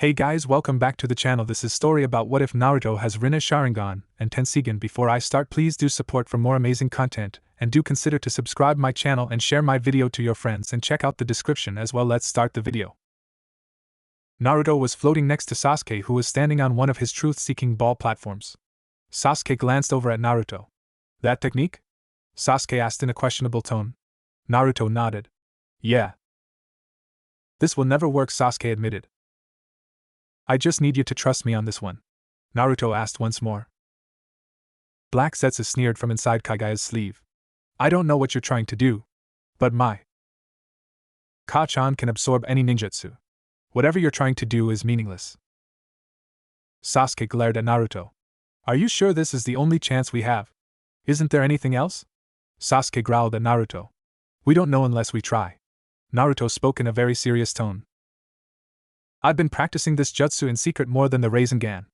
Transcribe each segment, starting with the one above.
Hey guys, welcome back to the channel. This is story about what if Naruto has Rinne Sharingan and Tenseigan. Before I start, please do support for more amazing content, and do consider to subscribe my channel and share my video to your friends and check out the description as well. Let's start the video. Naruto was floating next to Sasuke, who was standing on one of his truth-seeking ball platforms. Sasuke glanced over at Naruto. That technique? Sasuke asked in a questionable tone. Naruto nodded. Yeah. This will never work, Sasuke admitted. I just need you to trust me on this one, Naruto asked once more. Black Zetsu sneered from inside Kagaya's sleeve. I don't know what you're trying to do, but my Ka-chan can absorb any ninjutsu. Whatever you're trying to do is meaningless. Sasuke glared at Naruto. Are you sure this is the only chance we have? Isn't there anything else? Sasuke growled at Naruto. We don't know unless we try. Naruto spoke in a very serious tone. I've been practicing this jutsu in secret more than the Rasengan.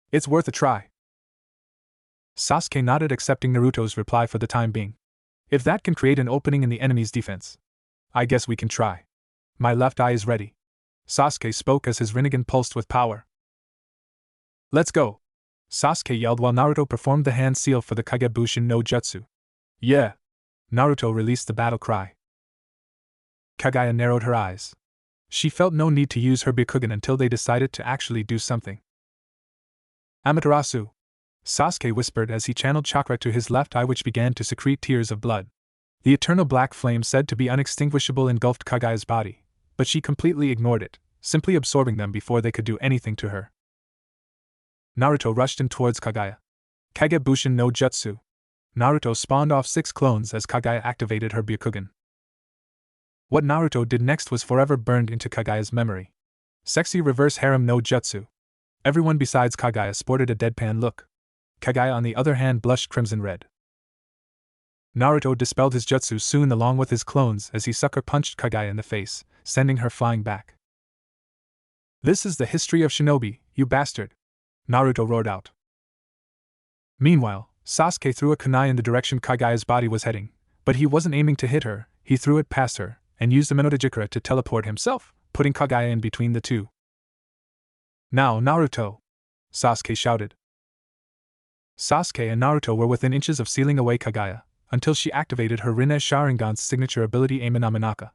It's worth a try. Sasuke nodded, accepting Naruto's reply for the time being. If that can create an opening in the enemy's defense, I guess we can try. My left eye is ready. Sasuke spoke as his Rinnegan pulsed with power. Let's go! Sasuke yelled while Naruto performed the hand seal for the Kagebushin no Jutsu. Yeah! Naruto released the battle cry. Kagaya narrowed her eyes. She felt no need to use her Byakugan until they decided to actually do something. Amaterasu! Sasuke whispered as he channeled chakra to his left eye, which began to secrete tears of blood. The eternal black flame said to be unextinguishable engulfed Kagaya's body, but she completely ignored it, simply absorbing them before they could do anything to her. Naruto rushed in towards Kagaya. Kagebushin no Jutsu. Naruto spawned off 6 clones as Kagaya activated her Byakugan. What Naruto did next was forever burned into Kagaya's memory. Sexy reverse harem no jutsu. Everyone besides Kagaya sported a deadpan look. Kagaya, on the other hand, blushed crimson red. Naruto dispelled his jutsu soon along with his clones as he sucker punched Kagaya in the face, sending her flying back. This is the history of shinobi, you bastard! Naruto roared out. Meanwhile, Sasuke threw a kunai in the direction Kagaya's body was heading, but he wasn't aiming to hit her. He threw it past her, and used the Minotajikara to teleport himself, putting Kagaya in between the two. Now, Naruto! Sasuke shouted. Sasuke and Naruto were within inches of sealing away Kagaya, until she activated her Rinne Sharingan's signature ability Aimanaminaka.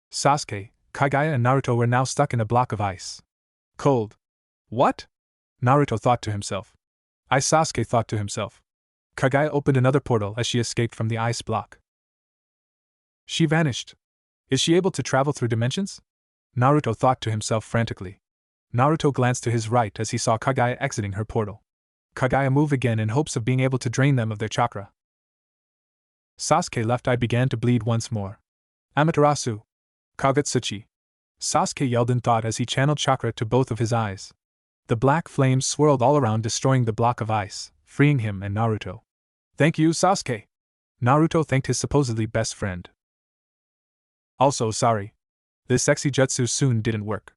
Sasuke, Kagaya and Naruto were now stuck in a block of ice. Cold. What? Naruto thought to himself. Sasuke thought to himself. Kagaya opened another portal as she escaped from the ice block. She vanished. Is she able to travel through dimensions? Naruto thought to himself frantically. Naruto glanced to his right as he saw Kagaya exiting her portal. Kagaya moved again in hopes of being able to drain them of their chakra. Sasuke's left eye began to bleed once more. Amaterasu! Kagetsuchi! Sasuke yelled in thought as he channeled chakra to both of his eyes. The black flames swirled all around, destroying the block of ice, freeing him and Naruto. Thank you, Sasuke! Naruto thanked his supposedly best friend. Also sorry. This sexy jutsu soon didn't work.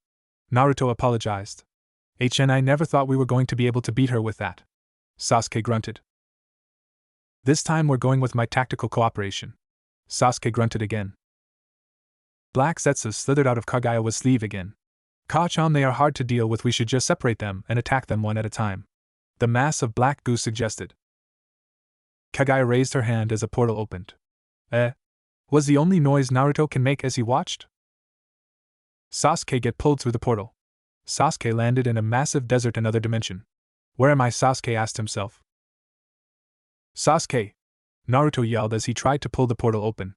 Naruto apologized. I never thought we were going to be able to beat her with that. Sasuke grunted. This time we're going with my tactical cooperation. Sasuke grunted again. Black Zetsu slithered out of Kagaya's sleeve again. Ka-chan, they are hard to deal with, we should just separate them and attack them one at a time. The mass of black goo suggested. Kagaya raised her hand as a portal opened. Was the only noise Naruto can make as he watched? Sasuke get pulled through the portal. Sasuke landed in a massive desert, another dimension. Where am I? Sasuke asked himself. Sasuke! Naruto yelled as he tried to pull the portal open.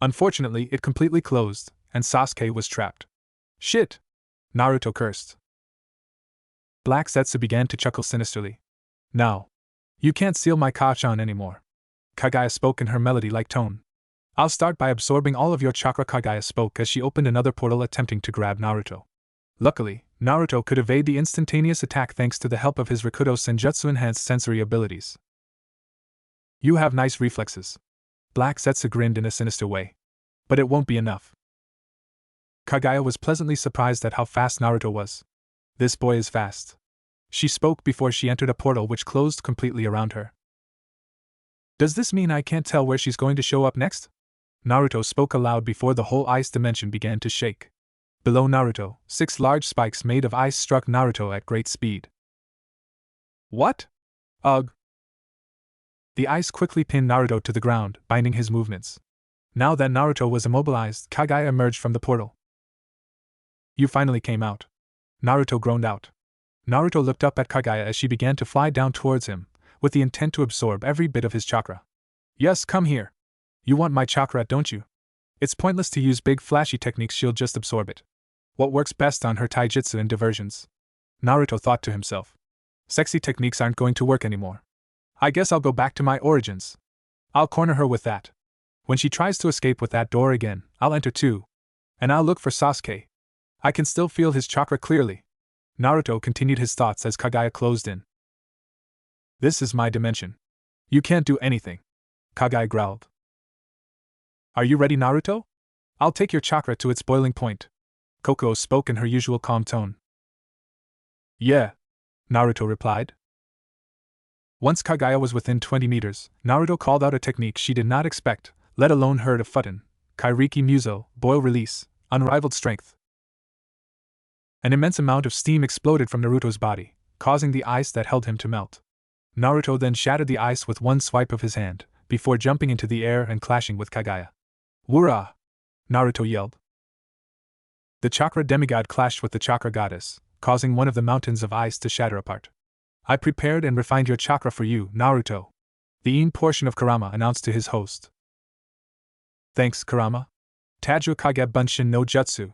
Unfortunately, it completely closed, and Sasuke was trapped. Shit! Naruto cursed. Black Zetsu began to chuckle sinisterly. Now, you can't seal my Ka-chan anymore. Kagaya spoke in her melody-like tone. I'll start by absorbing all of your chakra, Kagaya spoke as she opened another portal attempting to grab Naruto. Luckily, Naruto could evade the instantaneous attack thanks to the help of his Rikudo Senjutsu-enhanced sensory abilities. You have nice reflexes. Black Zetsu grinned in a sinister way. But it won't be enough. Kagaya was pleasantly surprised at how fast Naruto was. This boy is fast. She spoke before she entered a portal which closed completely around her. Does this mean I can't tell where she's going to show up next? Naruto spoke aloud before the whole ice dimension began to shake. Below Naruto, 6 large spikes made of ice struck Naruto at great speed. What? Ugh! The ice quickly pinned Naruto to the ground, binding his movements. Now that Naruto was immobilized, Kagaya emerged from the portal. You finally came out. Naruto groaned out. Naruto looked up at Kagaya as she began to fly down towards him, with the intent to absorb every bit of his chakra. Yes, come here. You want my chakra, don't you? It's pointless to use big flashy techniques, she'll just absorb it. What works best on her taijutsu and diversions? Naruto thought to himself. Sexy techniques aren't going to work anymore. I guess I'll go back to my origins. I'll corner her with that. When she tries to escape with that door again, I'll enter too. And I'll look for Sasuke. I can still feel his chakra clearly. Naruto continued his thoughts as Kagaya closed in. This is my dimension. You can't do anything. Kagaya growled. Are you ready, Naruto? I'll take your chakra to its boiling point. Koko spoke in her usual calm tone. Yeah, Naruto replied. Once Kagaya was within 20 meters, Naruto called out a technique she did not expect, let alone heard of Futon, Kairiki Muso, boil release, unrivaled strength. An immense amount of steam exploded from Naruto's body, causing the ice that held him to melt. Naruto then shattered the ice with one swipe of his hand, before jumping into the air and clashing with Kagaya. Wura! Naruto yelled. The chakra demigod clashed with the chakra goddess, causing one of the mountains of ice to shatter apart. I prepared and refined your chakra for you, Naruto, the Yin portion of Kurama announced to his host. Thanks, Kurama. Tajua Kage Bunshin no Jutsu.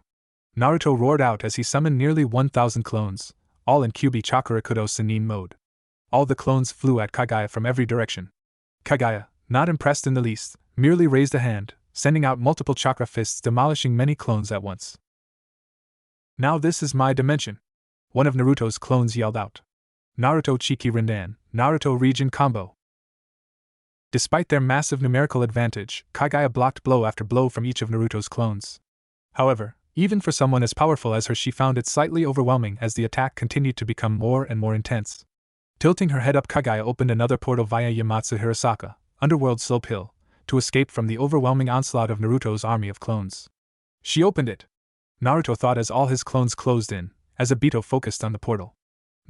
Naruto roared out as he summoned nearly 1,000 clones, all in Kyubi Chakurakudo Sennin mode. All the clones flew at Kagaya from every direction. Kagaya, not impressed in the least, merely raised a hand, sending out multiple chakra fists demolishing many clones at once. Now this is my dimension. One of Naruto's clones yelled out. Naruto Chiki Rindan, Naruto Region Combo. Despite their massive numerical advantage, Kagaya blocked blow after blow from each of Naruto's clones. However, even for someone as powerful as her, she found it slightly overwhelming as the attack continued to become more and more intense. Tilting her head up, Kagaya opened another portal via Yamatsu Hirasaka, Underworld Slope Hill, to escape from the overwhelming onslaught of Naruto's army of clones. She opened it. Naruto thought as all his clones closed in, as Obito focused on the portal.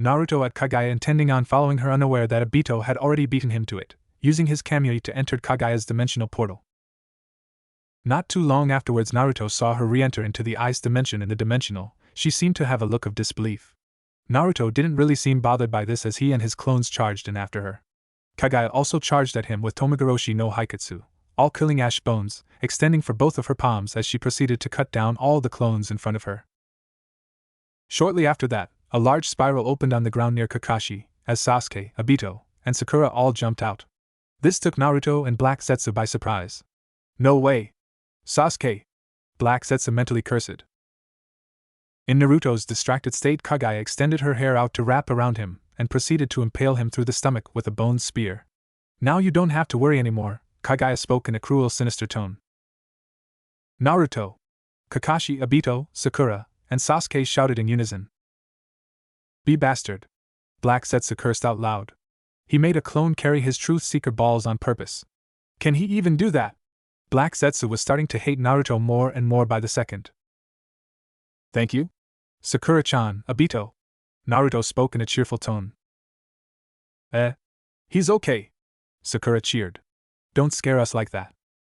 Naruto at Kagaya intending on following her, unaware that Obito had already beaten him to it, using his Kamui to enter Kagaya's dimensional portal. Not too long afterwards, Naruto saw her re-enter into the ice dimension in the dimensional. She seemed to have a look of disbelief. Naruto didn't really seem bothered by this as he and his clones charged in after her. Kagaya also charged at him with Tomagoroshi no Haikatsu, all-killing ash bones, extending for both of her palms as she proceeded to cut down all the clones in front of her. Shortly after that, a large spiral opened on the ground near Kakashi, as Sasuke, Obito, and Sakura all jumped out. This took Naruto and Black Zetsu by surprise. No way! Sasuke! Black Zetsu mentally cursed. In Naruto's distracted state, Kagaya extended her hair out to wrap around him, and proceeded to impale him through the stomach with a bone spear. Now you don't have to worry anymore, Kagaya spoke in a cruel, sinister tone. Naruto! Kakashi, Obito, Sakura, and Sasuke shouted in unison. Be bastard! Black Zetsu cursed out loud. He made a clone carry his Truth Seeker balls on purpose. Can he even do that? Black Zetsu was starting to hate Naruto more and more by the second. Thank you? Sakura-chan, Obito. Naruto spoke in a cheerful tone. He's okay. Sakura cheered. Don't scare us like that.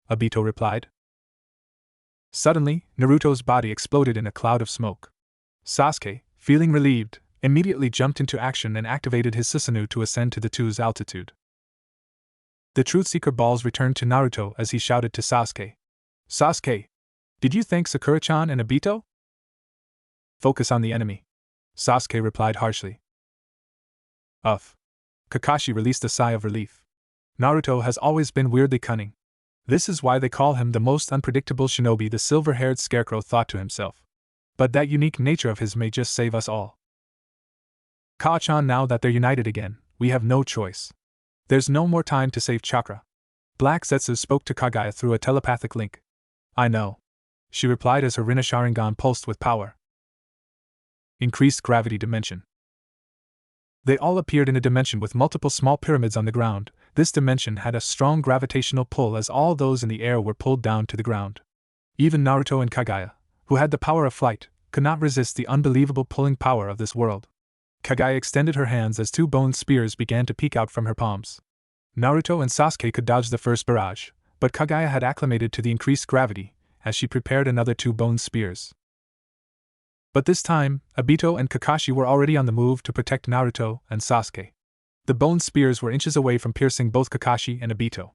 Obito replied. Suddenly, Naruto's body exploded in a cloud of smoke. Sasuke, feeling relieved, immediately jumped into action and activated his Susanoo to ascend to the 2's altitude. The Truth Seeker balls returned to Naruto as he shouted to Sasuke. Sasuke! Did you thank Sakura-chan and Obito? Focus on the enemy. Sasuke replied harshly. Kakashi released a sigh of relief. Naruto has always been weirdly cunning. This is why they call him the most unpredictable shinobi, the silver-haired scarecrow thought to himself. But that unique nature of his may just save us all. Ka-chan, now that they're united again, we have no choice. There's no more time to save chakra. Black Zetsu spoke to Kagaya through a telepathic link. I know. She replied as her Rinne Sharingan pulsed with power. Increased gravity dimension. They all appeared in a dimension with multiple small pyramids on the ground. This dimension had a strong gravitational pull as all those in the air were pulled down to the ground. Even Naruto and Kagaya, who had the power of flight, could not resist the unbelievable pulling power of this world. Kagaya extended her hands as two bone spears began to peek out from her palms. Naruto and Sasuke could dodge the first barrage, but Kagaya had acclimated to the increased gravity as she prepared another two bone spears. But this time, Obito and Kakashi were already on the move to protect Naruto and Sasuke. The bone spears were inches away from piercing both Kakashi and Obito.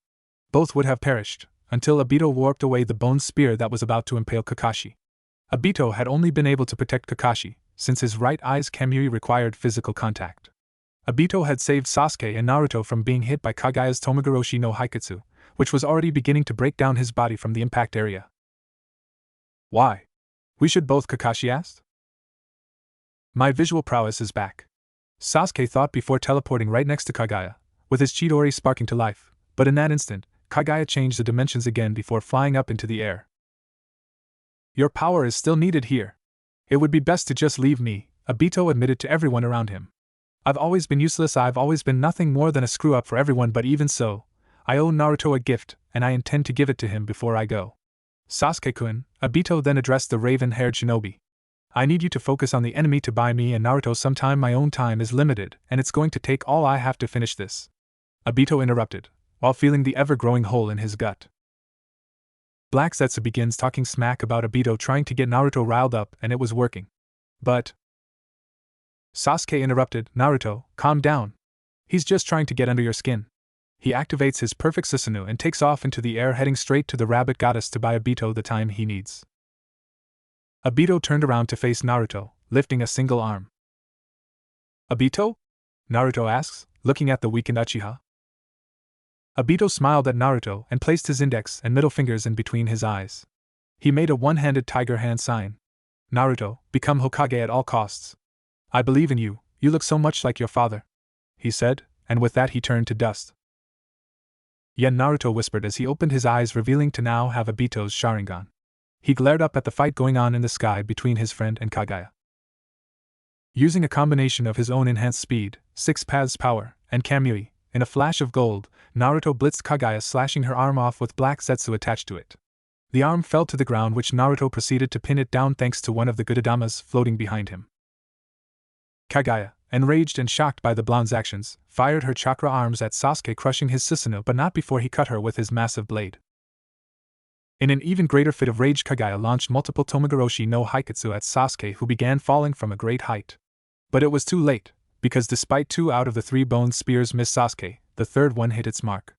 Both would have perished, until Obito warped away the bone spear that was about to impale Kakashi. Obito had only been able to protect Kakashi, since his right eye's Kamui required physical contact. Obito had saved Sasuke and Naruto from being hit by Kagaya's Tomogoroshi no Haikatsu, which was already beginning to break down his body from the impact area. Why? We should both, Kakashi asked. My visual prowess is back. Sasuke thought before teleporting right next to Kagaya, with his Chidori sparking to life, but in that instant, Kagaya changed the dimensions again before flying up into the air. Your power is still needed here. It would be best to just leave me, Obito admitted to everyone around him. I've always been useless, I've always been nothing more than a screw-up for everyone, but even so, I owe Naruto a gift, and I intend to give it to him before I go. Sasuke-kun, Obito then addressed the raven-haired shinobi. I need you to focus on the enemy to buy me and Naruto some time. My own time is limited, and it's going to take all I have to finish this. Obito interrupted, while feeling the ever-growing hole in his gut. Black Zetsu begins talking smack about Obito trying to get Naruto riled up, and it was working. But Sasuke interrupted, Naruto, calm down. He's just trying to get under your skin. He activates his perfect Susanoo and takes off into the air, heading straight to the rabbit goddess to buy Obito the time he needs. Obito turned around to face Naruto, lifting a single arm. Obito? Naruto asks, looking at the weakened Uchiha. Obito smiled at Naruto and placed his index and middle fingers in between his eyes. He made a one-handed tiger hand sign. Naruto, become Hokage at all costs. I believe in you, you look so much like your father, he said, and with that he turned to dust. Yen, Naruto whispered as he opened his eyes, revealing to now have Obito's Sharingan. He glared up at the fight going on in the sky between his friend and Kagaya. Using a combination of his own enhanced speed, 6 paths power, and Kamui, in a flash of gold, Naruto blitzed Kagaya, slashing her arm off with Black Zetsu attached to it. The arm fell to the ground, which Naruto proceeded to pin it down thanks to one of the Gudadamas floating behind him. Kagaya, enraged and shocked by the blonde's actions, fired her chakra arms at Sasuke, crushing his Susanoo, but not before he cut her with his massive blade. In an even greater fit of rage, Kagaya launched multiple Tomogoroshi no Haikatsu at Sasuke, who began falling from a great height. But it was too late, because despite 2 out of the 3 bone spears missed Sasuke, the third one hit its mark.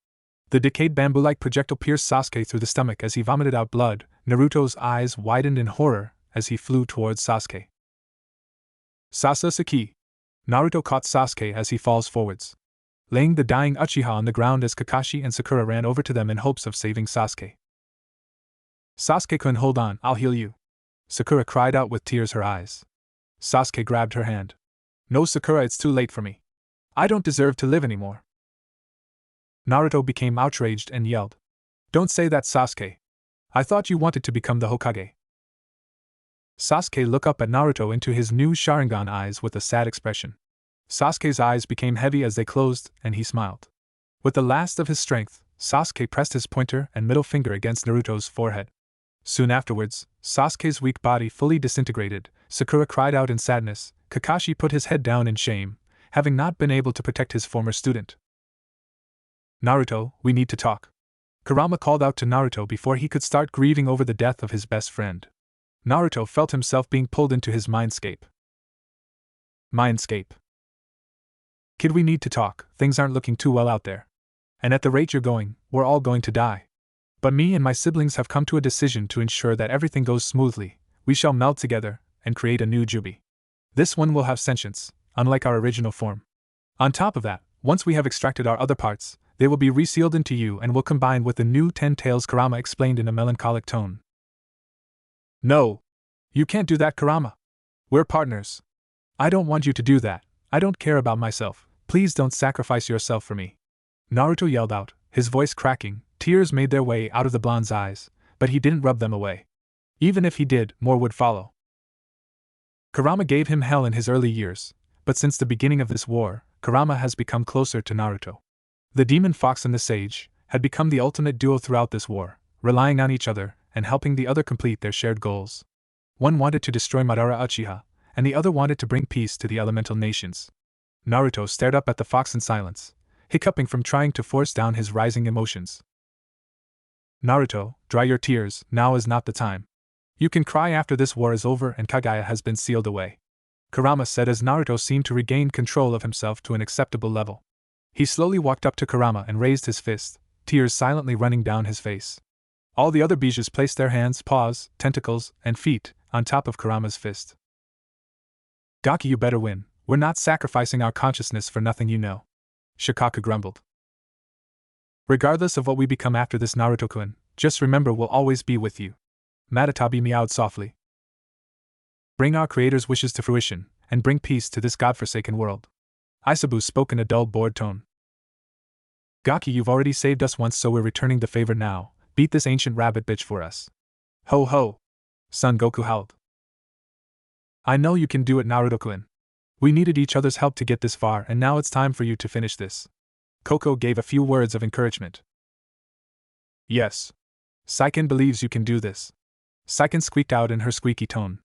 The decayed bamboo-like projectile pierced Sasuke through the stomach as he vomited out blood. Naruto's eyes widened in horror as he flew towards Sasuke. Sasasuke! Naruto caught Sasuke as he falls forwards, laying the dying Uchiha on the ground as Kakashi and Sakura ran over to them in hopes of saving Sasuke. Sasuke-kun, hold on, I'll heal you, Sakura cried out with tears her eyes. Sasuke grabbed her hand. No, Sakura, it's too late for me. I don't deserve to live anymore. Naruto became outraged and yelled. Don't say that, Sasuke. I thought you wanted to become the Hokage. Sasuke looked up at Naruto into his new Sharingan eyes with a sad expression. Sasuke's eyes became heavy as they closed, and he smiled. With the last of his strength, Sasuke pressed his pointer and middle finger against Naruto's forehead. Soon afterwards, Sasuke's weak body fully disintegrated. Sakura cried out in sadness. Kakashi put his head down in shame, having not been able to protect his former student. Naruto, we need to talk. Kurama called out to Naruto before he could start grieving over the death of his best friend. Naruto felt himself being pulled into his mindscape. Mindscape. Kid, we need to talk, things aren't looking too well out there. And at the rate you're going, we're all going to die. But me and my siblings have come to a decision to ensure that everything goes smoothly. We shall meld together and create a new Jubi. This one will have sentience, unlike our original form. On top of that, once we have extracted our other parts, they will be resealed into you and will combine with the new 10 tails, Kurama explained in a melancholic tone. No! You can't do that, Kurama. We're partners. I don't want you to do that. I don't care about myself. Please don't sacrifice yourself for me. Naruto yelled out, his voice cracking. Tears made their way out of the blonde's eyes, but he didn't rub them away. Even if he did, more would follow. Kurama gave him hell in his early years, but since the beginning of this war, Kurama has become closer to Naruto. The demon fox and the sage had become the ultimate duo throughout this war, relying on each other and helping the other complete their shared goals. One wanted to destroy Madara Uchiha, and the other wanted to bring peace to the elemental nations. Naruto stared up at the fox in silence, hiccuping from trying to force down his rising emotions. Naruto, dry your tears, now is not the time. You can cry after this war is over and Kaguya has been sealed away, Kurama said as Naruto seemed to regain control of himself to an acceptable level. He slowly walked up to Kurama and raised his fist, tears silently running down his face. All the other Bijus placed their hands, paws, tentacles, and feet on top of Kurama's fist. Gaki, you better win. We're not sacrificing our consciousness for nothing, you know. Shikaku grumbled. Regardless of what we become after this, Naruto-kun, just remember we'll always be with you. Matatabi meowed softly. Bring our creator's wishes to fruition, and bring peace to this godforsaken world. Isabu spoke in a dull, bored tone. Gaki, you've already saved us once, so we're returning the favor now. Beat this ancient rabbit bitch for us. Ho ho! Son Goku howled. I know you can do it, Naruto-kun. We needed each other's help to get this far, and now it's time for you to finish this. Koko gave a few words of encouragement. Yes. Saiken believes you can do this. Saiken squeaked out in her squeaky tone.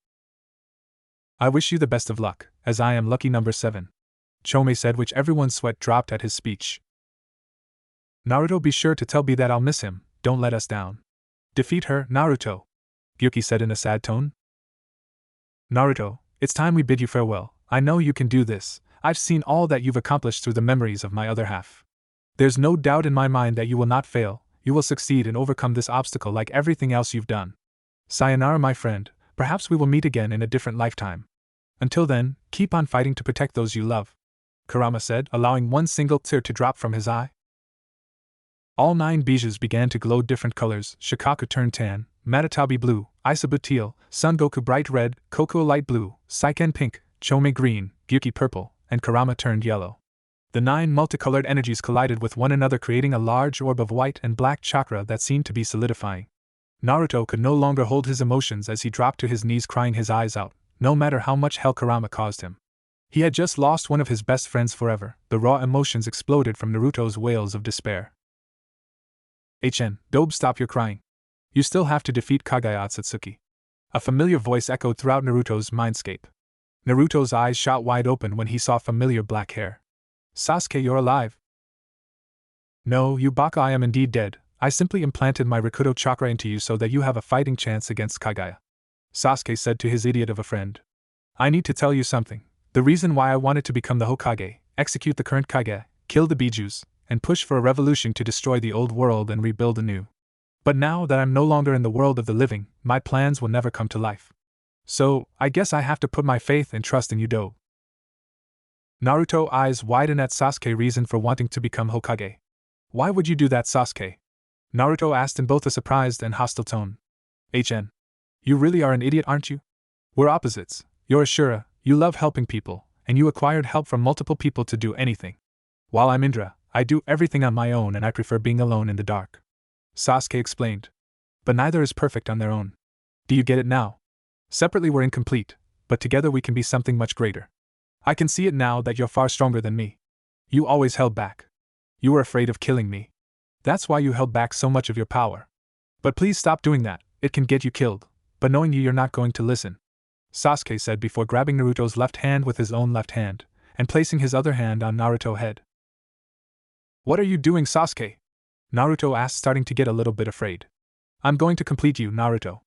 I wish you the best of luck, as I am lucky number 7. Chome said, which everyone's sweat dropped at his speech. Naruto, be sure to tell B that I'll miss him, don't let us down. Defeat her, Naruto, Gyuki said in a sad tone. Naruto, it's time we bid you farewell. I know you can do this. I've seen all that you've accomplished through the memories of my other half. There's no doubt in my mind that you will not fail, you will succeed and overcome this obstacle like everything else you've done. Sayonara, my friend, perhaps we will meet again in a different lifetime. Until then, keep on fighting to protect those you love, Kurama said, allowing one single tear to drop from his eye. All 9 Bijus began to glow different colors. Shikaku turned tan, Matatabi blue, Isabu teal, Son Goku bright red, Koko light blue, Saiken pink, Chome green, Gyuki purple, and Kurama turned yellow. The 9 multicolored energies collided with one another, creating a large orb of white and black chakra that seemed to be solidifying. Naruto could no longer hold his emotions as he dropped to his knees, crying his eyes out, no matter how much hell Kurama caused him. He had just lost one of his best friends forever. The raw emotions exploded from Naruto's wails of despair. Dobe, stop your crying. You still have to defeat Kaguya Otsutsuki. A familiar voice echoed throughout Naruto's mindscape. Naruto's eyes shot wide open when he saw familiar black hair. Sasuke, you're alive. No, you Baka, I am indeed dead. I simply implanted my Rikudo chakra into you so that you have a fighting chance against Kaguya. Sasuke said to his idiot of a friend. I need to tell you something. The reason why I wanted to become the Hokage, execute the current Kage, kill the Bijus, and push for a revolution to destroy the old world and rebuild anew. But now that I'm no longer in the world of the living, my plans will never come to life. So, I guess I have to put my faith and trust in you, Do. Naruto eyes widen at Sasuke's reason for wanting to become Hokage. Why would you do that, Sasuke? Naruto asked in both a surprised and hostile tone. You really are an idiot, aren't you? We're opposites. You're a Shura, you love helping people, and you acquired help from multiple people to do anything. While I'm Indra, I do everything on my own and I prefer being alone in the dark. Sasuke explained. But neither is perfect on their own. Do you get it now? Separately we're incomplete, but together we can be something much greater. I can see it now that you're far stronger than me. You always held back. You were afraid of killing me. That's why you held back so much of your power. But please stop doing that, it can get you killed, but knowing you're not going to listen. Sasuke said before grabbing Naruto's left hand with his own left hand, and placing his other hand on Naruto's head. What are you doing, Sasuke? Naruto asked, starting to get a little bit afraid. I'm going to complete you, Naruto.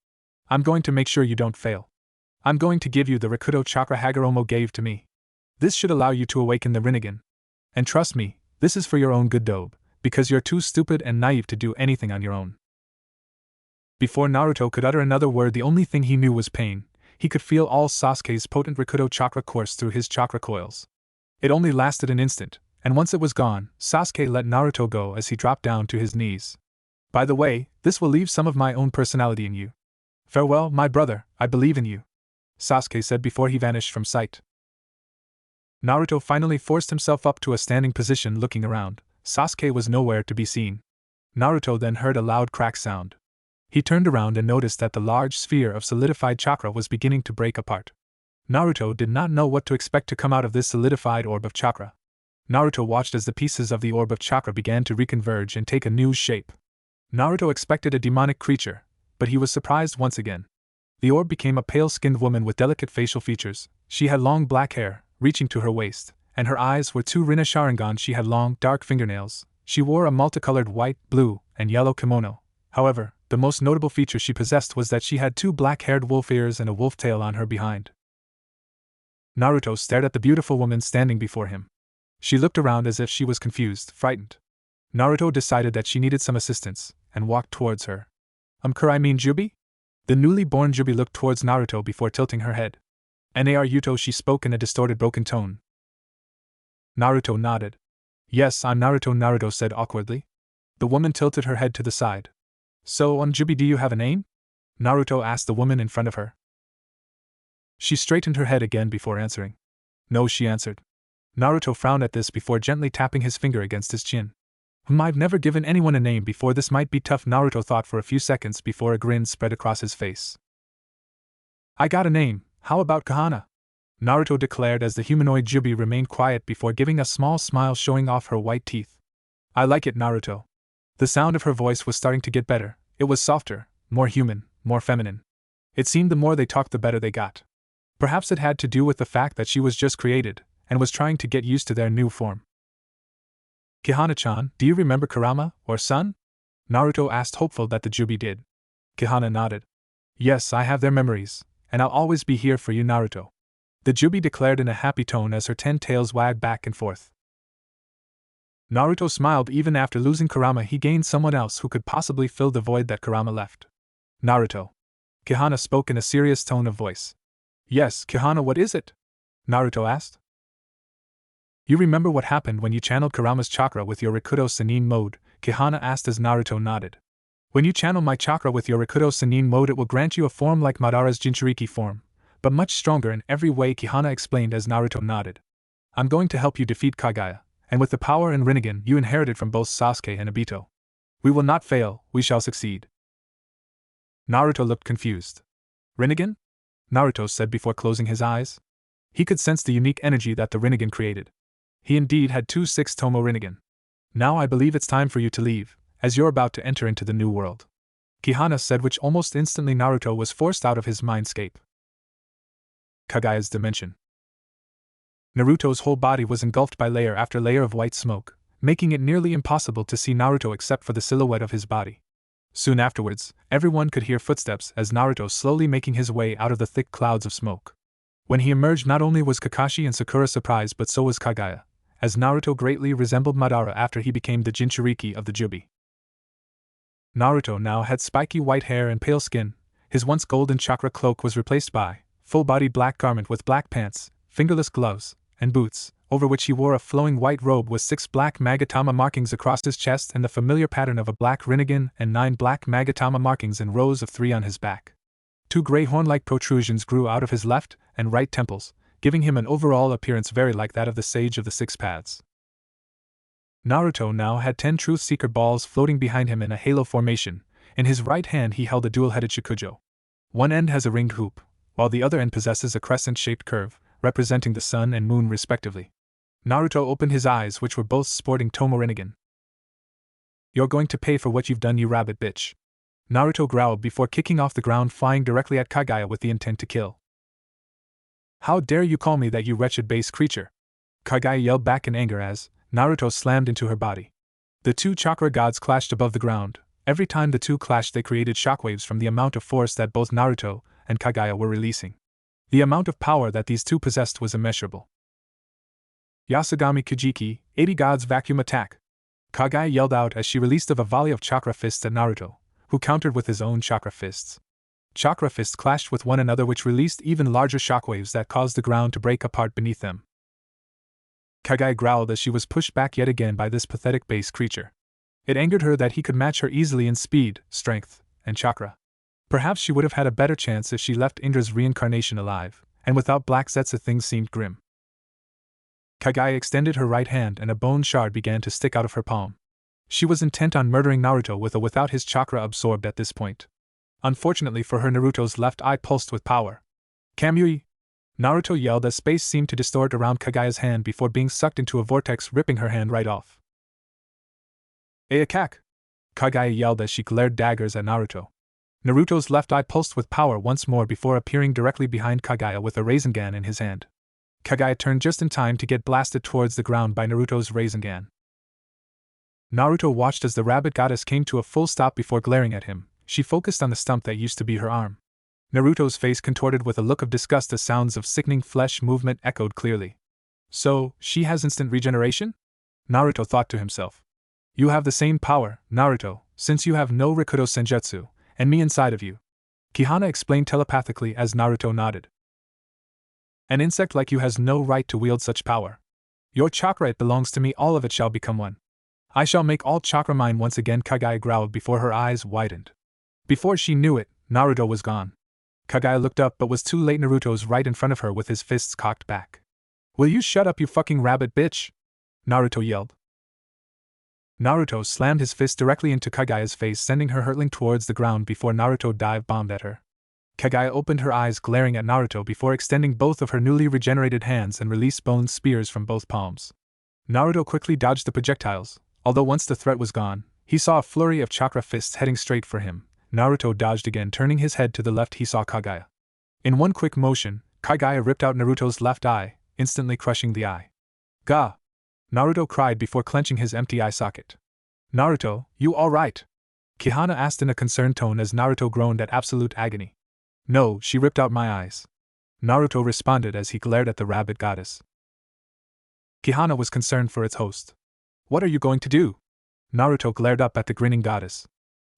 I'm going to make sure you don't fail. I'm going to give you the Rikudo chakra Hagoromo gave to me. This should allow you to awaken the Rinnegan. And trust me, this is for your own good, Dobe, because you're too stupid and naive to do anything on your own. Before Naruto could utter another word, the only thing he knew was pain. He could feel all Sasuke's potent Rikudo chakra course through his chakra coils. It only lasted an instant, and once it was gone, Sasuke let Naruto go as he dropped down to his knees. By the way, this will leave some of my own personality in you. Farewell, my brother, I believe in you, Sasuke said before he vanished from sight. Naruto finally forced himself up to a standing position, looking around. Sasuke was nowhere to be seen. Naruto then heard a loud crack sound. He turned around and noticed that the large sphere of solidified chakra was beginning to break apart. Naruto did not know what to expect to come out of this solidified orb of chakra. Naruto watched as the pieces of the orb of chakra began to reconverge and take a new shape. Naruto expected a demonic creature, but he was surprised once again. The orb became a pale-skinned woman with delicate facial features. She had long black hair, reaching to her waist, and her eyes were two Rinne Sharingan. She had long, dark fingernails. She wore a multicolored white, blue, and yellow kimono. However, the most notable feature she possessed was that she had two black-haired wolf ears and a wolf tail on her behind. Naruto stared at the beautiful woman standing before him. She looked around as if she was confused, frightened. Naruto decided that she needed some assistance, and walked towards her. Could I mean Jubi? The newly born Jubi looked towards Naruto before tilting her head. Nar Yuto, she spoke in a distorted, broken tone. Naruto nodded. Yes, I'm Naruto, Naruto said awkwardly. The woman tilted her head to the side. So, Jubi, do you have a name? Naruto asked the woman in front of her. She straightened her head again before answering. No, she answered. Naruto frowned at this before gently tapping his finger against his chin. I've never given anyone a name before, this might be tough, Naruto thought for a few seconds before a grin spread across his face. I got a name, how about Kahana? Naruto declared as the humanoid Jubi remained quiet before giving a small smile showing off her white teeth. I like it, Naruto. The sound of her voice was starting to get better. It was softer, more human, more feminine. It seemed the more they talked the better they got. Perhaps it had to do with the fact that she was just created, and was trying to get used to their new form. Kahana-chan, do you remember Kurama, or Sun? Naruto asked, hopeful that the Jubi did. Kahana nodded. Yes, I have their memories, and I'll always be here for you, Naruto. The Jubi declared in a happy tone as her 10 tails wagged back and forth. Naruto smiled. Even after losing Kurama, he gained someone else who could possibly fill the void that Kurama left. Naruto. Kahana spoke in a serious tone of voice. Yes, Kahana, what is it? Naruto asked. You remember what happened when you channeled Kurama's chakra with your Rikudo Sannin mode? Kahana asked as Naruto nodded. When you channel my chakra with your Rikudo Sannin mode, it will grant you a form like Madara's Jinchuriki form, but much stronger in every way, Kahana explained as Naruto nodded. I'm going to help you defeat Kagaya, and with the power and Rinnegan you inherited from both Sasuke and Obito. We will not fail, we shall succeed. Naruto looked confused. Rinnegan? Naruto said before closing his eyes. He could sense the unique energy that the Rinnegan created. He indeed had 2 6-tomo Rinnegan. Now I believe it's time for you to leave, as you're about to enter into the new world. Kahana said, which almost instantly Naruto was forced out of his mindscape. Kagaya's dimension. Naruto's whole body was engulfed by layer after layer of white smoke, making it nearly impossible to see Naruto except for the silhouette of his body. Soon afterwards, everyone could hear footsteps as Naruto slowly making his way out of the thick clouds of smoke. When he emerged, not only was Kakashi and Sakura surprised, but so was Kagaya, as Naruto greatly resembled Madara after he became the Jinchuriki of the Jubi. Naruto now had spiky white hair and pale skin. His once golden chakra cloak was replaced by full-body black garment with black pants, fingerless gloves, and boots, over which he wore a flowing white robe with 6 black Magatama markings across his chest and the familiar pattern of a black Rinnegan, and 9 black Magatama markings in rows of 3 on his back. 2 gray horn-like protrusions grew out of his left and right temples, giving him an overall appearance very like that of the Sage of the 6 Paths. Naruto now had 10 Truth Seeker balls floating behind him in a halo formation. In his right hand he held a dual-headed Shikujo. One end has a ringed hoop, while the other end possesses a crescent-shaped curve, representing the sun and moon respectively. Naruto opened his eyes, which were both sporting Tomo Rinnegan. You're going to pay for what you've done, you rabbit bitch. Naruto growled before kicking off the ground, flying directly at Kagaya with the intent to kill. How dare you call me that, you wretched base creature? Kagaya yelled back in anger as Naruto slammed into her body. The 2 chakra gods clashed above the ground. Every time the 2 clashed, they created shockwaves from the amount of force that both Naruto and Kagaya were releasing. The amount of power that these 2 possessed was immeasurable. Yasugami Kujiki, 80 Gods Vacuum Attack! Kagaya yelled out as she released a volley of chakra fists at Naruto, who countered with his own chakra fists. Chakra fists clashed with one another, which released even larger shockwaves that caused the ground to break apart beneath them. Kagaya growled as she was pushed back yet again by this pathetic base creature. It angered her that he could match her easily in speed, strength, and chakra. Perhaps she would have had a better chance if she left Indra's reincarnation alive, and without Black Zetsu things seemed grim. Kagaya extended her right hand and a bone shard began to stick out of her palm. She was intent on murdering Naruto with or without his chakra absorbed at this point. Unfortunately for her, Naruto's left eye pulsed with power. Kamui! Naruto yelled as space seemed to distort around Kagaya's hand before being sucked into a vortex, ripping her hand right off. Ayakak! Kagaya yelled as she glared daggers at Naruto. Naruto's left eye pulsed with power once more before appearing directly behind Kagaya with a Rasengan in his hand. Kagaya turned just in time to get blasted towards the ground by Naruto's Rasengan. Naruto watched as the rabbit goddess came to a full stop before glaring at him. She focused on the stump that used to be her arm. Naruto's face contorted with a look of disgust as sounds of sickening flesh movement echoed clearly. So, she has instant regeneration? Naruto thought to himself. You have the same power, Naruto, since you have no Rikudo Senjutsu, and me inside of you. Kihana explained telepathically as Naruto nodded. An insect like you has no right to wield such power. Your chakra, it belongs to me, all of it shall become one. I shall make all chakra mine once again, Kagaya growled before her eyes widened. Before she knew it, Naruto was gone. Kagaya looked up but was too late. Naruto's right in front of her with his fists cocked back. Will you shut up, you fucking rabbit bitch? Naruto yelled. Naruto slammed his fist directly into Kagaya's face, sending her hurtling towards the ground before Naruto dive-bombed at her. Kagaya opened her eyes glaring at Naruto before extending both of her newly regenerated hands and released bone spears from both palms. Naruto quickly dodged the projectiles, although once the threat was gone, he saw a flurry of chakra fists heading straight for him. Naruto dodged again, turning his head to the left. He saw Kagaya. In one quick motion, Kagaya ripped out Naruto's left eye, instantly crushing the eye. Gah! Naruto cried before clenching his empty eye socket. Naruto, you alright? Kihana asked in a concerned tone as Naruto groaned at absolute agony. No, she ripped out my eyes. Naruto responded as he glared at the rabbit goddess. Kihana was concerned for its host. What are you going to do? Naruto glared up at the grinning goddess.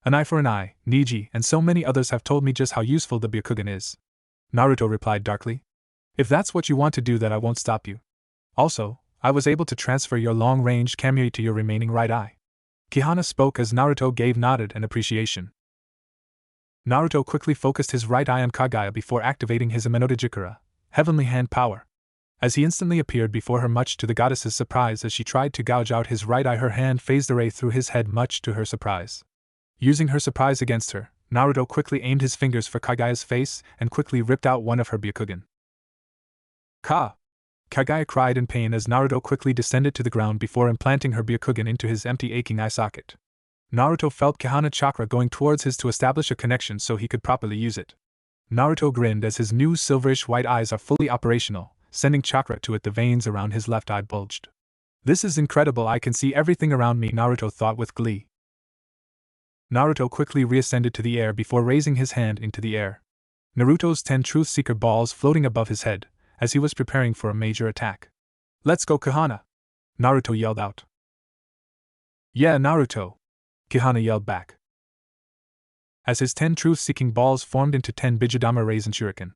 An eye for an eye, Niji and so many others have told me just how useful the Byakugan is. Naruto replied darkly. If that's what you want to do, then I won't stop you. Also, I was able to transfer your long-range Kamui to your remaining right eye. Kihana spoke as Naruto nodded in appreciation. Naruto quickly focused his right eye on Kagaya before activating his Amenotejikura, Heavenly Hand power. As he instantly appeared before her, much to the goddess's surprise, as she tried to gouge out his right eye, her hand phased a ray through his head, much to her surprise. Using her surprise against her, Naruto quickly aimed his fingers for Kagaya's face and quickly ripped out one of her Byakugan. Ka! Kagaya cried in pain as Naruto quickly descended to the ground before implanting her Byakugan into his empty aching eye socket. Naruto felt Kihana chakra going towards his to establish a connection so he could properly use it. Naruto grinned as his new silverish white eyes are fully operational, sending chakra to it. The veins around his left eye bulged. This is incredible, I can see everything around me, Naruto thought with glee. Naruto quickly reascended to the air before raising his hand into the air. Naruto's 10 Truth Seeker balls floating above his head, as he was preparing for a major attack. Let's go, Kihana! Naruto yelled out. Yeah, Naruto! Kihana yelled back. As his 10 truth-seeking balls formed into 10 Bijudama Raisin Shuriken.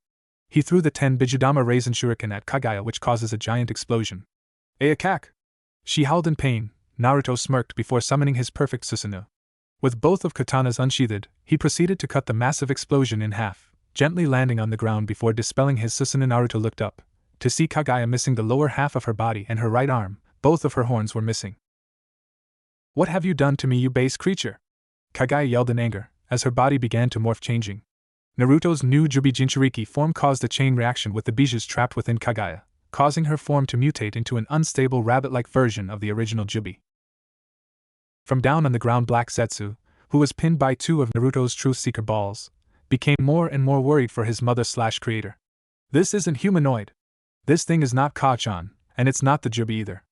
He threw the 10 Bijudama Raisin Shuriken at Kagaya, which causes a giant explosion. Ayakak! She howled in pain. Naruto smirked before summoning his perfect Susanoo. With both of katanas unsheathed, he proceeded to cut the massive explosion in half, gently landing on the ground before dispelling his Susanoo. Naruto looked up, to see Kagaya missing the lower half of her body and her right arm. Both of her horns were missing. What have you done to me, you base creature? Kagaya yelled in anger, as her body began to morph, changing. Naruto's new Jubi Jinchuriki form caused a chain reaction with the Bijus trapped within Kagaya, causing her form to mutate into an unstable rabbit-like version of the original Jubi. From down on the ground, Black Zetsu, who was pinned by 2 of Naruto's Truth Seeker balls, became more and more worried for his mother/creator. This isn't humanoid. This thing is not Ka-chan, and it's not the Jubi either.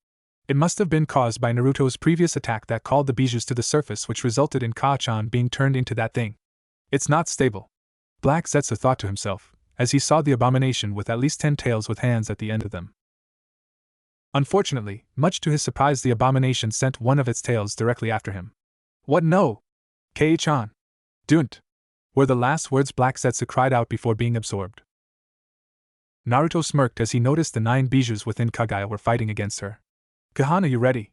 It must have been caused by Naruto's previous attack that called the Bijus to the surface, which resulted in Ka-chan being turned into that thing. It's not stable. Black Zetsu thought to himself, as he saw the abomination with at least 10 tails with hands at the end of them. Unfortunately, much to his surprise, the abomination sent one of its tails directly after him. What no? Kei-chan! Don't! Were the last words Black Zetsu cried out before being absorbed. Naruto smirked as he noticed the 9 Bijus within Kagaya were fighting against her. Kihana, you ready?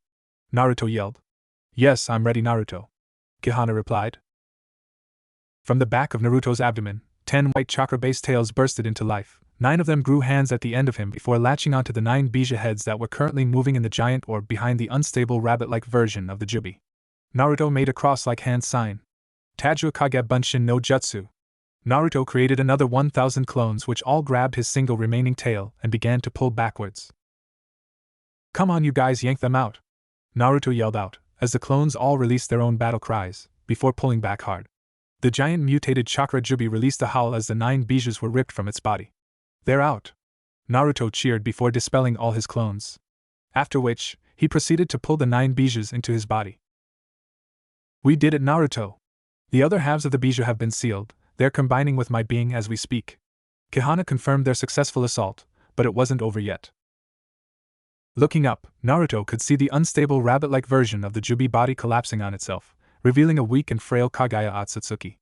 Naruto yelled. Yes, I'm ready, Naruto. Kihana replied. From the back of Naruto's abdomen, 10 white chakra-based tails bursted into life. 9 of them grew hands at the end of him before latching onto the 9 Bija heads that were currently moving in the giant orb behind the unstable rabbit-like version of the Jubi. Naruto made a cross-like hand sign. Tajua Kage Bunshin no Jutsu. Naruto created another 1,000 clones which all grabbed his single remaining tail and began to pull backwards. Come on, you guys, yank them out! Naruto yelled out, as the clones all released their own battle cries, before pulling back hard. The giant mutated chakra Jubi released a howl as the 9 bijus were ripped from its body. "They're out!" Naruto cheered before dispelling all his clones. After which, he proceeded to pull the 9 bijus into his body. "We did it, Naruto! The other halves of the biju have been sealed, they're combining with my being as we speak." Kihana confirmed their successful assault, but it wasn't over yet. Looking up, Naruto could see the unstable rabbit-like version of the Jubi body collapsing on itself, revealing a weak and frail Kagaya Otsutsuki.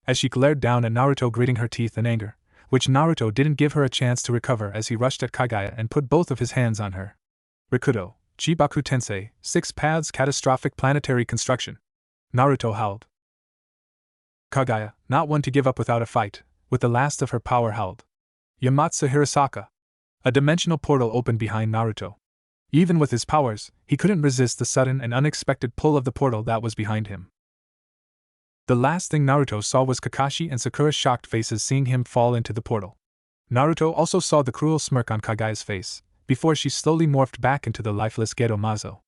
As she glared down at Naruto, gritting her teeth in anger, which Naruto didn't give her a chance to recover as he rushed at Kagaya and put both of his hands on her. "Rikudo, Chibaku Tensei, 6 Paths Catastrophic Planetary Construction." Naruto howled. Kagaya, not one to give up without a fight, with the last of her power howled. "Yamatsu Hirasaka." A dimensional portal opened behind Naruto. Even with his powers, he couldn't resist the sudden and unexpected pull of the portal that was behind him. The last thing Naruto saw was Kakashi and Sakura's shocked faces seeing him fall into the portal. Naruto also saw the cruel smirk on Kagaya's face, before she slowly morphed back into the lifeless Geto Mazo.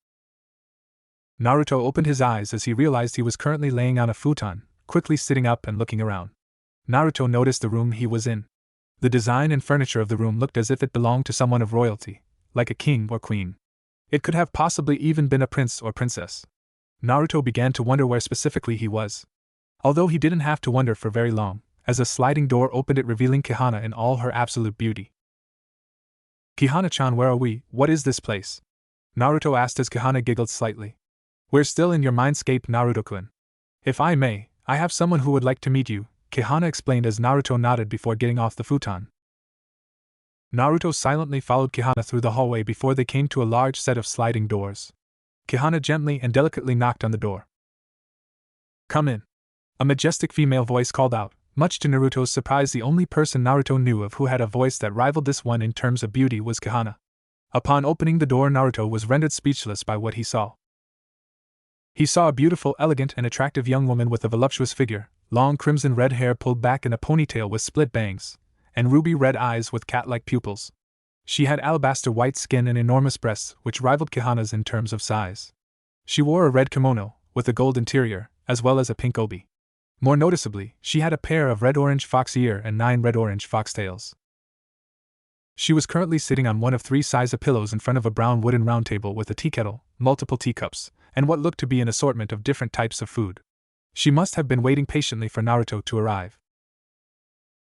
Naruto opened his eyes as he realized he was currently laying on a futon, quickly sitting up and looking around. Naruto noticed the room he was in. The design and furniture of the room looked as if it belonged to someone of royalty, like a king or queen. It could have possibly even been a prince or princess. Naruto began to wonder where specifically he was. Although he didn't have to wonder for very long, as a sliding door opened, it revealing Kihana in all her absolute beauty. "Kihana-chan, where are we? What is this place?" Naruto asked as Kihana giggled slightly. "We're still in your mindscape, Naruto-kun. If I may, I have someone who would like to meet you," Kihana explained as Naruto nodded before getting off the futon. Naruto silently followed Kihana through the hallway before they came to a large set of sliding doors. Kihana gently and delicately knocked on the door. "Come in." A majestic female voice called out. Much to Naruto's surprise, the only person Naruto knew of who had a voice that rivaled this one in terms of beauty was Kihana. Upon opening the door, Naruto was rendered speechless by what he saw. He saw a beautiful, elegant, and attractive young woman with a voluptuous figure, long crimson red hair pulled back in a ponytail with split bangs, and ruby red eyes with cat-like pupils. She had alabaster white skin and enormous breasts, which rivaled Kihana's in terms of size. She wore a red kimono, with a gold interior, as well as a pink obi. More noticeably, she had a pair of red-orange fox ear and 9 red-orange foxtails. She was currently sitting on one of 3 size of pillows in front of a brown wooden round table with a tea kettle, multiple teacups, and what looked to be an assortment of different types of food. She must have been waiting patiently for Naruto to arrive.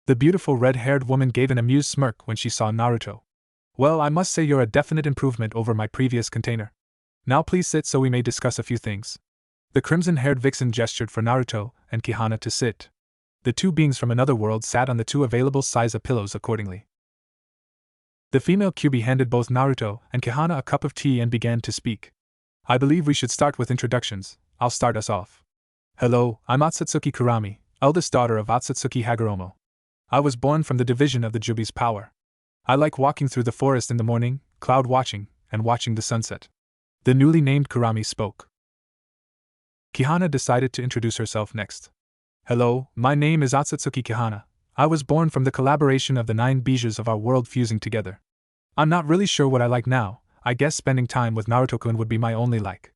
The beautiful red-haired woman gave an amused smirk when she saw Naruto. "Well, I must say you're a definite improvement over my previous container. Now please sit so we may discuss a few things." The crimson-haired vixen gestured for Naruto and Kihana to sit. The 2 beings from another world sat on the 2 available size of pillows accordingly. The female Kyuubi handed both Naruto and Kihana a cup of tea and began to speak. "I believe we should start with introductions. I'll start us off. Hello, I'm Otsutsuki Kurami, eldest daughter of Otsutsuki Hagoromo. I was born from the division of the Jubi's power. I like walking through the forest in the morning, cloud watching, and watching the sunset." The newly named Kurami spoke. Kihana decided to introduce herself next. "Hello, my name is Otsutsuki Kihana. I was born from the collaboration of the 9 bijus of our world fusing together. I'm not really sure what I like now. I guess spending time with Naruto-kun would be my only like."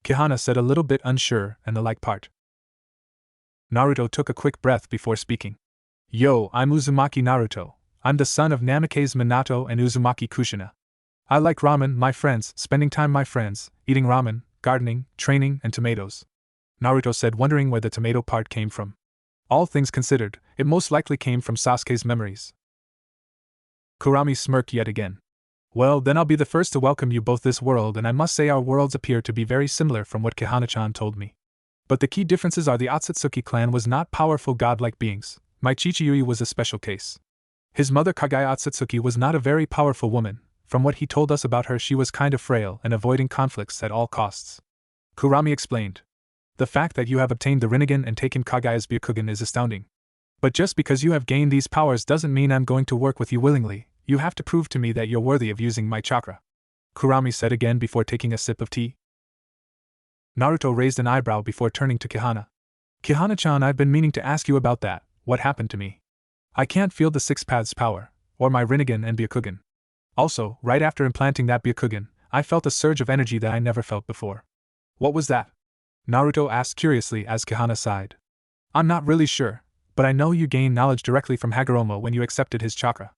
Kihana said, a little bit unsure and the like part. Naruto took a quick breath before speaking. "Yo, I'm Uzumaki Naruto. I'm the son of Namikaze Minato and Uzumaki Kushina. I like ramen, my friends, spending time my friends, eating ramen, gardening, training, and tomatoes." Naruto said, wondering where the tomato part came from. All things considered, it most likely came from Sasuke's memories. Kurami smirked yet again. "Well, then I'll be the first to welcome you both this world, and I must say our worlds appear to be very similar from what Kihana-chan told me. But the key differences are the Otsutsuki clan was not powerful godlike beings. My Chichiyui was a special case. His mother Kagaya Otsutsuki was not a very powerful woman. From what he told us about her, she was kind of frail and avoiding conflicts at all costs." Kurami explained. "The fact that you have obtained the Rinnegan and taken Kagaya's Byakugan is astounding. But just because you have gained these powers doesn't mean I'm going to work with you willingly. You have to prove to me that you're worthy of using my chakra," Kurami said again before taking a sip of tea. Naruto raised an eyebrow before turning to Kihana. "Kihana-chan, I've been meaning to ask you about that. What happened to me? I can't feel the 6 paths power, or my Rinnegan and Byakugan. Also, right after implanting that Byakugan, I felt a surge of energy that I never felt before. What was that?" Naruto asked curiously as Kihana sighed. I'm not really sure, but I know you gained knowledge directly from Hagoromo when you accepted his chakra.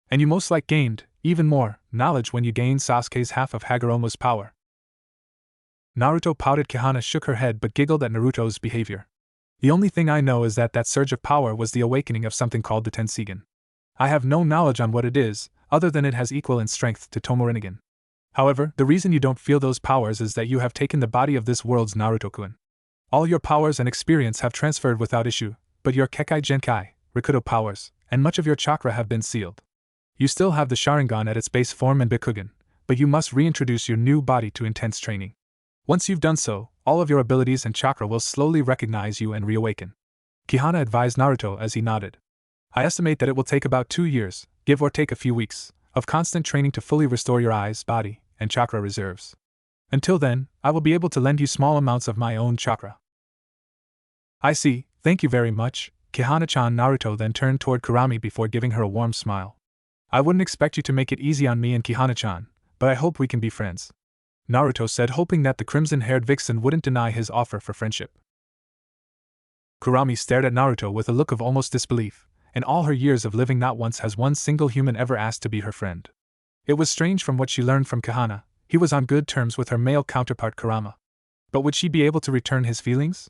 And you most like gained, even more, knowledge when you gained Sasuke's half of Hagoromo's power. Naruto pouted. Kahana shook her head but giggled at Naruto's behavior. The only thing I know is that surge of power was the awakening of something called the Tenseigan. I have no knowledge on what it is, other than it has equal in strength to Rinnegan. However, the reason you don't feel those powers is that you have taken the body of this world's Naruto-kun. All your powers and experience have transferred without issue, but your Kekai Genkai, Rikudo powers, and much of your chakra have been sealed. You still have the Sharingan at its base form and Byakugan, but you must reintroduce your new body to intense training. Once you've done so, all of your abilities and chakra will slowly recognize you and reawaken. Kahana advised Naruto as he nodded. I estimate that it will take about 2 years, give or take a few weeks, of constant training to fully restore your eyes, body, and chakra reserves. Until then, I will be able to lend you small amounts of my own chakra. I see, thank you very much, Kahana-chan. Naruto then turned toward Kurami before giving her a warm smile. I wouldn't expect you to make it easy on me and Kahana-chan, but I hope we can be friends, Naruto said, hoping that the crimson-haired vixen wouldn't deny his offer for friendship. Kurami stared at Naruto with a look of almost disbelief. In all her years of living, not once has one single human ever asked to be her friend. It was strange. From what she learned from Kahana, he was on good terms with her male counterpart Kurama. But would she be able to return his feelings?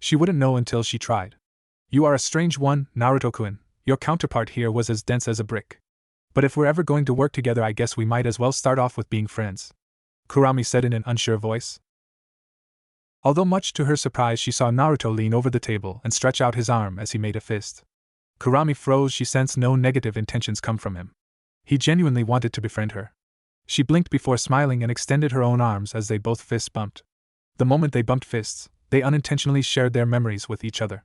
She wouldn't know until she tried. You are a strange one, Naruto-kun. Your counterpart here was as dense as a brick. But if we're ever going to work together, I guess we might as well start off with being friends, Kurami said in an unsure voice. Although much to her surprise, she saw Naruto lean over the table and stretch out his arm as he made a fist. Kurami froze. She sensed no negative intentions come from him. He genuinely wanted to befriend her. She blinked before smiling and extended her own arms as they both fist bumped. The moment they bumped fists, they unintentionally shared their memories with each other.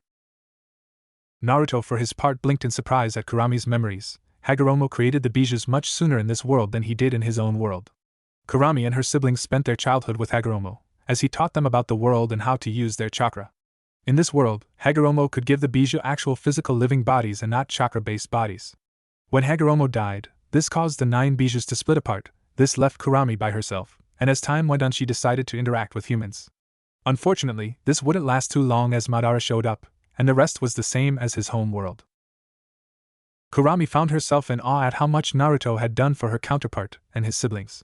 Naruto, for his part, blinked in surprise at Kurami's memories. Hagoromo created the bijus much sooner in this world than he did in his own world. Kurami and her siblings spent their childhood with Hagoromo, as he taught them about the world and how to use their chakra. In this world, Hagoromo could give the biju actual physical living bodies and not chakra-based bodies. When Hagoromo died, this caused the 9 bijus to split apart. This left Kurami by herself, and as time went on she decided to interact with humans. Unfortunately, this wouldn't last too long as Madara showed up, and the rest was the same as his home world. Kurami found herself in awe at how much Naruto had done for her counterpart and his siblings,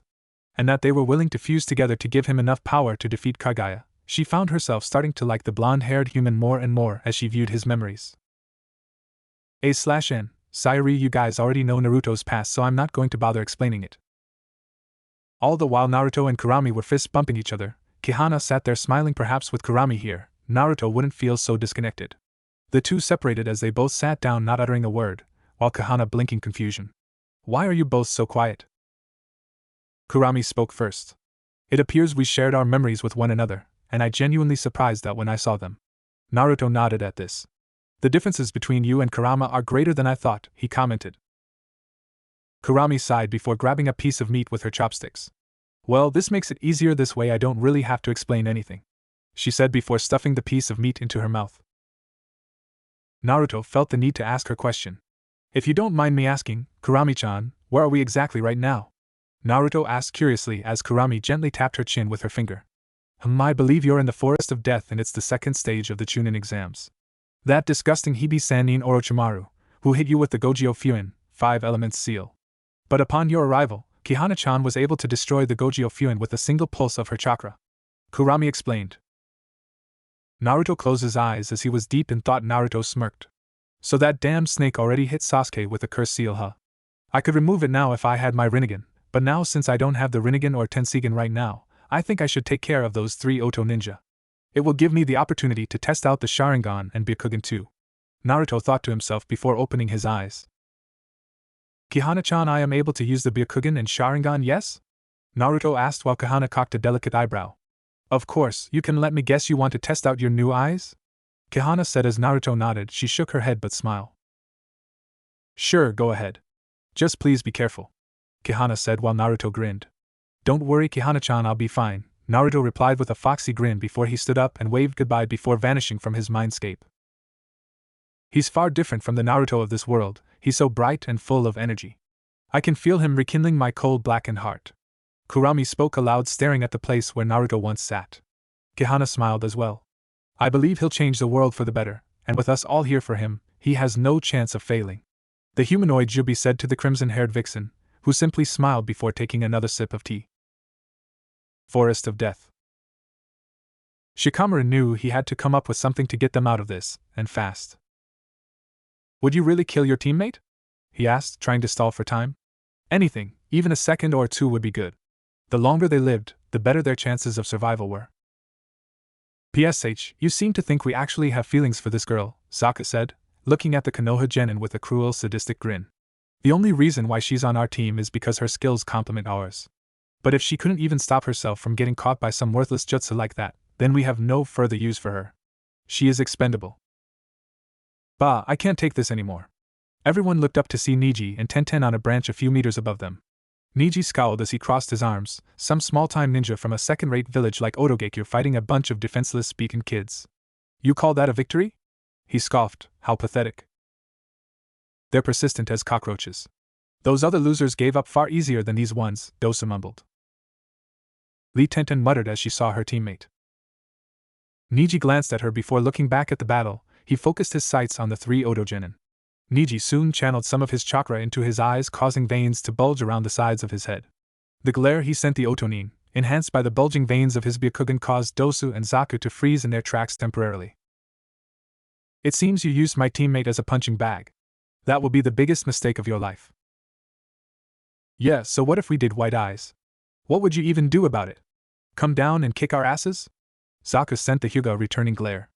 and that they were willing to fuse together to give him enough power to defeat Kaguya. She found herself starting to like the blonde-haired human more and more as she viewed his memories. A/N. Sayuri, you guys already know Naruto's past, so I'm not going to bother explaining it. All the while Naruto and Kurami were fist-bumping each other, Kahana sat there smiling. Perhaps with Kurami here, Naruto wouldn't feel so disconnected. The two separated as they both sat down, not uttering a word, while Kahana blinking confusion. Why are you both so quiet? Kurami spoke first. It appears we shared our memories with one another, and I genuinely surprised that when I saw them. Naruto nodded at this. The differences between you and Kurama are greater than I thought, he commented. Kurami sighed before grabbing a piece of meat with her chopsticks. Well, this makes it easier. This way I don't really have to explain anything, she said before stuffing the piece of meat into her mouth. Naruto felt the need to ask her question. If you don't mind me asking, Kurami-chan, where are we exactly right now? Naruto asked curiously as Kurami gently tapped her chin with her finger. I believe you're in the Forest of Death and it's the second stage of the Chunin exams. That disgusting Hibi-Sannin Orochimaru, who hit you with the Gojyo Fuin, 5 elements seal. But upon your arrival, Kahana-chan was able to destroy the Gojyo Fuin with a single pulse of her chakra, Kurami explained. Naruto closed his eyes as he was deep in thought. Naruto smirked. So that damn snake already hit Sasuke with a curse seal, huh? I could remove it now if I had my Rinnegan, but now since I don't have the Rinnegan or Tenseigan right now, I think I should take care of those 3 Oto ninja. It will give me the opportunity to test out the Sharingan and Byakugan too, Naruto thought to himself before opening his eyes. Kahana-chan, I am able to use the Byakugan and Sharingan, yes? Naruto asked while Kahana cocked a delicate eyebrow. Of course, you can let me guess you want to test out your new eyes? Kahana said as Naruto nodded. She shook her head but smiled. Sure, go ahead. Just please be careful, Kahana said while Naruto grinned. Don't worry, Kahana-chan, I'll be fine, Naruto replied with a foxy grin before he stood up and waved goodbye before vanishing from his mindscape. He's far different from the Naruto of this world. He's so bright and full of energy. I can feel him rekindling my cold blackened heart. Kurami spoke aloud, staring at the place where Naruto once sat. Kahana smiled as well. I believe he'll change the world for the better, and with us all here for him, he has no chance of failing. The humanoid Jubi said to the crimson-haired vixen, who simply smiled before taking another sip of tea. Forest of Death. Shikamaru knew he had to come up with something to get them out of this, and fast. Would you really kill your teammate? He asked, trying to stall for time. Anything, even a second or two would be good. The longer they lived, the better their chances of survival were. PSH, you seem to think we actually have feelings for this girl, Sokka said, looking at the Konoha genin with a cruel, sadistic grin. The only reason why she's on our team is because her skills complement ours. But if she couldn't even stop herself from getting caught by some worthless jutsu like that, then we have no further use for her. She is expendable. Bah, I can't take this anymore. Everyone looked up to see Niji and Tenten on a branch a few meters above them. Niji scowled as he crossed his arms, some small-time ninja from a second-rate village like Otogekure fighting a bunch of defenseless Beacon kids. You call that a victory? He scoffed, how pathetic. They're persistent as cockroaches. Those other losers gave up far easier than these ones, Dosa mumbled. Lee Tenten muttered as she saw her teammate. Niji glanced at her before looking back at the battle. He focused his sights on the three Oto genin. Niji soon channeled some of his chakra into his eyes, causing veins to bulge around the sides of his head. The glare he sent the Otonin, enhanced by the bulging veins of his Byakugan, caused Dosu and Zaku to freeze in their tracks temporarily. It seems you used my teammate as a punching bag. That will be the biggest mistake of your life. Yeah, so what if we did white eyes? What would you even do about it? Come down and kick our asses? Zaku sent the Hyuga a returning glare.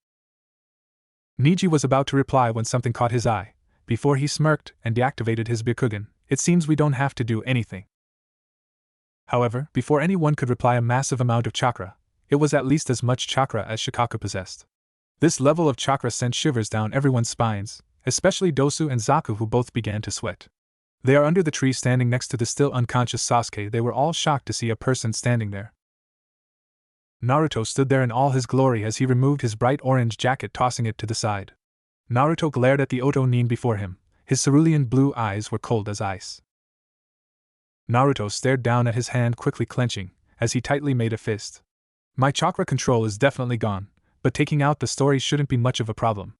Niji was about to reply when something caught his eye. Before he smirked and deactivated his Byakugan, it seems we don't have to do anything. However, before anyone could reply, a massive amount of chakra, it was at least as much chakra as Shikaku possessed. This level of chakra sent shivers down everyone's spines, especially Dosu and Zaku, who both began to sweat. They are under the tree standing next to the still unconscious Sasuke. They were all shocked to see a person standing there. Naruto stood there in all his glory as he removed his bright orange jacket, tossing it to the side. Naruto glared at the Oto-nin before him. His cerulean blue eyes were cold as ice. Naruto stared down at his hand, quickly clenching, as he tightly made a fist. My chakra control is definitely gone, but taking out the story shouldn't be much of a problem.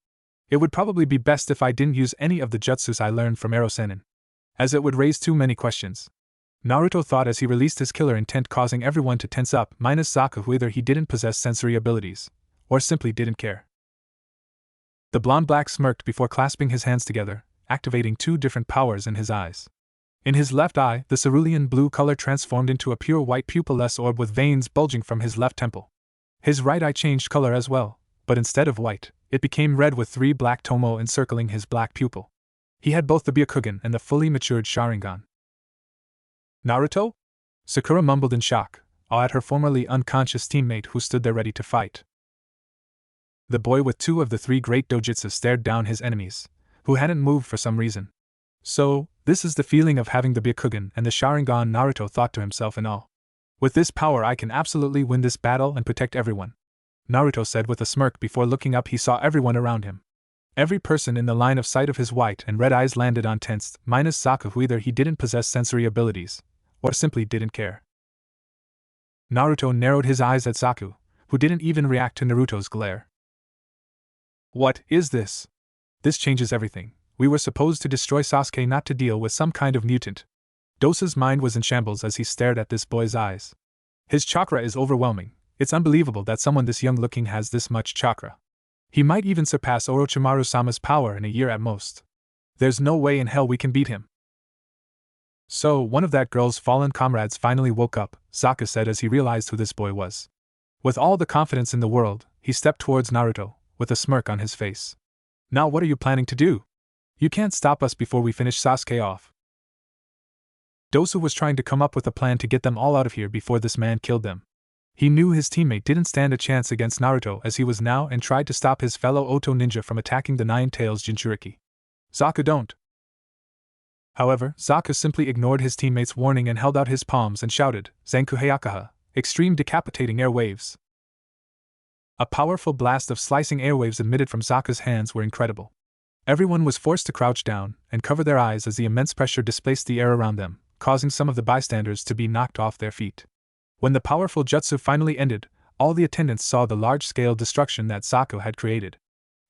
It would probably be best if I didn't use any of the jutsus I learned from Ero Sennin, as it would raise too many questions. Naruto thought as he released his killer intent, causing everyone to tense up, minus Zaku, who either he didn't possess sensory abilities, or simply didn't care. The blonde-black smirked before clasping his hands together, activating two different powers in his eyes. In his left eye, the cerulean blue color transformed into a pure white pupilless orb with veins bulging from his left temple. His right eye changed color as well, but instead of white, it became red with three black tomo encircling his black pupil. He had both the Byakugan and the fully matured Sharingan. Naruto? Sakura mumbled in shock, awe at her formerly unconscious teammate who stood there ready to fight. The boy with two of the three great dojutsu stared down his enemies, who hadn't moved for some reason. So, this is the feeling of having the Byakugan and the Sharingan, Naruto thought to himself in awe. With this power I can absolutely win this battle and protect everyone, Naruto said with a smirk before looking up. He saw everyone around him. Every person in the line of sight of his white and red eyes landed on tensed, minus Zaku, who either he didn't possess sensory abilities, or simply didn't care. Naruto narrowed his eyes at Zaku, who didn't even react to Naruto's glare. What is this? This changes everything. We were supposed to destroy Sasuke, not to deal with some kind of mutant. Dosa's mind was in shambles as he stared at this boy's eyes. His chakra is overwhelming. It's unbelievable that someone this young looking has this much chakra. He might even surpass Orochimaru-sama's power in a year at most. There's no way in hell we can beat him. So, one of that girl's fallen comrades finally woke up, Sokka said as he realized who this boy was. With all the confidence in the world, he stepped towards Naruto, with a smirk on his face. Now what are you planning to do? You can't stop us before we finish Sasuke off. Dosu was trying to come up with a plan to get them all out of here before this man killed them. He knew his teammate didn't stand a chance against Naruto as he was now and tried to stop his fellow Oto ninja from attacking the Nine Tails Jinchuriki. Zaku, don't. However, Zaku simply ignored his teammate's warning and held out his palms and shouted, Zanku Hayakaha, extreme decapitating airwaves. A powerful blast of slicing airwaves emitted from Zaku's hands were incredible. Everyone was forced to crouch down and cover their eyes as the immense pressure displaced the air around them, causing some of the bystanders to be knocked off their feet. When the powerful jutsu finally ended, all the attendants saw the large-scale destruction that Zaku had created.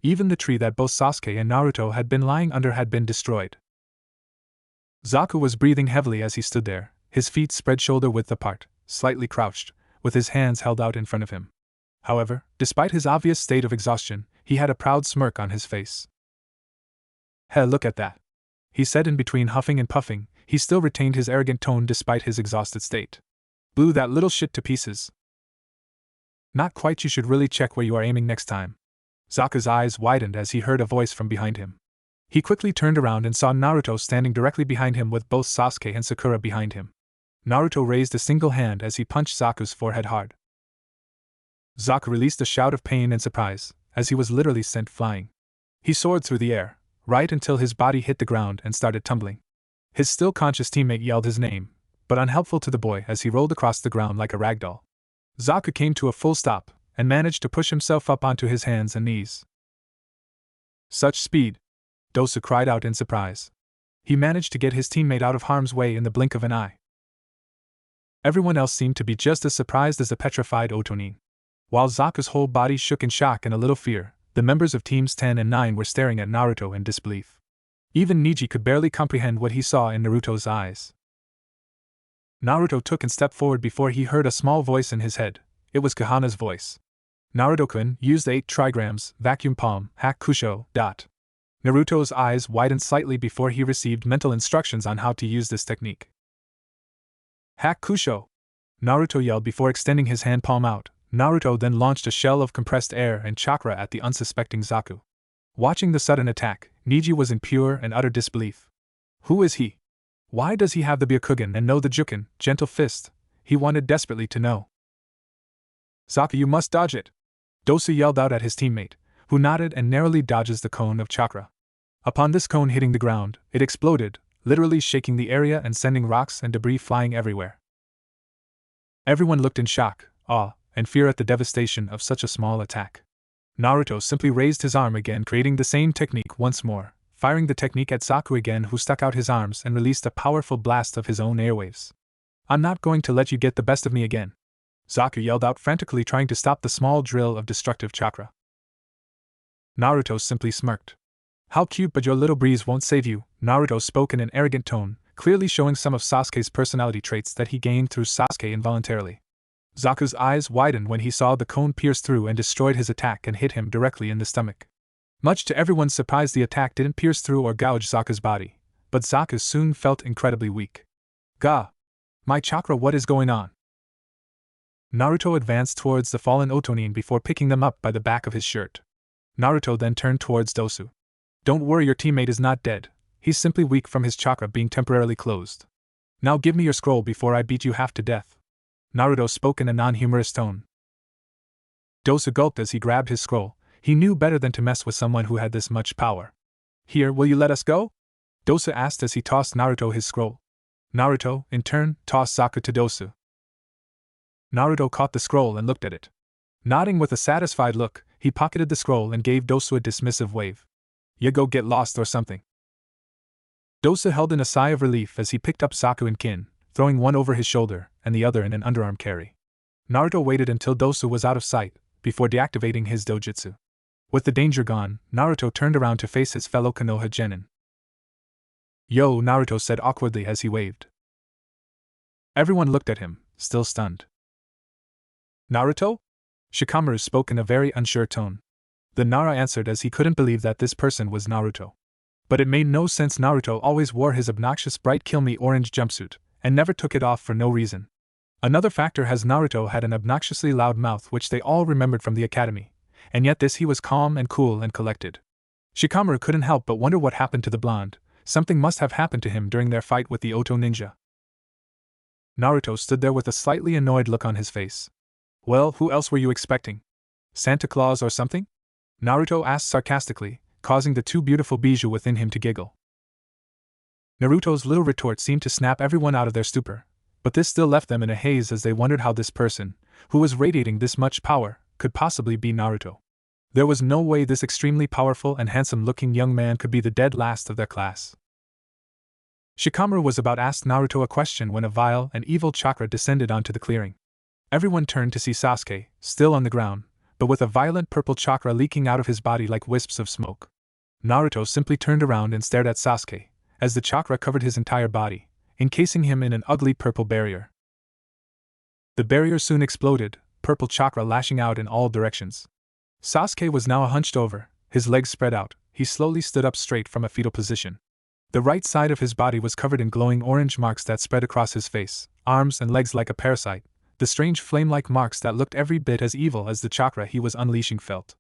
Even the tree that both Sasuke and Naruto had been lying under had been destroyed. Zaku was breathing heavily as he stood there, his feet spread shoulder-width apart, slightly crouched, with his hands held out in front of him. However, despite his obvious state of exhaustion, he had a proud smirk on his face. "Hey, look at that," he said in between huffing and puffing. He still retained his arrogant tone despite his exhausted state. "Blew that little shit to pieces." "Not quite, you should really check where you are aiming next time." Zaku's eyes widened as he heard a voice from behind him. He quickly turned around and saw Naruto standing directly behind him with both Sasuke and Sakura behind him. Naruto raised a single hand as he punched Zaku's forehead hard. Zaku released a shout of pain and surprise, as he was literally sent flying. He soared through the air, right until his body hit the ground and started tumbling. His still conscious teammate yelled his name, but unhelpful to the boy as he rolled across the ground like a ragdoll. Zaku came to a full stop, and managed to push himself up onto his hands and knees. "Such speed!" Dosu cried out in surprise. He managed to get his teammate out of harm's way in the blink of an eye. Everyone else seemed to be just as surprised as the petrified Otonin. While Zaku's whole body shook in shock and a little fear, the members of Teams 10 and 9 were staring at Naruto in disbelief. Even Neji could barely comprehend what he saw in Naruto's eyes. Naruto took a step forward before he heard a small voice in his head. It was Kahana's voice. "Naruto-kun, use the 8 trigrams, vacuum palm, Hakusho, dot." Naruto's eyes widened slightly before he received mental instructions on how to use this technique. "Hakusho!" Naruto yelled before extending his hand palm out. Naruto then launched a shell of compressed air and chakra at the unsuspecting Zaku. Watching the sudden attack, Neji was in pure and utter disbelief. Who is he? Why does he have the Byakugan and know the Juken, gentle fist? He wanted desperately to know. "Zaku, you must dodge it!" Dosu yelled out at his teammate, who nodded and narrowly dodges the cone of chakra. Upon this cone hitting the ground, it exploded, literally shaking the area and sending rocks and debris flying everywhere. Everyone looked in shock, awe, and fear at the devastation of such a small attack. Naruto simply raised his arm again, creating the same technique once more, firing the technique at Zaku again, who stuck out his arms and released a powerful blast of his own airwaves. "I'm not going to let you get the best of me again," Zaku yelled out, frantically trying to stop the small drill of destructive chakra. Naruto simply smirked. "How cute, but your little breeze won't save you," Naruto spoke in an arrogant tone, clearly showing some of Sasuke's personality traits that he gained through Sasuke involuntarily. Zaku's eyes widened when he saw the cone pierce through and destroyed his attack and hit him directly in the stomach. Much to everyone's surprise, the attack didn't pierce through or gouge Zaku's body, but Zaku soon felt incredibly weak. "Gah! My chakra, what is going on?" Naruto advanced towards the fallen Otonin before picking them up by the back of his shirt. Naruto then turned towards Dosu. "Don't worry, your teammate is not dead. He's simply weak from his chakra being temporarily closed. Now give me your scroll before I beat you half to death." Naruto spoke in a non-humorous tone. Dosu gulped as he grabbed his scroll. He knew better than to mess with someone who had this much power. "Here, will you let us go?" Dosu asked as he tossed Naruto his scroll. Naruto, in turn, tossed Zaku to Dosu. Naruto caught the scroll and looked at it. Nodding with a satisfied look, he pocketed the scroll and gave Dosu a dismissive wave. "You go get lost or something." Dosu held in a sigh of relief as he picked up Zaku and Kin, throwing one over his shoulder and the other in an underarm carry. Naruto waited until Dosu was out of sight before deactivating his dojutsu. With the danger gone, Naruto turned around to face his fellow Konoha genin. "Yo," Naruto said awkwardly as he waved. Everyone looked at him, still stunned. "Naruto?" Shikamaru spoke in a very unsure tone. The Nara answered as he couldn't believe that this person was Naruto. But it made no sense. Naruto always wore his obnoxious bright kill-me orange jumpsuit, and never took it off for no reason. Another factor has Naruto had an obnoxiously loud mouth which they all remembered from the academy, and yet this he was calm and cool and collected. Shikamaru couldn't help but wonder what happened to the blonde. Something must have happened to him during their fight with the Oto ninja. Naruto stood there with a slightly annoyed look on his face. "Well, who else were you expecting? Santa Claus or something?" Naruto asked sarcastically, causing the two beautiful Bijou within him to giggle. Naruto's little retort seemed to snap everyone out of their stupor, but this still left them in a haze as they wondered how this person, who was radiating this much power, could possibly be Naruto. There was no way this extremely powerful and handsome-looking young man could be the dead last of their class. Shikamaru was about to ask Naruto a question when a vile and evil chakra descended onto the clearing. Everyone turned to see Sasuke, still on the ground, but with a violent purple chakra leaking out of his body like wisps of smoke. Naruto simply turned around and stared at Sasuke, as the chakra covered his entire body, encasing him in an ugly purple barrier. The barrier soon exploded, purple chakra lashing out in all directions. Sasuke was now hunched over, his legs spread out. He slowly stood up straight from a fetal position. The right side of his body was covered in glowing orange marks that spread across his face, arms and legs like a parasite, the strange flame-like marks that looked every bit as evil as the chakra he was unleashing felt.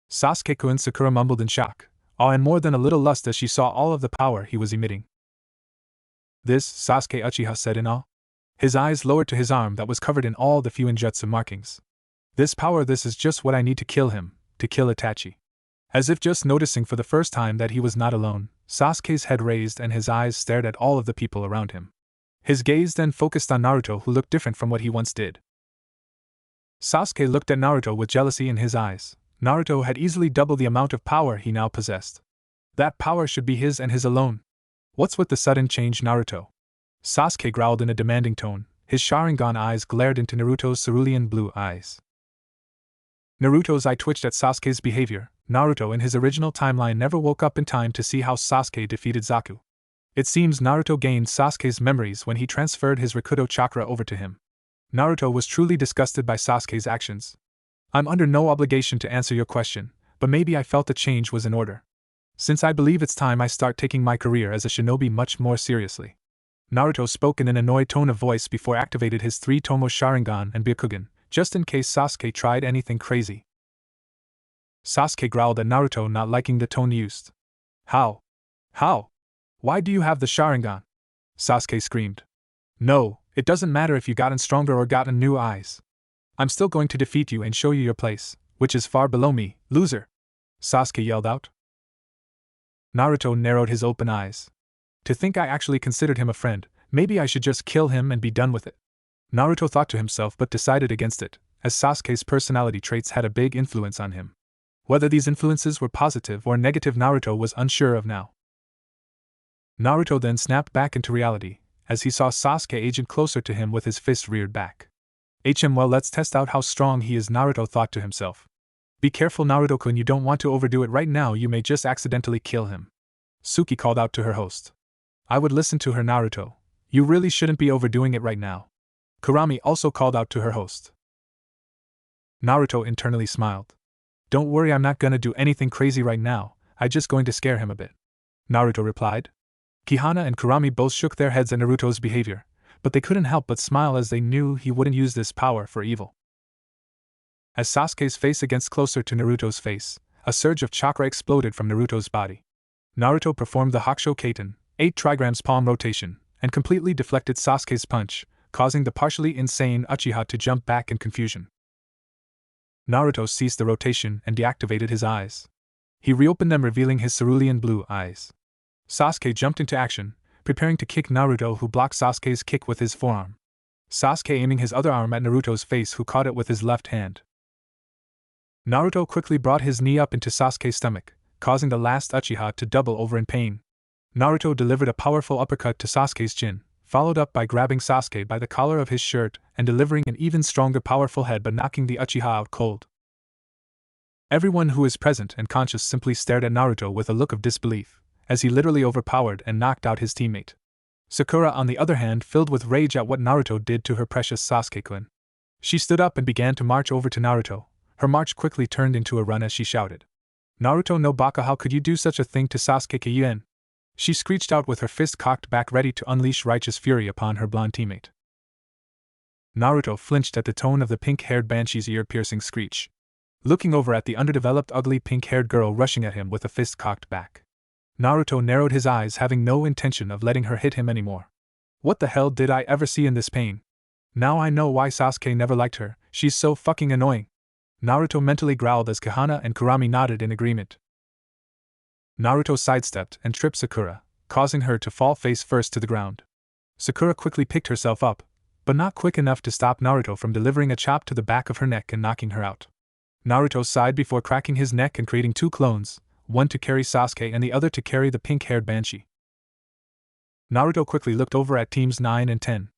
Sasuke-kun, Sakura mumbled in shock, awe and more than a little lust as she saw all of the power he was emitting. This, Sasuke Uchiha said in awe. His eyes lowered to his arm that was covered in all the Fuinjutsu markings. This power, this is just what I need to kill him, to kill Itachi. As if just noticing for the first time that he was not alone, Sasuke's head raised and his eyes stared at all of the people around him. His gaze then focused on Naruto, who looked different from what he once did. Sasuke looked at Naruto with jealousy in his eyes. Naruto had easily double the amount of power he now possessed. That power should be his and his alone. What's with the sudden change, Naruto? Sasuke growled in a demanding tone. His Sharingan eyes glared into Naruto's cerulean blue eyes. Naruto's eye twitched at Sasuke's behavior. Naruto in his original timeline never woke up in time to see how Sasuke defeated Zaku. It seems Naruto gained Sasuke's memories when he transferred his Rikudo chakra over to him. Naruto was truly disgusted by Sasuke's actions. I'm under no obligation to answer your question, but maybe I felt a change was in order. Since I believe it's time I start taking my career as a shinobi much more seriously. Naruto spoke in an annoyed tone of voice before activated his 3 Tomo Sharingan and Byakugan, just in case Sasuke tried anything crazy. Sasuke growled at Naruto, not liking the tone used. How? How? Why do you have the Sharingan? Sasuke screamed. No, it doesn't matter if you gotten stronger or gotten new eyes. I'm still going to defeat you and show you your place, which is far below me, loser! Sasuke yelled out. Naruto narrowed his open eyes. To think I actually considered him a friend, maybe I should just kill him and be done with it. Naruto thought to himself but decided against it, as Sasuke's personality traits had a big influence on him. Whether these influences were positive or negative, Naruto was unsure of now. Naruto then snapped back into reality, as he saw Sasuke aging closer to him with his fist reared back. Well, let's test out how strong he is, Naruto thought to himself. Be careful, Naruto-kun, you don't want to overdo it right now, you may just accidentally kill him. Suki called out to her host. I would listen to her, Naruto. You really shouldn't be overdoing it right now. Kurami also called out to her host. Naruto internally smiled. Don't worry, I'm not gonna do anything crazy right now, I'm just going to scare him a bit. Naruto replied. Kihana and Kurami both shook their heads at Naruto's behavior, but they couldn't help but smile as they knew he wouldn't use this power for evil. As Sasuke's face against closer to Naruto's face, a surge of chakra exploded from Naruto's body. Naruto performed the Hakusho Kaiten, 8 trigrams palm rotation, and completely deflected Sasuke's punch, causing the partially insane Uchiha to jump back in confusion. Naruto ceased the rotation and deactivated his eyes. He reopened them, revealing his cerulean blue eyes. Sasuke jumped into action, preparing to kick Naruto, who blocked Sasuke's kick with his forearm. Sasuke aiming his other arm at Naruto's face, who caught it with his left hand. Naruto quickly brought his knee up into Sasuke's stomach, causing the last Uchiha to double over in pain. Naruto delivered a powerful uppercut to Sasuke's chin, followed up by grabbing Sasuke by the collar of his shirt and delivering an even stronger powerful headbutt, knocking the Uchiha out cold. Everyone who was present and conscious simply stared at Naruto with a look of disbelief, as he literally overpowered and knocked out his teammate. Sakura, on the other hand, filled with rage at what Naruto did to her precious Sasuke-kun. She stood up and began to march over to Naruto. Her march quickly turned into a run as she shouted, Naruto no baka, how could you do such a thing to Sasuke-kun? She screeched out with her fist cocked back, ready to unleash righteous fury upon her blonde teammate. Naruto flinched at the tone of the pink-haired banshee's ear-piercing screech, looking over at the underdeveloped ugly pink-haired girl rushing at him with a fist cocked back. Naruto narrowed his eyes, having no intention of letting her hit him anymore. What the hell did I ever see in this pain? Now I know why Sasuke never liked her, she's so fucking annoying. Naruto mentally growled as Kahana and Kurami nodded in agreement. Naruto sidestepped and tripped Sakura, causing her to fall face first to the ground. Sakura quickly picked herself up, but not quick enough to stop Naruto from delivering a chop to the back of her neck and knocking her out. Naruto sighed before cracking his neck and creating 2 clones, one to carry Sasuke and the other to carry the pink-haired banshee. Naruto quickly looked over at teams 9 and 10.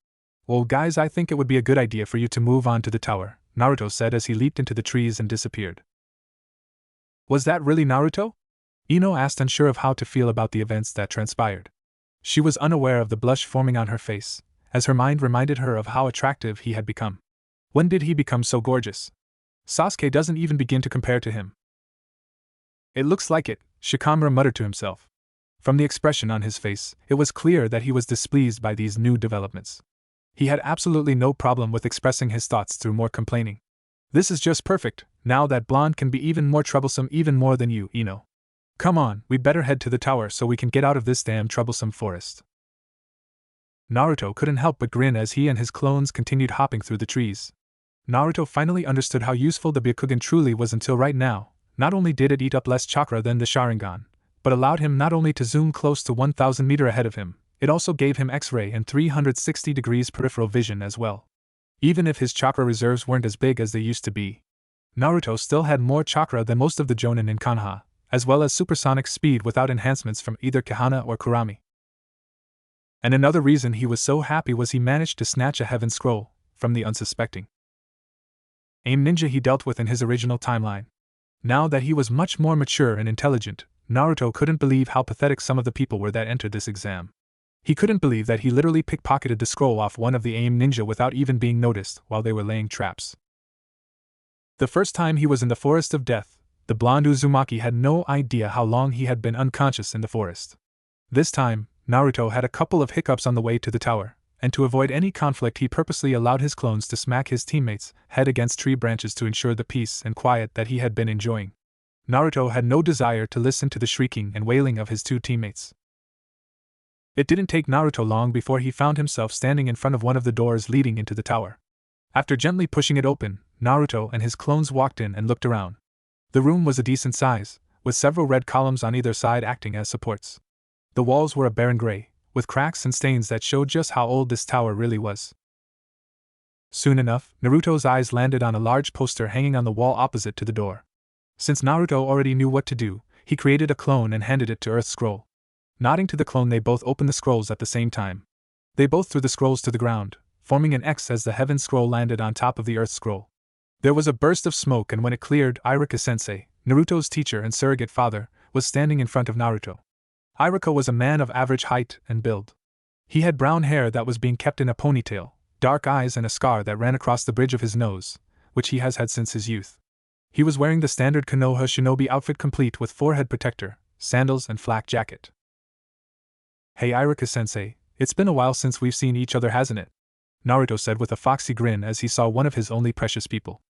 Well guys, I think it would be a good idea for you to move on to the tower. Naruto said as he leaped into the trees and disappeared. Was that really Naruto? Ino asked, unsure of how to feel about the events that transpired. She was unaware of the blush forming on her face, as her mind reminded her of how attractive he had become. When did he become so gorgeous? Sasuke doesn't even begin to compare to him. It looks like it, Shikamaru muttered to himself. From the expression on his face, it was clear that he was displeased by these new developments. He had absolutely no problem with expressing his thoughts through more complaining. This is just perfect, now that blonde can be even more troublesome, even more than you, Ino. Come on, we'd better head to the tower so we can get out of this damn troublesome forest. Naruto couldn't help but grin as he and his clones continued hopping through the trees. Naruto finally understood how useful the Byakugan truly was until right now. Not only did it eat up less chakra than the Sharingan, but allowed him not only to zoom close to 1,000 meters ahead of him, it also gave him X-ray and 360 degrees peripheral vision as well. Even if his chakra reserves weren't as big as they used to be, Naruto still had more chakra than most of the Jonin in Konoha, as well as supersonic speed without enhancements from either Kahana or Kurami. And another reason he was so happy was he managed to snatch a heaven scroll from the unsuspecting AIM ninja he dealt with in his original timeline. Now that he was much more mature and intelligent, Naruto couldn't believe how pathetic some of the people were that entered this exam. He couldn't believe that he literally pickpocketed the scroll off one of the AIM ninja without even being noticed while they were laying traps. The first time he was in the Forest of Death, the blonde Uzumaki had no idea how long he had been unconscious in the forest. This time, Naruto had a couple of hiccups on the way to the tower, and to avoid any conflict he purposely allowed his clones to smack his teammates' head against tree branches to ensure the peace and quiet that he had been enjoying. Naruto had no desire to listen to the shrieking and wailing of his two teammates. It didn't take Naruto long before he found himself standing in front of one of the doors leading into the tower. After gently pushing it open, Naruto and his clones walked in and looked around. The room was a decent size, with several red columns on either side acting as supports. The walls were a barren gray, with cracks and stains that showed just how old this tower really was. Soon enough, Naruto's eyes landed on a large poster hanging on the wall opposite to the door. Since Naruto already knew what to do, he created a clone and handed it to Earth Scroll. Nodding to the clone, they both opened the scrolls at the same time. They both threw the scrolls to the ground, forming an X as the Heaven Scroll landed on top of the Earth Scroll. There was a burst of smoke, and when it cleared, Iruka-sensei, Naruto's teacher and surrogate father, was standing in front of Naruto. Iruka was a man of average height and build. He had brown hair that was being kept in a ponytail, dark eyes, and a scar that ran across the bridge of his nose, which he has had since his youth. He was wearing the standard Konoha shinobi outfit complete with forehead protector, sandals, and flak jacket. Hey Iruka-sensei, it's been a while since we've seen each other, hasn't it? Naruto said with a foxy grin as he saw one of his only precious people.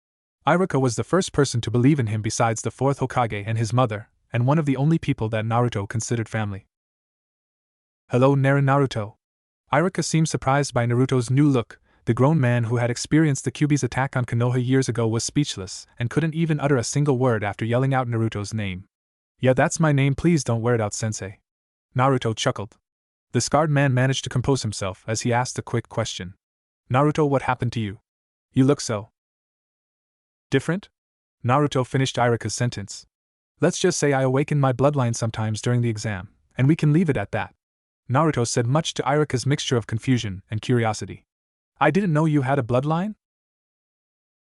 Iruka was the first person to believe in him besides the fourth Hokage and his mother, and one of the only people that Naruto considered family. Hello Naruto. Iruka seemed surprised by Naruto's new look. The grown man who had experienced the Kyuubi's attack on Konoha years ago was speechless and couldn't even utter a single word after yelling out Naruto's name. Yeah, that's my name, please don't wear it out, sensei. Naruto chuckled. The scarred man managed to compose himself as he asked a quick question. Naruto, what happened to you? You look so different? Naruto finished Iruka's sentence. Let's just say I awaken my bloodline sometimes during the exam, and we can leave it at that. Naruto said, much to Iruka's mixture of confusion and curiosity. I didn't know you had a bloodline?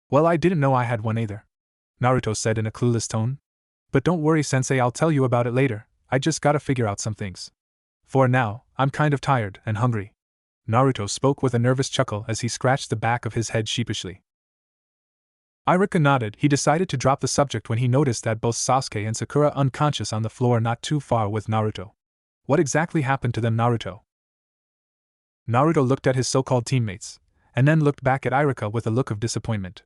Well, I didn't know I had one either, Naruto said in a clueless tone. But don't worry, sensei, I'll tell you about it later. I just gotta figure out some things. For now, I'm kind of tired and hungry. Naruto spoke with a nervous chuckle as he scratched the back of his head sheepishly. Iruka nodded. He decided to drop the subject when he noticed that both Sasuke and Sakura unconscious on the floor not too far with Naruto. What exactly happened to them, Naruto? Naruto looked at his so-called teammates, and then looked back at Iruka with a look of disappointment.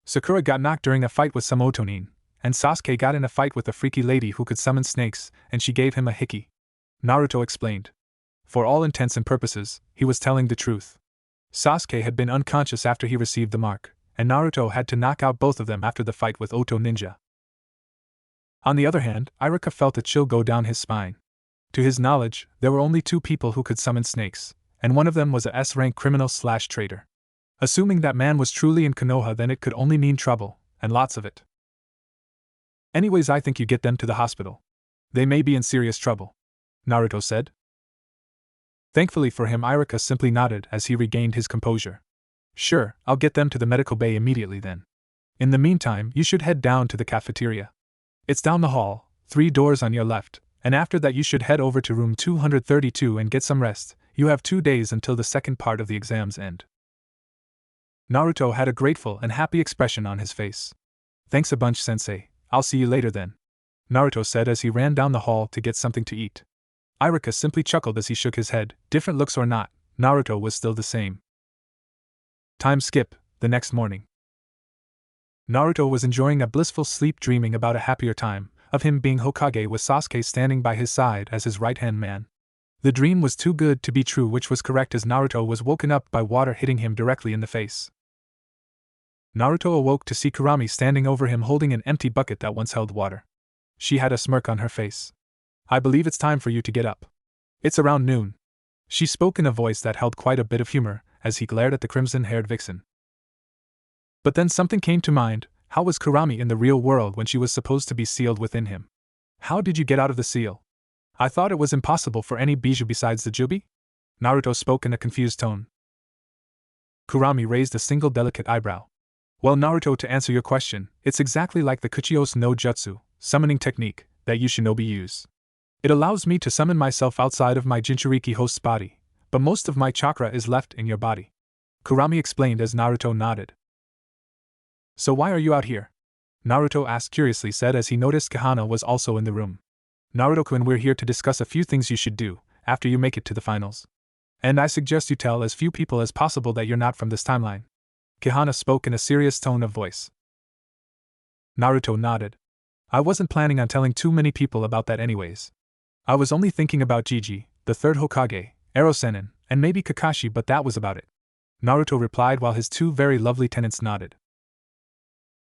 Sakura got knocked during a fight with some Otonin, and Sasuke got in a fight with a freaky lady who could summon snakes, and she gave him a hickey. Naruto explained. For all intents and purposes, he was telling the truth. Sasuke had been unconscious after he received the mark, and Naruto had to knock out both of them after the fight with Oto Ninja. On the other hand, Iruka felt a chill go down his spine. To his knowledge, there were only two people who could summon snakes, and one of them was a S-rank criminal/traitor. Assuming that man was truly in Konoha, then it could only mean trouble, and lots of it. Anyways, I think you get them to the hospital. They may be in serious trouble, Naruto said. Thankfully for him, Iruka simply nodded as he regained his composure. Sure, I'll get them to the medical bay immediately then. In the meantime, you should head down to the cafeteria. It's down the hall, 3 doors on your left, and after that you should head over to room 232 and get some rest. You have 2 days until the second part of the exams end. Naruto had a grateful and happy expression on his face. Thanks a bunch, sensei. I'll see you later then, Naruto said as he ran down the hall to get something to eat. Iruka simply chuckled as he shook his head. Different looks or not, Naruto was still the same. Time skip, the next morning. Naruto was enjoying a blissful sleep, dreaming about a happier time, of him being Hokage with Sasuke standing by his side as his right-hand man. The dream was too good to be true, which was correct as Naruto was woken up by water hitting him directly in the face. Naruto awoke to see Kurami standing over him holding an empty bucket that once held water. She had a smirk on her face. I believe it's time for you to get up. It's around noon. She spoke in a voice that held quite a bit of humor as he glared at the crimson-haired vixen. But then something came to mind. How was Kurami in the real world when she was supposed to be sealed within him? How did you get out of the seal? I thought it was impossible for any bijou besides the jubi? Naruto spoke in a confused tone. Kurami raised a single delicate eyebrow. Well, Naruto, to answer your question, it's exactly like the Kuchiyos no Jutsu, summoning technique, that you shinobi use. It allows me to summon myself outside of my Jinchuriki host's body, but most of my chakra is left in your body. Kurami explained as Naruto nodded. So why are you out here? Naruto asked curiously, said as he noticed Kahana was also in the room. Naruto-kun, we're here to discuss a few things you should do after you make it to the finals. And I suggest you tell as few people as possible that you're not from this timeline. Kahana spoke in a serious tone of voice. Naruto nodded. I wasn't planning on telling too many people about that anyways. I was only thinking about Jiji, the third Hokage, Erosenin, and maybe Kakashi, but that was about it. Naruto replied while his 2 very lovely tenants nodded.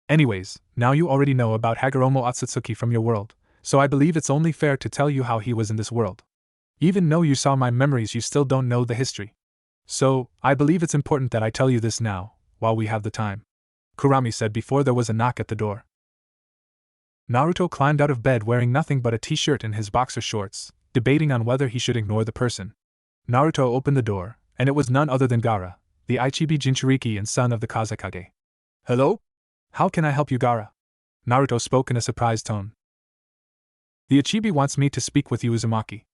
Anyways, now you already know about Hagoromo Otsutsuki from your world, so I believe it's only fair to tell you how he was in this world. Even though you saw my memories, you still don't know the history. So, I believe it's important that I tell you this now, while we have the time. Kurami said before there was a knock at the door. Naruto climbed out of bed wearing nothing but a t-shirt and his boxer shorts, debating on whether he should ignore the person. Naruto opened the door, and it was none other than Gaara, the Ichibi Jinchuriki and son of the Kazekage. Hello? How can I help you, Gaara? Naruto spoke in a surprised tone. The Ichibi wants me to speak with you, Uzumaki,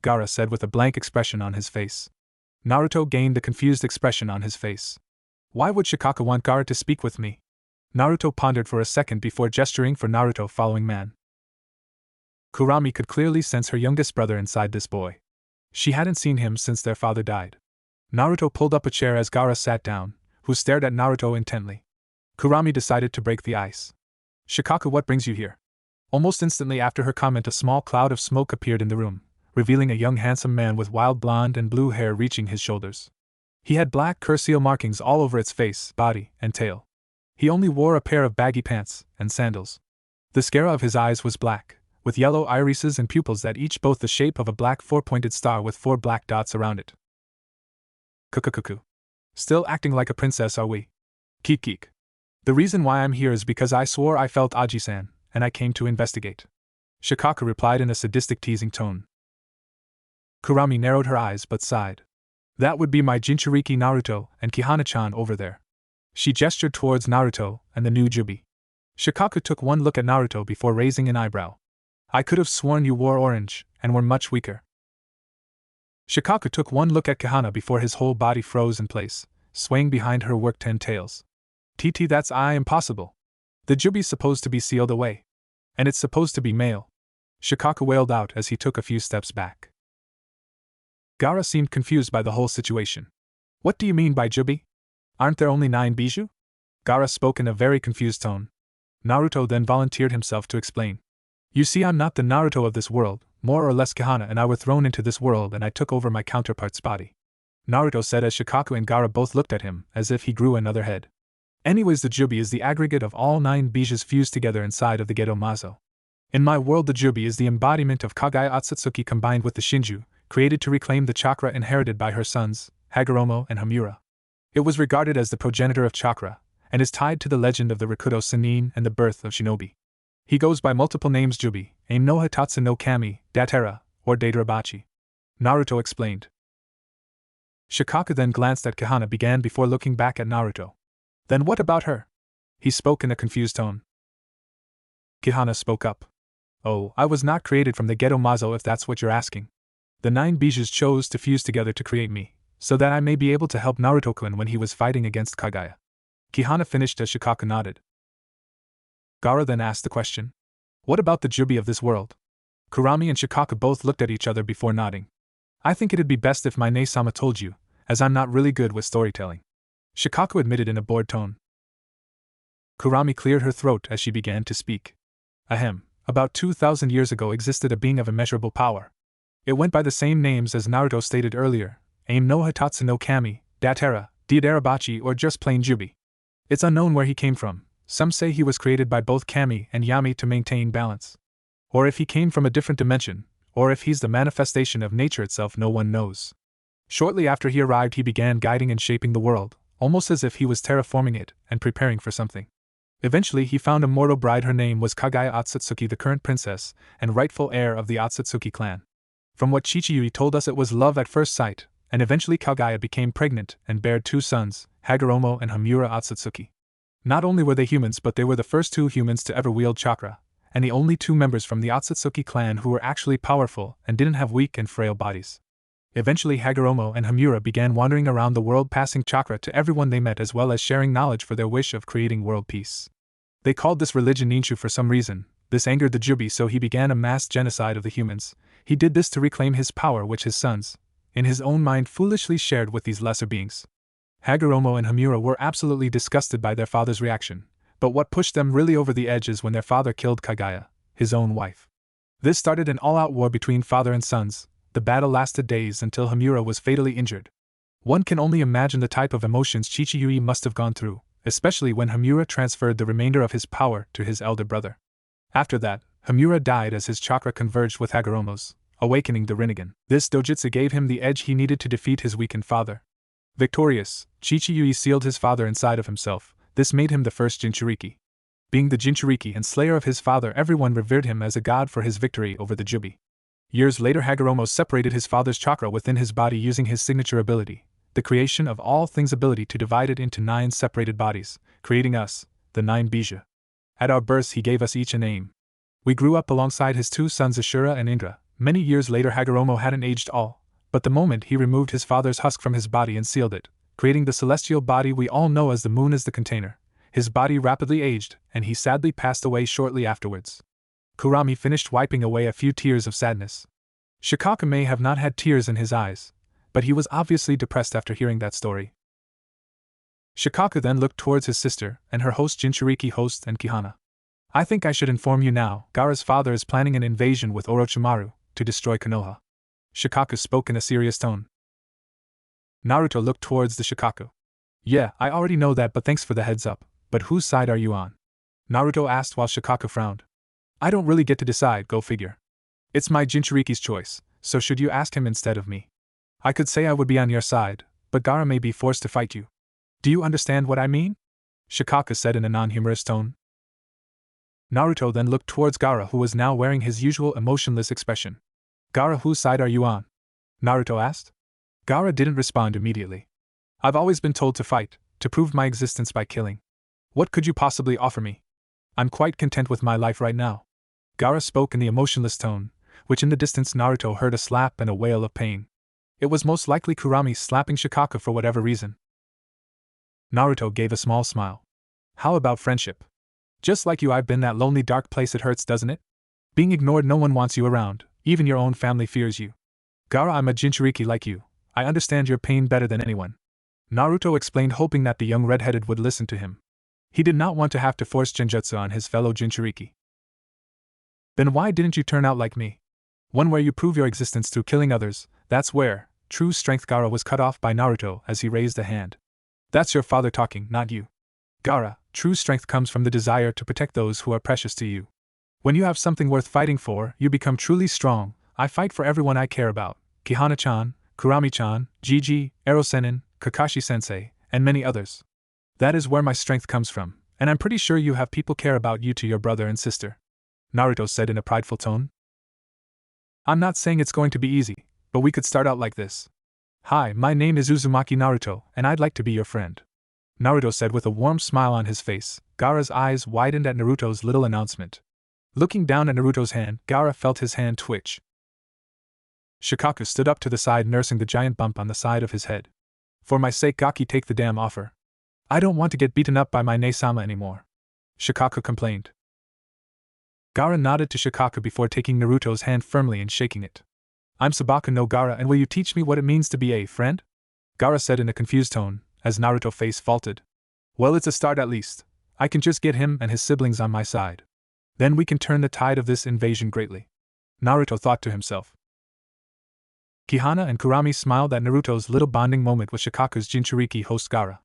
Gaara said with a blank expression on his face. Naruto gained a confused expression on his face. Why would Shikaka want Gaara to speak with me? Naruto pondered for a second before gesturing for Naruto following man. Kurami could clearly sense her youngest brother inside this boy. She hadn't seen him since their father died. Naruto pulled up a chair as Gaara sat down, who stared at Naruto intently. Kurami decided to break the ice. Shikaka, what brings you here? Almost instantly after her comment, a small cloud of smoke appeared in the room, revealing a young handsome man with wild blonde and blue hair reaching his shoulders. He had black curcial markings all over its face, body, and tail. He only wore a pair of baggy pants and sandals. The sclera of his eyes was black, with yellow irises and pupils that each both the shape of a black 4-pointed star with 4 black dots around it. Kukukuku. Still acting like a princess, are we? Keek keek. The reason why I'm here is because I swore I felt Aji-san, and I came to investigate. Shikaka replied in a sadistic teasing tone. Kurami narrowed her eyes but sighed. That would be my Jinchuriki Naruto and Kihana-chan over there. She gestured towards Naruto and the new Jubi. Shikaka took one look at Naruto before raising an eyebrow. I could have sworn you wore orange and were much weaker. Shikaka took one look at Kahana before his whole body froze in place, swaying behind her work 10 tails. TT, that's impossible. The Jubi's supposed to be sealed away. And it's supposed to be male. Shikaka wailed out as he took a few steps back. Gaara seemed confused by the whole situation. What do you mean by Jubi? Aren't there only 9 bijou? Gaara spoke in a very confused tone. Naruto then volunteered himself to explain. You see, I'm not the Naruto of this world, more or less Kahana and I were thrown into this world and I took over my counterpart's body. Naruto said as Shikaka and Gaara both looked at him as if he grew another head. Anyways, the Jubi is the aggregate of all 9 bijous fused together inside of the Gedo Mazo. In my world, the Jubi is the embodiment of Kage Otsutsuki combined with the Shinju, created to reclaim the chakra inherited by her sons, Hagoromo and Hamura. It was regarded as the progenitor of chakra, and is tied to the legend of the Rikudo Sannin and the birth of shinobi. He goes by multiple names: Jubi, Aim no Hitatsu no Kami, Datera, or Datarabachi. Naruto explained. Shikaka then glanced at Kahana began before looking back at Naruto. Then what about her? He spoke in a confused tone. Kihana spoke up. Oh, I was not created from the ghetto mazo if that's what you're asking. The 9 bijus chose to fuse together to create me, so that I may be able to help Naruto-kun when he was fighting against Kagaya. Kihana finished as Shikaka nodded. Gaara then asked the question. What about the Jubi of this world? Kurami and Shikaka both looked at each other before nodding. I think it'd be best if my Ne-sama told you, as I'm not really good with storytelling. Shikaka admitted in a bored tone. Kurami cleared her throat as she began to speak. Ahem, about 2,000 years ago existed a being of immeasurable power. It went by the same names as Naruto stated earlier, Aim no Hitatsu no Kami, Datara, Diadarabachi, or just plain Jubi. It's unknown where he came from. Some say he was created by both Kami and Yami to maintain balance. Or if he came from a different dimension, or if he's the manifestation of nature itself, no one knows. Shortly after he arrived, he began guiding and shaping the world, almost as if he was terraforming it and preparing for something. Eventually, he found a mortal bride. Her name was Kagaya Otsutsuki, the current princess and rightful heir of the Otsutsuki clan. From what Chichiyui told us, it was love at first sight, and eventually Kagaya became pregnant and bared 2 sons, Hagoromo and Hamura Otsutsuki. Not only were they humans, but they were the first 2 humans to ever wield chakra, and the only 2 members from the Otsutsuki clan who were actually powerful and didn't have weak and frail bodies. Eventually, Hagoromo and Hamura began wandering around the world, passing chakra to everyone they met, as well as sharing knowledge for their wish of creating world peace. They called this religion Ninshu for some reason. This angered the Jubi, so he began a mass genocide of the humans. He did this to reclaim his power, which his sons, in his own mind, foolishly shared with these lesser beings. Hagoromo and Hamura were absolutely disgusted by their father's reaction, but what pushed them really over the edge is when their father killed Kagaya, his own wife. This started an all-out war between father and sons. The battle lasted days until Hamura was fatally injured. One can only imagine the type of emotions Chichiyui must have gone through, especially when Hamura transferred the remainder of his power to his elder brother. After that, Hamura died as his chakra converged with Hagoromo's, awakening the Rinnegan. This dojutsu gave him the edge he needed to defeat his weakened father. Victorious, Chichiyui sealed his father inside of himself. This made him the first Jinchuriki. Being the Jinchuriki and slayer of his father, everyone revered him as a god for his victory over the Jubi. Years later, Hagoromo separated his father's chakra within his body using his signature ability, the creation of all things ability, to divide it into 9 separated bodies, creating us, the 9 Bija. At our births, he gave us each a name. We grew up alongside his 2 sons Ashura and Indra. Many years later, Hagoromo hadn't aged all, but the moment he removed his father's husk from his body and sealed it, creating the celestial body we all know as the moon as the container, his body rapidly aged, and he sadly passed away shortly afterwards. Kurami finished wiping away a few tears of sadness. Shikaka may have not had tears in his eyes, but he was obviously depressed after hearing that story. Shikaka then looked towards his sister and her host Jinchuriki host and Kihana. I think I should inform you now, Gaara's father is planning an invasion with Orochimaru to destroy Konoha. Shikaka spoke in a serious tone. Naruto looked towards the Shikaku. Yeah, I already know that, but thanks for the heads up. But whose side are you on? Naruto asked while Shikaka frowned. I don't really get to decide, go figure. It's my Jinchuriki's choice, so should you ask him instead of me? I could say I would be on your side, but Gaara may be forced to fight you. Do you understand what I mean? Shikaka said in a non-humorous tone. Naruto then looked towards Gaara, who was now wearing his usual emotionless expression. Gaara, whose side are you on? Naruto asked. Gaara didn't respond immediately. I've always been told to fight, to prove my existence by killing. What could you possibly offer me? I'm quite content with my life right now. Gaara spoke in the emotionless tone, which in the distance Naruto heard a slap and a wail of pain. It was most likely Kurami slapping Shikaka for whatever reason. Naruto gave a small smile. How about friendship? Just like you, I've been that lonely dark place. It hurts, doesn't it? Being ignored, no one wants you around, even your own family fears you. Gaara, I'm a Jinchuriki like you. I understand your pain better than anyone. Naruto explained, hoping that the young redheaded would listen to him. He did not want to have to force genjutsu on his fellow Jinchuriki. Then why didn't you turn out like me? One where you prove your existence through killing others, that's where true strength. Gaara was cut off by Naruto as he raised a hand. That's your father talking, not you. Gaara, true strength comes from the desire to protect those who are precious to you. When you have something worth fighting for, you become truly strong. I fight for everyone I care about. Kihana-chan, Kurami-chan, Jiji, Erosenin, Kakashi-sensei, and many others. That is where my strength comes from, and I'm pretty sure you have people care about you to your brother and sister. Naruto said in a prideful tone. I'm not saying it's going to be easy, but we could start out like this. Hi, my name is Uzumaki Naruto, and I'd like to be your friend. Naruto said with a warm smile on his face. Gaara's eyes widened at Naruto's little announcement. Looking down at Naruto's hand, Gaara felt his hand twitch. Shikaku stood up to the side, nursing the giant bump on the side of his head. For my sake, Gaki, take the damn offer. I don't want to get beaten up by my Ne-sama anymore, Shikaku complained. Gaara nodded to Shikaku before taking Naruto's hand firmly and shaking it. I'm Sabaka no Gaara, and will you teach me what it means to be a friend? Gaara said in a confused tone, as Naruto's face faltered. Well, it's a start at least. I can just get him and his siblings on my side. Then we can turn the tide of this invasion greatly, Naruto thought to himself. Kihana and Kurami smiled at Naruto's little bonding moment with Shikaku's Jinchuriki host Gaara.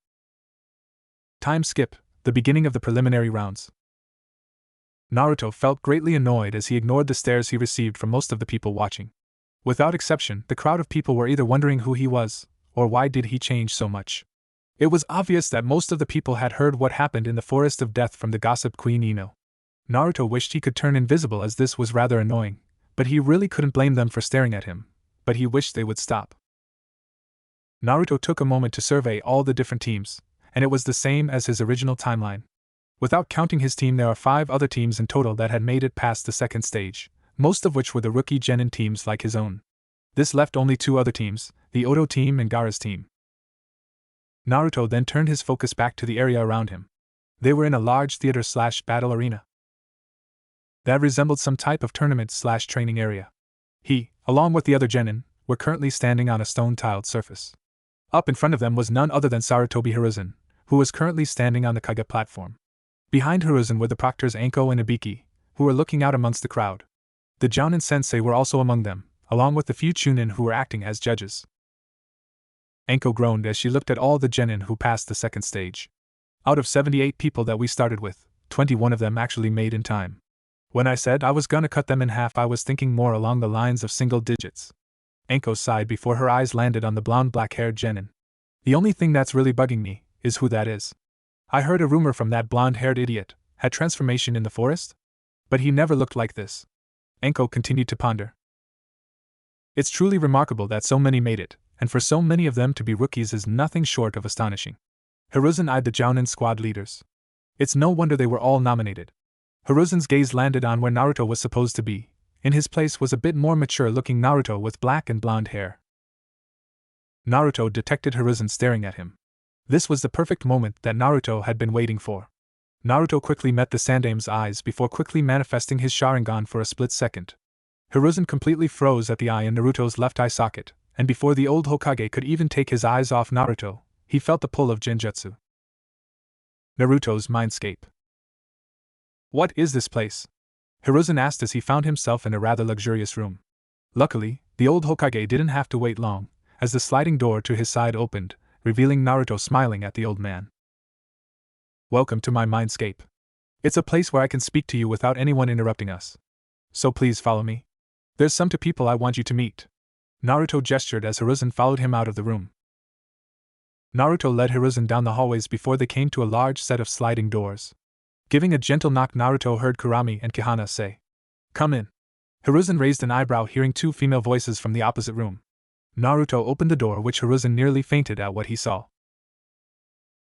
Time skip, the beginning of the preliminary rounds. Naruto felt greatly annoyed as he ignored the stares he received from most of the people watching. Without exception, the crowd of people were either wondering who he was, or why did he change so much. It was obvious that most of the people had heard what happened in the Forest of Death from the gossip queen Ino. Naruto wished he could turn invisible, as this was rather annoying, but he really couldn't blame them for staring at him, but he wished they would stop. Naruto took a moment to survey all the different teams, and it was the same as his original timeline. Without counting his team, there are 5 other teams in total that had made it past the second stage, most of which were the rookie genin teams like his own. This left only 2 other teams, the Oto team and Gaara's team. Naruto then turned his focus back to the area around him. They were in a large theater/battle arena that resembled some type of tournament/training area. He, along with the other genin, were currently standing on a stone-tiled surface. Up in front of them was none other than Sarutobi Hiruzen, who was currently standing on the Kage platform. Behind Hiruzen were the proctors Anko and Ibiki, who were looking out amongst the crowd. The Jounin sensei were also among them, along with the few Chunin who were acting as judges. Anko groaned as she looked at all the genin who passed the second stage. Out of 78 people that we started with, 21 of them actually made in time. When I said I was gonna cut them in half, I was thinking more along the lines of single digits. Anko sighed before her eyes landed on the blonde black-haired genin. The only thing that's really bugging me is who that is. I heard a rumor from that blonde-haired idiot had transformation in the forest? But he never looked like this. Anko continued to ponder. It's truly remarkable that so many made it, and for so many of them to be rookies is nothing short of astonishing. Hiruzen eyed the Jounin squad leaders. It's no wonder they were all nominated. Hiruzen's gaze landed on where Naruto was supposed to be. In his place was a bit more mature-looking Naruto with black and blonde hair. Naruto detected Hiruzen staring at him. This was the perfect moment that Naruto had been waiting for. Naruto quickly met the Sandame's eyes before quickly manifesting his Sharingan for a split second. Hiruzen completely froze at the eye in Naruto's left eye socket, and before the old Hokage could even take his eyes off Naruto, he felt the pull of Genjutsu. Naruto's mindscape. What is this place? Hiruzen asked as he found himself in a rather luxurious room. Luckily, the old Hokage didn't have to wait long, as the sliding door to his side opened, revealing Naruto smiling at the old man. Welcome to my mindscape. It's a place where I can speak to you without anyone interrupting us. So please follow me. There's some 2 people I want you to meet. Naruto gestured as Hiruzen followed him out of the room. Naruto led Hiruzen down the hallways before they came to a large set of sliding doors. Giving a gentle knock, Naruto heard Kurami and Kihana say, "Come in." Hiruzen raised an eyebrow hearing 2 female voices from the opposite room. Naruto opened the door, which Hiruzen nearly fainted at what he saw.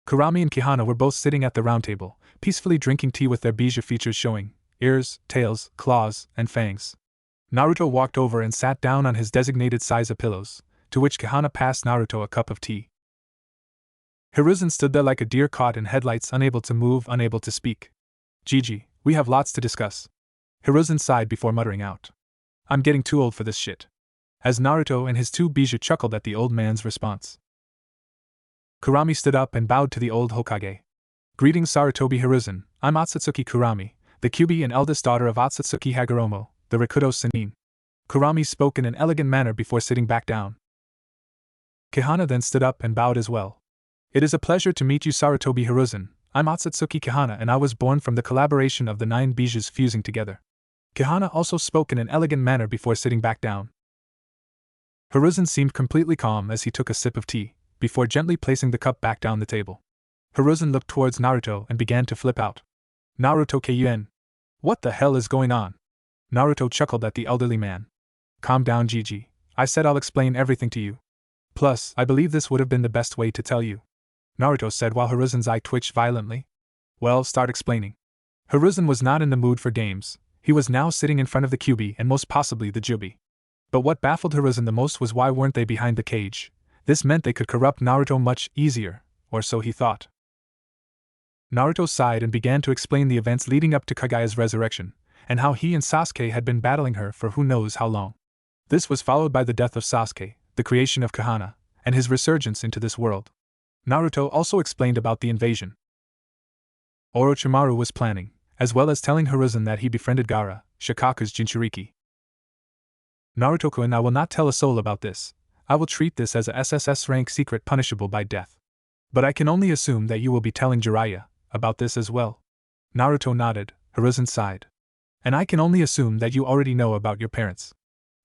Kurami and Kihana were both sitting at the round table, peacefully drinking tea with their bijou features showing, ears, tails, claws, and fangs. Naruto walked over and sat down on his designated size of pillows, to which Kihana passed Naruto a cup of tea. Hiruzen stood there like a deer caught in headlights, unable to move, unable to speak. Gigi, we have lots to discuss. Hiruzen sighed before muttering out, "I'm getting too old for this shit." As Naruto and his 2 bijou chuckled at the old man's response. Kurami stood up and bowed to the old Hokage. "Greetings, Sarutobi Hiruzen, I'm Otsutsuki Kurami, the Kyubi and eldest daughter of Otsutsuki Hagoromo, the Rikudo Sennin." Kurami spoke in an elegant manner before sitting back down. Kihana then stood up and bowed as well. "It is a pleasure to meet you, Sarutobi Hiruzen. I'm Otsutsuki Kihana, and I was born from the collaboration of the 9 bijous fusing together." Kihana also spoke in an elegant manner before sitting back down. Hiruzen seemed completely calm as he took a sip of tea, before gently placing the cup back down the table. Hiruzen looked towards Naruto and began to flip out. "Naruto Kuen. What the hell is going on?" Naruto chuckled at the elderly man. "Calm down, Gigi. I said I'll explain everything to you. Plus, I believe this would have been the best way to tell you." Naruto said while Hiruzen's eye twitched violently. Well, start explaining. Hiruzen was not in the mood for games. He was now sitting in front of the Kyuubi and most possibly the Jubi. But what baffled Hiruzen the most was why weren't they behind the cage? This meant they could corrupt Naruto much easier, or so he thought. Naruto sighed and began to explain the events leading up to Kagaya's resurrection, and how he and Sasuke had been battling her for who knows how long. This was followed by the death of Sasuke, the creation of Kahana, and his resurgence into this world. Naruto also explained about the invasion Orochimaru was planning, as well as telling Hiruzen that he befriended Gaara, Shikaku's Jinchuriki. Naruto-kun, I will not tell a soul about this. I will treat this as a SSS rank secret punishable by death. But I can only assume that you will be telling Jiraiya about this as well. Naruto nodded. Hiruzen sighed. And I can only assume that you already know about your parents.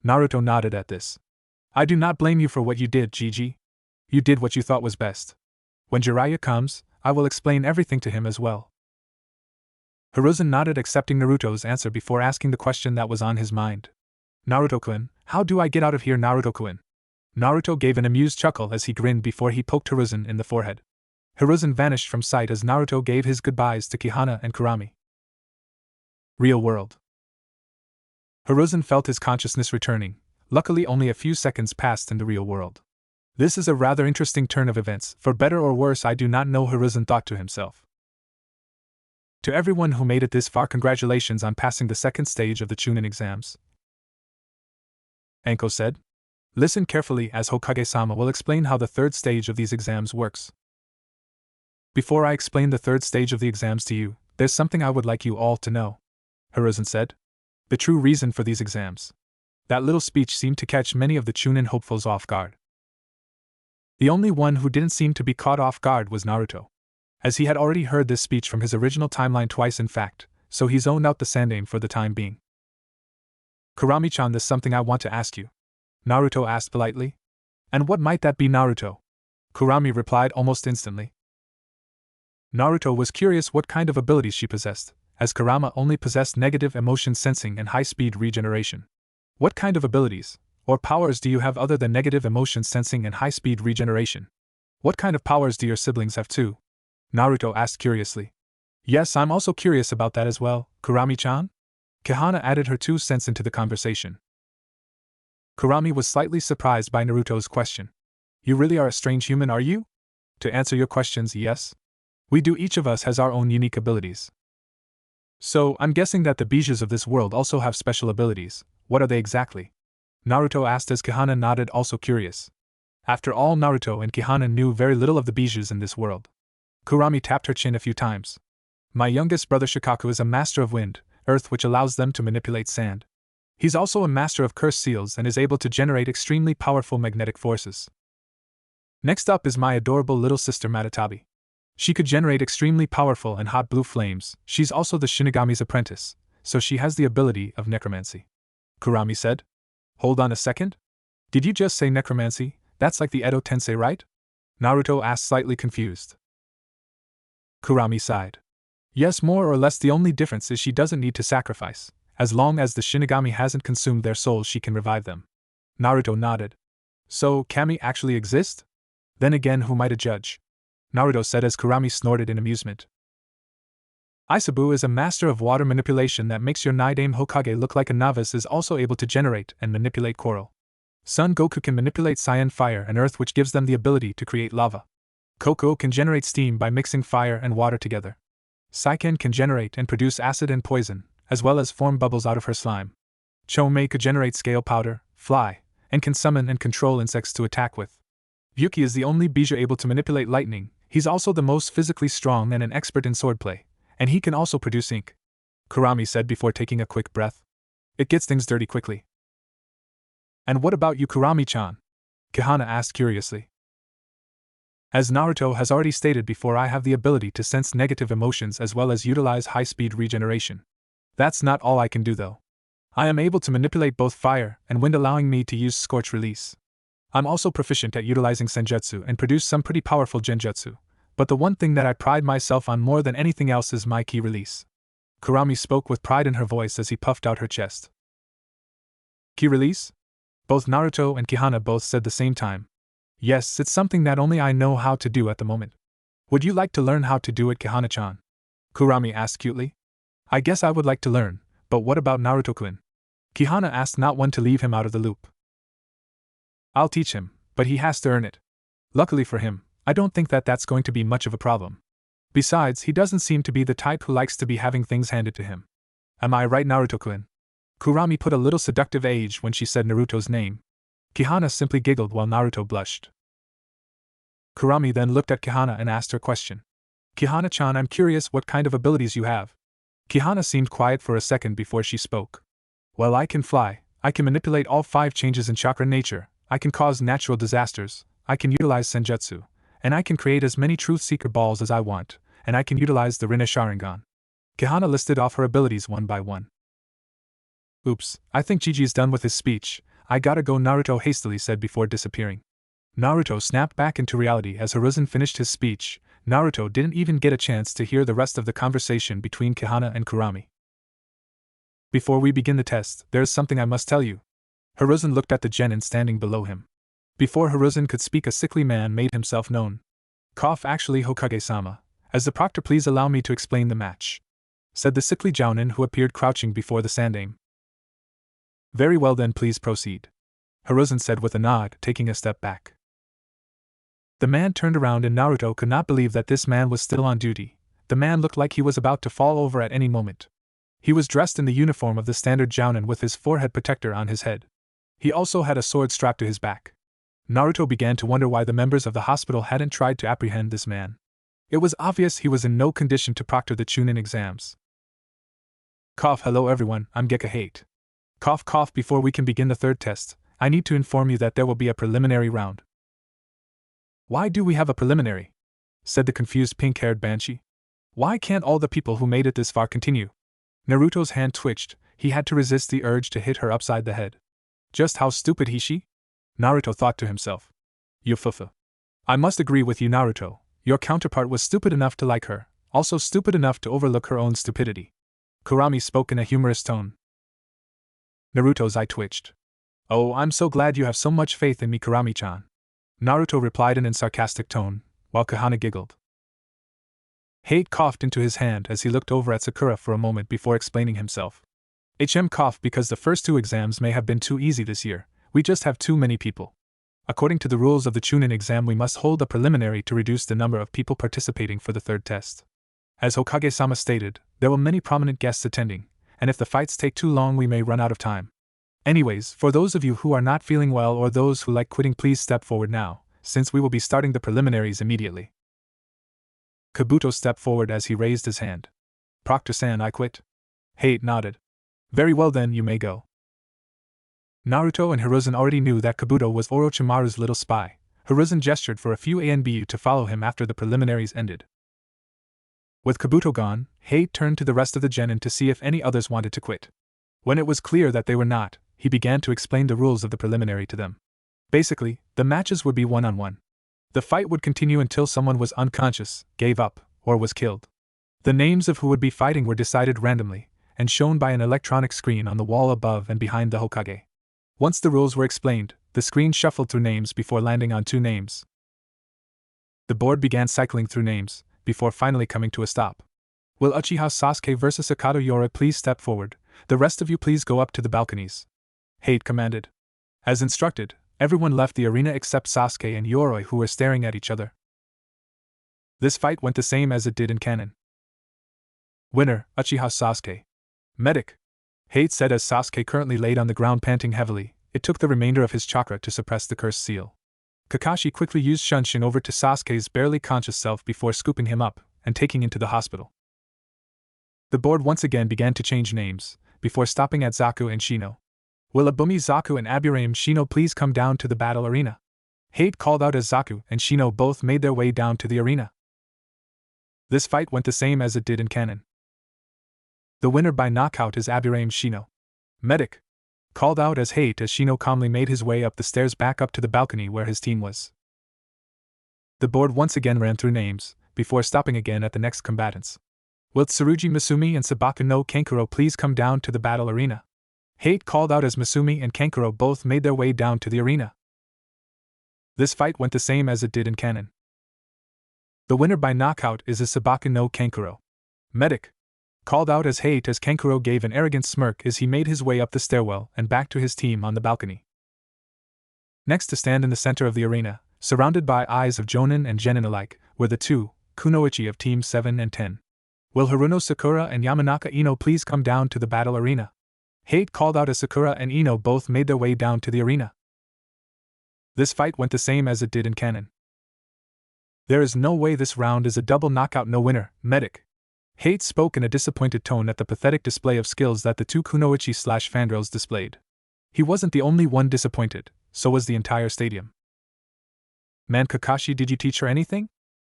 Naruto nodded at this. I do not blame you for what you did, Gigi. You did what you thought was best. When Jiraiya comes, I will explain everything to him as well. Hiruzen nodded, accepting Naruto's answer before asking the question that was on his mind. Naruto-kun, how do I get out of here, Naruto-kun? Naruto gave an amused chuckle as he grinned before he poked Hiruzen in the forehead. Hiruzen vanished from sight as Naruto gave his goodbyes to Kihana and Kurami. Real world. Hiruzen felt his consciousness returning. Luckily, only a few seconds passed in the real world. This is a rather interesting turn of events. For better or worse, I do not know, Hiruzen thought to himself. To everyone who made it this far, congratulations on passing the second stage of the Chunin exams. Anko said. Listen carefully as Hokage-sama will explain how the third stage of these exams works. Before I explain the third stage of the exams to you, there's something I would like you all to know, Hiruzen said. The true reason for these exams. That little speech seemed to catch many of the Chunin hopefuls off guard. The only one who didn't seem to be caught off guard was Naruto, as he had already heard this speech from his original timeline twice in fact, so he zoned out the sandame for the time being. Kurami-chan, there's something I want to ask you, Naruto asked politely. And what might that be, Naruto? Kurami replied almost instantly. Naruto was curious what kind of abilities she possessed, as Kurama only possessed negative emotion sensing and high-speed regeneration. What kind of abilities, or powers do you have other than negative emotion sensing and high-speed regeneration? What kind of powers do your siblings have too? Naruto asked curiously. Yes, I'm also curious about that as well, Kurami-chan? Kihana added her 2 cents into the conversation. Kurami was slightly surprised by Naruto's question. You really are a strange human, are you? To answer your questions, yes. We do, each of us has our own unique abilities. So, I'm guessing that the Bijus of this world also have special abilities. What are they exactly? Naruto asked as Kihana nodded, also curious. After all, Naruto and Kihana knew very little of the Bijus in this world. Kurami tapped her chin a few times. My youngest brother Shikaku is a master of wind, earth, which allows them to manipulate sand. He's also a master of cursed seals and is able to generate extremely powerful magnetic forces. Next up is my adorable little sister Matatabi. She could generate extremely powerful and hot blue flames. She's also the Shinigami's apprentice, so she has the ability of necromancy. Kurami said. Hold on a second? Did you just say necromancy? That's like the Edo Tensei, right? Naruto asked, slightly confused. Kurami sighed. Yes, more or less. The only difference is she doesn't need to sacrifice. As long as the Shinigami hasn't consumed their souls, she can revive them. Naruto nodded. So, kami actually exist? Then again, who might judge? Naruto said as Kurami snorted in amusement. Isabu is a master of water manipulation that makes your Nidame Hokage look like a novice, is also able to generate and manipulate coral. Son Goku can manipulate cyan fire and earth, which gives them the ability to create lava. Koko can generate steam by mixing fire and water together. Saiken can generate and produce acid and poison, as well as form bubbles out of her slime. Chomei could generate scale powder, fly, and can summon and control insects to attack with. Yuki is the only Biju able to manipulate lightning. He's also the most physically strong and an expert in swordplay, and he can also produce ink. Kurami said before taking a quick breath. It gets things dirty quickly. And what about you, Kurami-chan? Kihana asked curiously. As Naruto has already stated before, I have the ability to sense negative emotions as well as utilize high-speed regeneration. That's not all I can do though. I am able to manipulate both fire and wind, allowing me to use Scorch Release. I'm also proficient at utilizing Senjutsu and produce some pretty powerful Genjutsu, but the one thing that I pride myself on more than anything else is my Ki Release. Kurami spoke with pride in her voice as he puffed out her chest. Ki Release? Both Naruto and Kihana both said the same time. Yes, it's something that only I know how to do at the moment. Would you like to learn how to do it, Kihana-chan? Kurami asked cutely. I guess I would like to learn, but what about Naruto-kun? Kihana asked, not one to leave him out of the loop. I'll teach him, but he has to earn it. Luckily for him, I don't think that's going to be much of a problem. Besides, he doesn't seem to be the type who likes to be having things handed to him. Am I right, Naruto-kun? Kurami put a little seductive edge when she said Naruto's name. Kihana simply giggled while Naruto blushed. Kurami then looked at Kihana and asked her question. Kihana-chan, I'm curious what kind of abilities you have. Kihana seemed quiet for a second before she spoke. Well, I can fly, I can manipulate all 5 changes in chakra nature, I can cause natural disasters, I can utilize senjutsu, and I can create as many Truth Seeker balls as I want, and I can utilize the Rinne Sharingan. Kihana listed off her abilities one by one. Oops, I think Gigi's done with his speech, I gotta go, Naruto hastily said before disappearing. Naruto snapped back into reality as Hiruzen finished his speech. Naruto didn't even get a chance to hear the rest of the conversation between Kihana and Kurami. Before we begin the test, there's something I must tell you. Hiruzen looked at the genin standing below him. Before Hiruzen could speak, a sickly man made himself known. Cough, actually, Hokage-sama, as the proctor, please allow me to explain the match, said the sickly jounin who appeared crouching before the sandaime. Very well then, please proceed, Hiruzen said with a nod, taking a step back. The man turned around and Naruto could not believe that this man was still on duty. The man looked like he was about to fall over at any moment. He was dressed in the uniform of the standard jounin with his forehead protector on his head. He also had a sword strapped to his back. Naruto began to wonder why the members of the hospital hadn't tried to apprehend this man. It was obvious he was in no condition to proctor the Chunin exams. Cough, hello everyone, I'm Gekka. Cough cough, before we can begin the 3rd test, I need to inform you that there will be a preliminary round. Why do we have a preliminary? Said the confused pink-haired banshee. Why can't all the people who made it this far continue? Naruto's hand twitched, he had to resist the urge to hit her upside the head. Just how stupid she? Naruto thought to himself. Yufufu. I must agree with you, Naruto, your counterpart was stupid enough to like her, also stupid enough to overlook her own stupidity. Kurami spoke in a humorous tone. Naruto's eye twitched. Oh, I'm so glad you have so much faith in me, Kurami-chan. Naruto replied in a sarcastic tone, while Kihana giggled. Hate coughed into his hand as he looked over at Sakura for a moment before explaining himself. Coughed because the first 2 exams may have been too easy this year, we just have too many people. According to the rules of the Chunin exam, we must hold a preliminary to reduce the number of people participating for the 3rd test. As Hokage-sama stated, there were many prominent guests attending, and if the fights take too long we may run out of time. Anyways, for those of you who are not feeling well or those who like quitting, please step forward now, since we will be starting the preliminaries immediately. Kabuto stepped forward as he raised his hand. Proctor-san, I quit. Hate nodded. Very well then, you may go. Naruto and Hiruzen already knew that Kabuto was Orochimaru's little spy. Hiruzen gestured for a few ANBU to follow him after the preliminaries ended. With Kabuto gone, Hate turned to the rest of the genin to see if any others wanted to quit. When it was clear that they were not, he began to explain the rules of the preliminary to them. Basically, the matches would be one-on-one. The fight would continue until someone was unconscious, gave up, or was killed. The names of who would be fighting were decided randomly, and shown by an electronic screen on the wall above and behind the Hokage. Once the rules were explained, the screen shuffled through names before landing on 2 names. The board began cycling through names, before finally coming to a stop. Will Uchiha Sasuke vs Sakata Yora please step forward? The rest of you please go up to the balconies. Hate commanded. As instructed, everyone left the arena except Sasuke and Yoroi, who were staring at each other. This fight went the same as it did in canon. Winner, Uchiha Sasuke. Medic. Hate said as Sasuke currently laid on the ground panting heavily. It took the remainder of his chakra to suppress the cursed seal. Kakashi quickly used Shunshin over to Sasuke's barely conscious self before scooping him up and taking him to the hospital. The board once again began to change names, before stopping at Zaku and Shino. Will Abumi Zaku and Aburame Shino please come down to the battle arena? Hate called out as Zaku and Shino both made their way down to the arena. This fight went the same as it did in canon. The winner by knockout is Aburame Shino. Medic. Called out as Hate as Shino calmly made his way up the stairs back up to the balcony where his team was. The board once again ran through names, before stopping again at the next combatants. Will Tsurugi Masumi and Sabaka no Kankuro please come down to the battle arena? Hate called out as Masumi and Kankuro both made their way down to the arena. This fight went the same as it did in canon. The winner by knockout is Isabaka no Kankuro. Medic! Called out as hate as Kankuro gave an arrogant smirk as he made his way up the stairwell and back to his team on the balcony. Next to stand in the center of the arena, surrounded by eyes of Jonin and Genin alike, were the two, Kunoichi of Team 7 and 10. Will Haruno Sakura and Yamanaka Ino please come down to the battle arena? Hate called out as Sakura and Ino both made their way down to the arena. This fight went the same as it did in canon. There is no way this round is a double knockout no winner, Medic. Hate spoke in a disappointed tone at the pathetic display of skills that the two Kunoichi/fangirls displayed. He wasn't the only one disappointed, so was the entire stadium. Man Kakashi, did you teach her anything?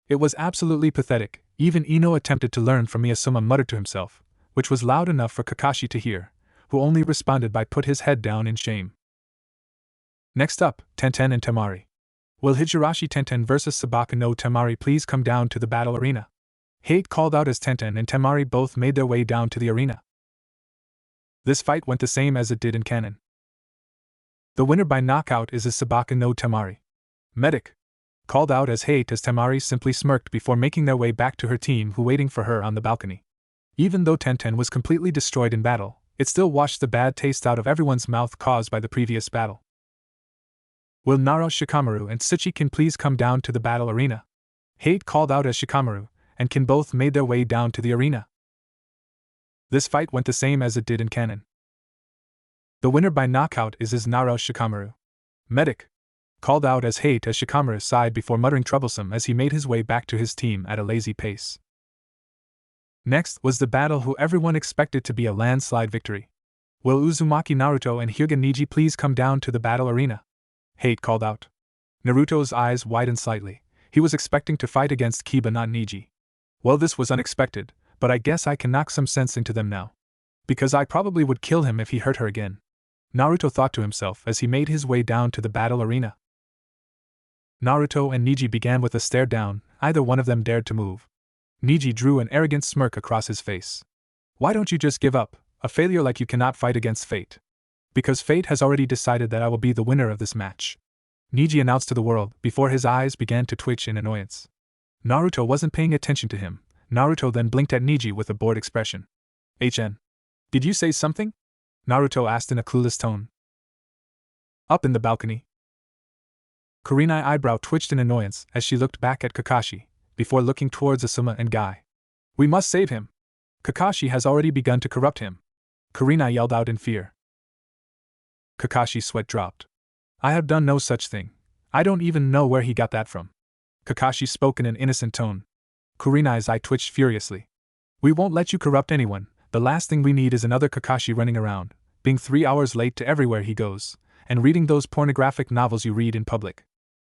It was absolutely pathetic. Even Ino attempted to learn from Miyasuma muttered to himself, which was loud enough for Kakashi to hear, who only responded by put his head down in shame. Next up, Tenten and Temari. Will Higurashi Tenten vs Sabaka no Temari please come down to the battle arena? Hate called out as Tenten and Temari both made their way down to the arena. This fight went the same as it did in canon. The winner by knockout is Sabaka no Temari. Medic! Called out as hate as Temari simply smirked before making their way back to her team who waiting for her on the balcony. Even though Tenten was completely destroyed in battle, it still washed the bad taste out of everyone's mouth caused by the previous battle. Will Naro Shikamaru and Tsuchikin please come down to the battle arena? Hate called out as Shikamaru and Kin both made their way down to the arena. This fight went the same as it did in canon. The winner by knockout is Naro Shikamaru. Medic! Called out as hate as Shikamaru sighed before muttering troublesome as he made his way back to his team at a lazy pace. Next was the battle who everyone expected to be a landslide victory. Will Uzumaki Naruto and Hyuga Niji please come down to the battle arena? Hate called out. Naruto's eyes widened slightly. He was expecting to fight against Kiba, not Niji. Well, this was unexpected, but I guess I can knock some sense into them now. Because I probably would kill him if he hurt her again. Naruto thought to himself as he made his way down to the battle arena. Naruto and Niji began with a stare down, either one of them dared to move. Niji drew an arrogant smirk across his face. Why don't you just give up, a failure like you cannot fight against fate? Because fate has already decided that I will be the winner of this match. Niji announced to the world before his eyes began to twitch in annoyance. Naruto wasn't paying attention to him. Naruto then blinked at Niji with a bored expression. HN. Did you say something? Naruto asked in a clueless tone. Up in the balcony. Kurina's eyebrow twitched in annoyance as she looked back at Kakashi, before looking towards Asuma and Guy. We must save him. Kakashi has already begun to corrupt him. Kurina yelled out in fear. Kakashi's sweat dropped. I have done no such thing. I don't even know where he got that from. Kakashi spoke in an innocent tone. Kurina's eye twitched furiously. We won't let you corrupt anyone. The last thing we need is another Kakashi running around, being 3 hours late to everywhere he goes, and reading those pornographic novels you read in public.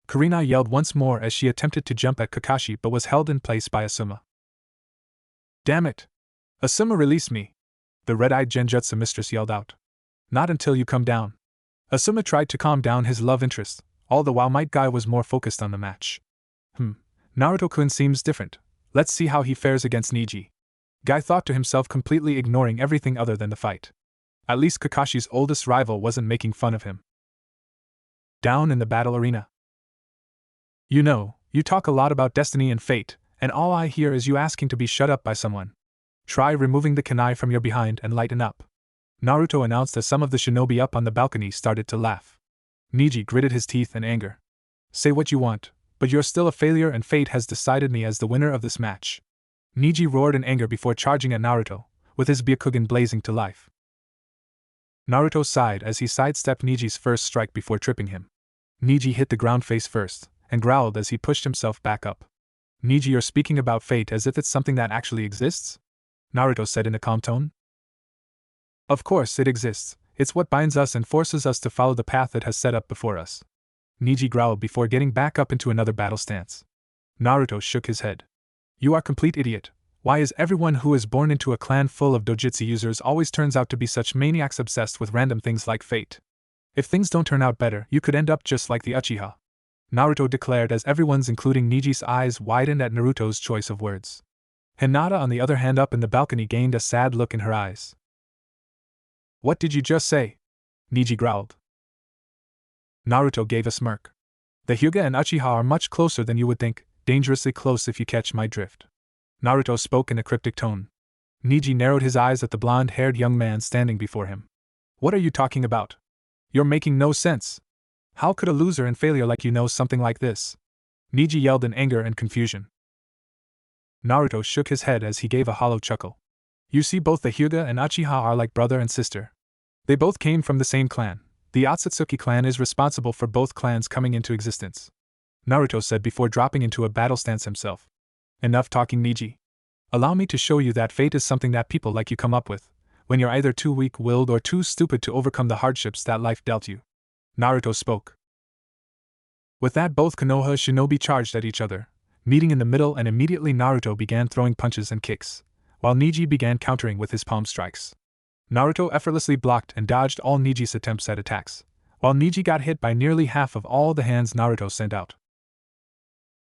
Kurina yelled once more as she attempted to jump at Kakashi but was held in place by Asuma. Damn it! Asuma, release me! The red-eyed Genjutsu mistress yelled out. Not until you come down. Asuma tried to calm down his love interest, all the while Might Guy was more focused on the match. Naruto-kun seems different. Let's see how he fares against Niji. Guy thought to himself, completely ignoring everything other than the fight. At least Kakashi's oldest rival wasn't making fun of him. Down in the battle arena. You know, you talk a lot about destiny and fate, and all I hear is you asking to be shut up by someone. Try removing the kunai from your behind and lighten up. Naruto announced as some of the shinobi up on the balcony started to laugh. Niji gritted his teeth in anger. Say what you want, but you're still a failure and fate has decided me as the winner of this match. Niji roared in anger before charging at Naruto, with his Byakugan blazing to life. Naruto sighed as he sidestepped Niji's first strike before tripping him. Niji hit the ground face first, and growled as he pushed himself back up. Niji, you're speaking about fate as if it's something that actually exists? Naruto said in a calm tone. Of course it exists, it's what binds us and forces us to follow the path it has set up before us. Niji growled before getting back up into another battle stance. Naruto shook his head. You are complete idiot. Why is everyone who is born into a clan full of dojutsu users always turns out to be such maniacs obsessed with random things like fate? If things don't turn out better, you could end up just like the Uchiha. Naruto declared as everyone's including Niji's eyes widened at Naruto's choice of words. Hinata on the other hand up in the balcony gained a sad look in her eyes. What did you just say? Niji growled. Naruto gave a smirk. The Hyuga and Uchiha are much closer than you would think. dangerously close if you catch my drift. Naruto spoke in a cryptic tone. Niji narrowed his eyes at the blonde-haired young man standing before him. What are you talking about? You're making no sense. How could a loser and failure like you know something like this? Niji yelled in anger and confusion. Naruto shook his head as he gave a hollow chuckle. You see, both the Hyuga and Uchiha are like brother and sister. They both came from the same clan. The Otsutsuki clan is responsible for both clans coming into existence, Naruto said before dropping into a battle stance himself. Enough talking, Niji. Allow me to show you that fate is something that people like you come up with, when you're either too weak-willed or too stupid to overcome the hardships that life dealt you. Naruto spoke. With that, both Konoha shinobi charged at each other, meeting in the middle, and immediately Naruto began throwing punches and kicks, while Niji began countering with his palm strikes. Naruto effortlessly blocked and dodged all Niji's attempts at attacks, while Niji got hit by nearly half of all the hands Naruto sent out.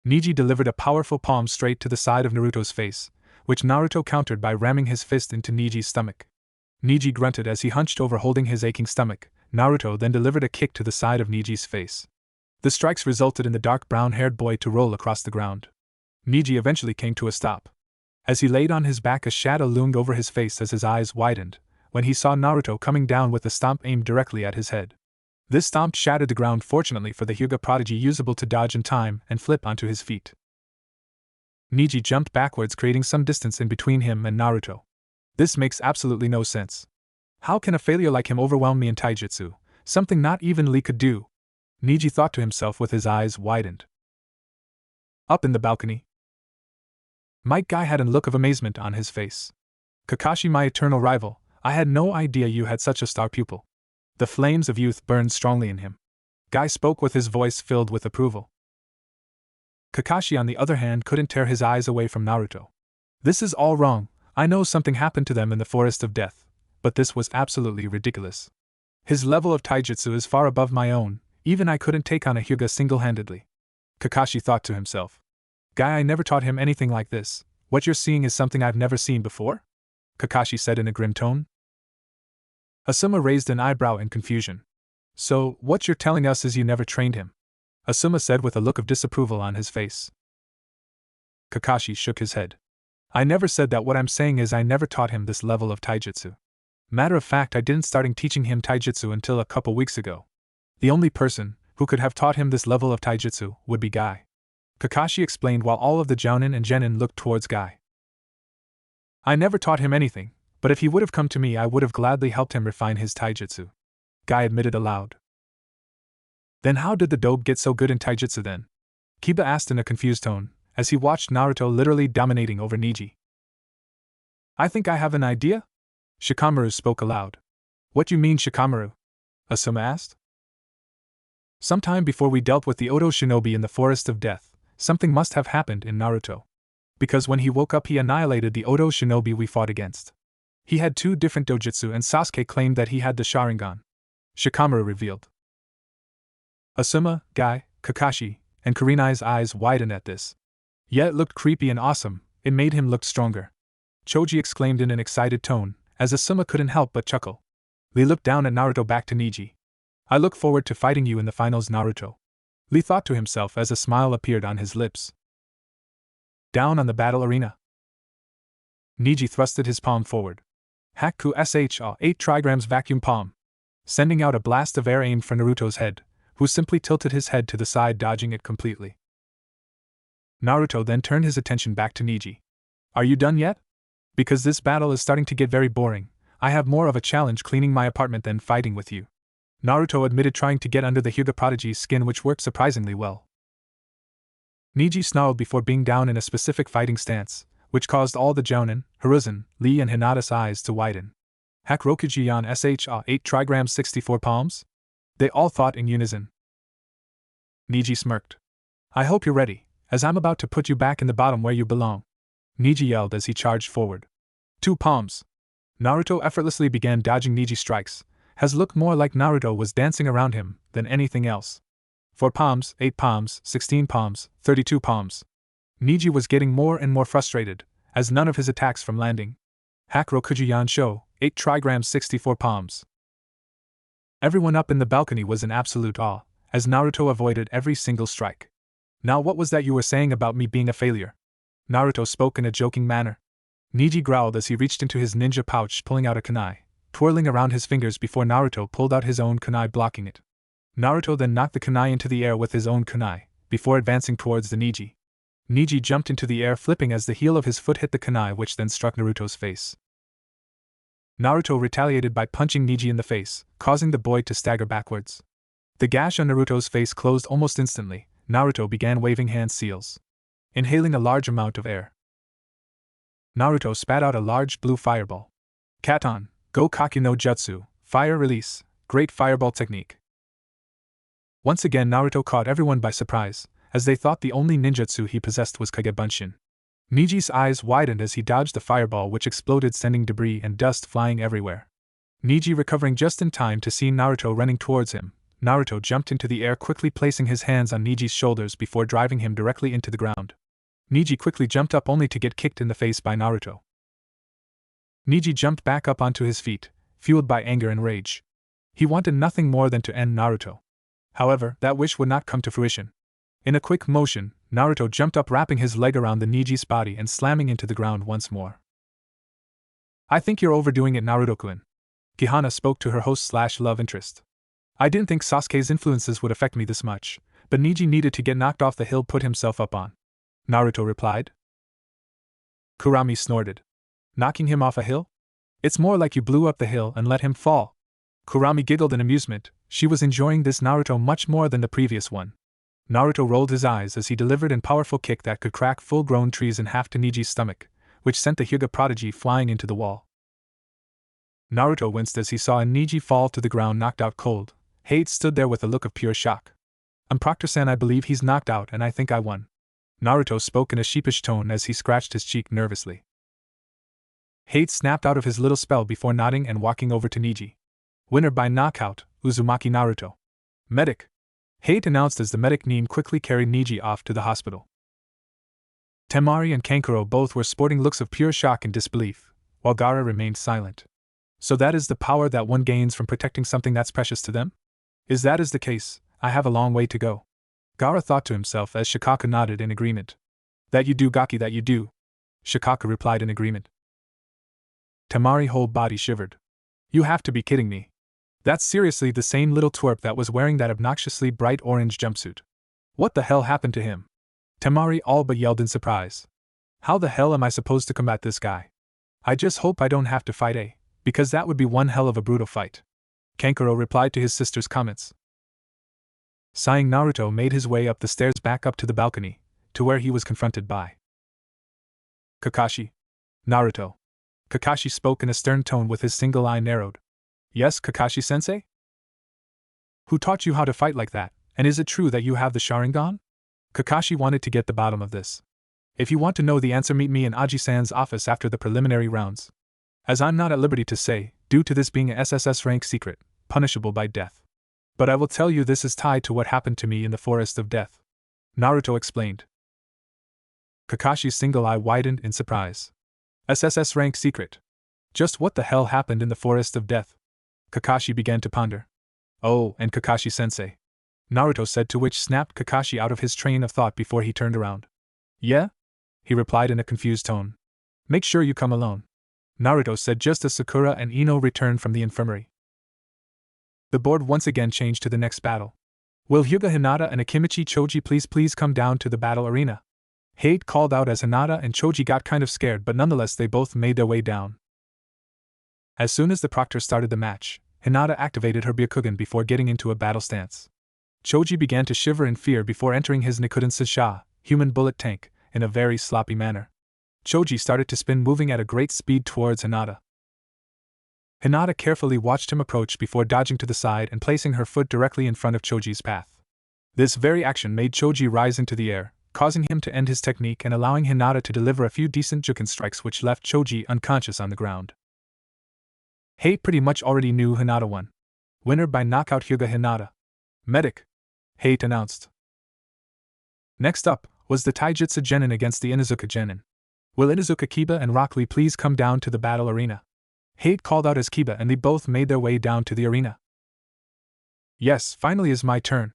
Niji delivered a powerful palm straight to the side of Naruto's face, which Naruto countered by ramming his fist into Niji's stomach. Niji grunted as he hunched over holding his aching stomach. Naruto then delivered a kick to the side of Niji's face. The strikes resulted in the dark brown-haired boy to roll across the ground. Niji eventually came to a stop. As he laid on his back, a shadow loomed over his face as his eyes widened, when he saw Naruto coming down with a stomp aimed directly at his head. This stomp shattered the ground, fortunately for the Hyuga prodigy, usable to dodge in time and flip onto his feet. Niji jumped backwards, creating some distance in between him and Naruto. This makes absolutely no sense. How can a failure like him overwhelm me in taijutsu, something not even Lee could do? Niji thought to himself with his eyes widened. Up in the balcony, Might Guy had a look of amazement on his face. Kakashi, my eternal rival, I had no idea you had such a star pupil. The flames of youth burned strongly in him. Guy spoke with his voice filled with approval. Kakashi, on the other hand, couldn't tear his eyes away from Naruto. This is all wrong. I know something happened to them in the Forest of Death, but this was absolutely ridiculous. His level of taijutsu is far above my own, even I couldn't take on a Hyuga single-handedly. Kakashi thought to himself. Guy, I never taught him anything like this. What you're seeing is something I've never seen before? Kakashi said in a grim tone. Asuma raised an eyebrow in confusion. So, what you're telling us is you never trained him? Asuma said with a look of disapproval on his face. Kakashi shook his head. I never said that. What I'm saying is I never taught him this level of taijutsu. Matter of fact, I didn't start teaching him taijutsu until a couple weeks ago. The only person who could have taught him this level of taijutsu would be Guy. Kakashi explained while all of the Jounin and Genin looked towards Guy. I never taught him anything, but if he would have come to me, I would have gladly helped him refine his taijutsu. Guy admitted aloud. Then how did the dobe get so good in taijutsu then? Kiba asked in a confused tone, as he watched Naruto literally dominating over Niji. I think I have an idea? Shikamaru spoke aloud. What you mean, Shikamaru? Asuma asked. Sometime before we dealt with the Oto shinobi in the Forest of Death, something must have happened in Naruto. Because when he woke up, he annihilated the Oto shinobi we fought against. He had 2 different dojutsu and Sasuke claimed that he had the Sharingan. Shikamaru revealed. Asuma, Guy, Kakashi, and Kurenai's eyes widened at this. Yet it looked creepy and awesome, it made him look stronger. Choji exclaimed in an excited tone, as Asuma couldn't help but chuckle. Lee looked down at Naruto, back to Niji. I look forward to fighting you in the finals, Naruto. Lee thought to himself as a smile appeared on his lips. Down on the battle arena, Niji thrusted his palm forward. Haku SHA 8 trigrams vacuum palm, sending out a blast of air aimed for Naruto's head, who simply tilted his head to the side, dodging it completely. Naruto then turned his attention back to Niji. Are you done yet? Because this battle is starting to get very boring, I have more of a challenge cleaning my apartment than fighting with you. Naruto admitted, trying to get under the Hyuga prodigy's skin, which worked surprisingly well. Niji snarled before being down in a specific fighting stance, which caused all the Jounin, Hiruzen, Lee and Hinata's eyes to widen. Hakurokujian SHA 8 trigrams 64 palms? They all thought in unison. Niji smirked. I hope you're ready, as I'm about to put you back in the bottom where you belong. Niji yelled as he charged forward. 2 palms. Naruto effortlessly began dodging Niji's strikes, as looked more like Naruto was dancing around him than anything else. 4 palms, 8 palms, 16 palms, 32 palms. Niji was getting more and more frustrated, as none of his attacks from landing. Hakurokujian Sho, 8 trigrams 64 palms. Everyone up in the balcony was in absolute awe, as Naruto avoided every single strike. Now what was that you were saying about me being a failure? Naruto spoke in a joking manner. Neji growled as he reached into his ninja pouch, pulling out a kunai, twirling around his fingers before Naruto pulled out his own kunai, blocking it. Naruto then knocked the kunai into the air with his own kunai, before advancing towards the Neji. Neji jumped into the air, flipping as the heel of his foot hit the kunai, which then struck Naruto's face. Naruto retaliated by punching Neji in the face, causing the boy to stagger backwards. The gash on Naruto's face closed almost instantly. Naruto began waving hand seals, inhaling a large amount of air. Naruto spat out a large blue fireball. Katon, Go Kaku no Jutsu, Fire Release, Great Fireball Technique. Once again Naruto caught everyone by surprise, as they thought the only ninjutsu he possessed was Kage Bunshin. Neji's eyes widened as he dodged the fireball, which exploded, sending debris and dust flying everywhere. Neji recovering just in time to see Naruto running towards him, Naruto jumped into the air, quickly placing his hands on Neji's shoulders before driving him directly into the ground. Neji quickly jumped up only to get kicked in the face by Naruto. Neji jumped back up onto his feet, fueled by anger and rage. He wanted nothing more than to end Naruto. However, that wish would not come to fruition. In a quick motion, Naruto jumped up, wrapping his leg around the Neji's body and slamming into the ground once more. I think you're overdoing it, Naruto-kun. Kihana spoke to her host/love interest. I didn't think Sasuke's influences would affect me this much, but Neji needed to get knocked off the hill put himself up on. Naruto replied. Kurami snorted. Knocking him off a hill? It's more like you blew up the hill and let him fall. Kurami giggled in amusement. She was enjoying this Naruto much more than the previous one. Naruto rolled his eyes as he delivered a powerful kick that could crack full-grown trees in half to Neji's stomach, which sent the Hyuga prodigy flying into the wall. Naruto winced as he saw Neji fall to the ground, knocked out cold. Hate stood there with a look of pure shock. Proctor-san, I believe he's knocked out and I think I won. Naruto spoke in a sheepish tone as he scratched his cheek nervously. Hate snapped out of his little spell before nodding and walking over to Neji. Winner by knockout, Uzumaki Naruto. Medic. Hate announced as the medic Nin quickly carried Neji off to the hospital. Temari and Kankuro both were sporting looks of pure shock and disbelief, while Gaara remained silent. So that is the power that one gains from protecting something that's precious to them? If that is the case, I have a long way to go. Gaara thought to himself as Shikaku nodded in agreement. That you do, Gaki, that you do. Shikaku replied in agreement. Temari's whole body shivered. You have to be kidding me. That's seriously the same little twerp that was wearing that obnoxiously bright orange jumpsuit. What the hell happened to him? Temari all but yelled in surprise. How the hell am I supposed to combat this guy? I just hope I don't have to fight because that would be one hell of a brutal fight. Kankuro replied to his sister's comments. Sighing, Naruto made his way up the stairs back up to the balcony, to where he was confronted by Kakashi. Naruto. Kakashi spoke in a stern tone with his single eye narrowed. Yes, Kakashi-sensei? Who taught you how to fight like that, and is it true that you have the Sharingan? Kakashi wanted to get the bottom of this. If you want to know the answer, meet me in Aji-san's office after the preliminary rounds. As I'm not at liberty to say, due to this being a SSS rank secret, punishable by death. But I will tell you this is tied to what happened to me in the Forest of Death. Naruto explained. Kakashi's single eye widened in surprise. SSS rank secret. Just what the hell happened in the Forest of Death? Kakashi began to ponder. Oh, and Kakashi-sensei. Naruto said, to which snapped Kakashi out of his train of thought before he turned around. Yeah? He replied in a confused tone. Make sure you come alone. Naruto said just as Sakura and Ino returned from the infirmary. The board once again changed to the next battle. Will Hyuga Hinata and Akimichi Choji please come down to the battle arena? Hate called out as Hinata and Choji got kind of scared, but nonetheless they both made their way down. As soon as the proctor started the match, Hinata activated her Byakugan before getting into a battle stance. Choji began to shiver in fear before entering his Nikuden Sensha, human bullet tank, in a very sloppy manner. Choji started to spin, moving at a great speed towards Hinata. Hinata carefully watched him approach before dodging to the side and placing her foot directly in front of Choji's path. This very action made Choji rise into the air, causing him to end his technique and allowing Hinata to deliver a few decent Juken strikes which left Choji unconscious on the ground. Hate pretty much already knew Hinata won. Winner by knockout, Hyuga Hinata. Medic. Hate announced. Next up was the Taijutsu Genin against the Inuzuka Genin. Will Inuzuka Kiba and Rock Lee please come down to the battle arena? Hate called out as Kiba and Lee both made their way down to the arena. Yes, finally is my turn.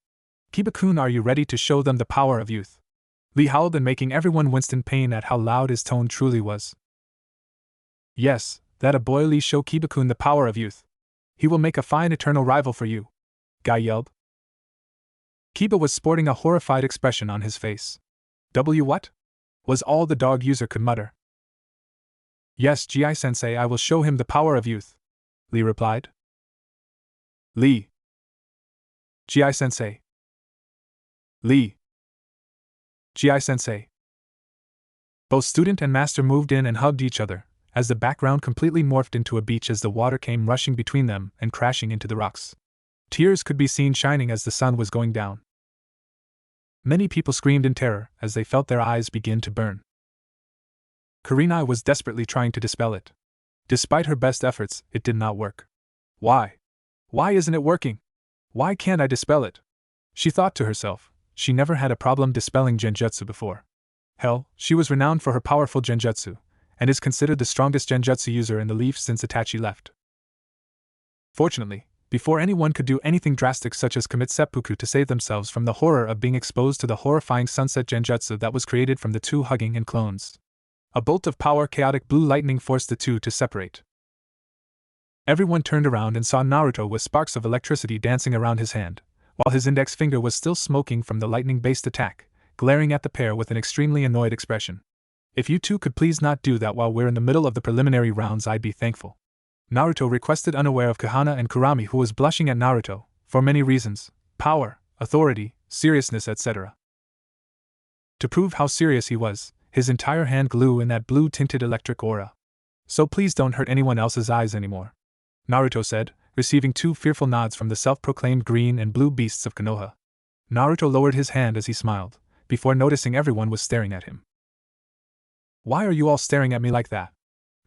Kiba-kun, are you ready to show them the power of youth? Lee howled, and making everyone wince in pain at how loud his tone truly was. Yes, that a boy. Lee, show Kiba-kun the power of youth. He will make a fine eternal rival for you, Guy yelled. Kiba was sporting a horrified expression on his face. What? Was all the dog user could mutter. Yes, Gi-sensei, I will show him the power of youth, Lee replied. Lee. Gi-sensei. Lee. Gi-sensei. Both student and master moved in and hugged each other, as the background completely morphed into a beach as the water came rushing between them and crashing into the rocks. Tears could be seen shining as the sun was going down. Many people screamed in terror as they felt their eyes begin to burn. Rinne was desperately trying to dispel it. Despite her best efforts, it did not work. Why? Why isn't it working? Why can't I dispel it? She thought to herself. She never had a problem dispelling genjutsu before. Hell, she was renowned for her powerful genjutsu, and is considered the strongest genjutsu user in the Leaf since Itachi left. Fortunately, before anyone could do anything drastic such as commit seppuku to save themselves from the horror of being exposed to the horrifying sunset genjutsu that was created from the two hugging and clones. A bolt of power chaotic blue lightning forced the two to separate. Everyone turned around and saw Naruto with sparks of electricity dancing around his hand, while his index finger was still smoking from the lightning-based attack, glaring at the pair with an extremely annoyed expression. If you two could please not do that while we're in the middle of the preliminary rounds, I'd be thankful, Naruto requested, unaware of Kahana and Kurami, who was blushing at Naruto, for many reasons: power, authority, seriousness, etc. To prove how serious he was, his entire hand glue in that blue-tinted electric aura. So please don't hurt anyone else's eyes anymore, Naruto said, receiving two fearful nods from the self-proclaimed green and blue beasts of Konoha. Naruto lowered his hand as he smiled, before noticing everyone was staring at him. Why are you all staring at me like that?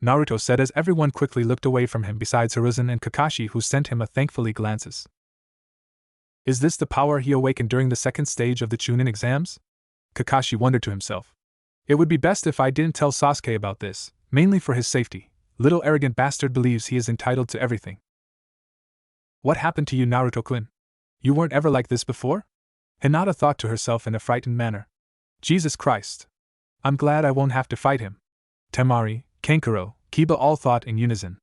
Naruto said as everyone quickly looked away from him besides Hiruzen and Kakashi, who sent him a thankfully glances. Is this the power he awakened during the second stage of the Chunin exams? Kakashi wondered to himself. It would be best if I didn't tell Sasuke about this, mainly for his safety. Little arrogant bastard believes he is entitled to everything. What happened to you, Naruto-kun? You weren't ever like this before? Hinata thought to herself in a frightened manner. Jesus Christ. I'm glad I won't have to fight him. Temari, Kankuro, Kiba all thought in unison.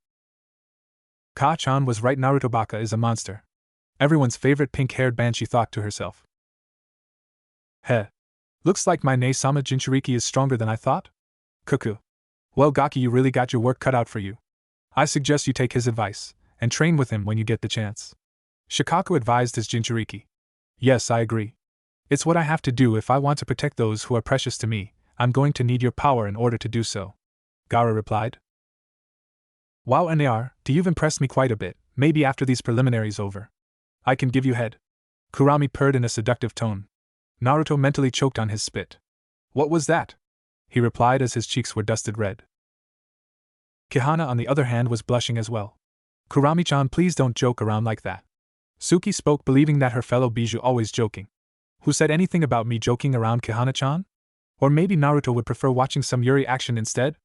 Ka-chan was right, Naruto Baka is a monster. Everyone's favorite pink-haired banshee thought to herself. Heh. Looks like my Ne-sama Jinchuriki is stronger than I thought? Cuckoo. Well, Gaki, you really got your work cut out for you. I suggest you take his advice, and train with him when you get the chance. Shikaku advised his Jinchuriki. Yes, I agree. It's what I have to do if I want to protect those who are precious to me. I'm going to need your power in order to do so, Gaara replied. Wow, Nar, you've impressed me quite a bit. Maybe after these preliminaries over, I can give you head. Kurami purred in a seductive tone. Naruto mentally choked on his spit. What was that? He replied as his cheeks were dusted red. Kahana, on the other hand, was blushing as well. Kurami-chan, please don't joke around like that. Suki spoke, believing that her fellow Bijou always joking. Who said anything about me joking around, Kahana-chan? Or maybe Naruto would prefer watching some Yuri action instead?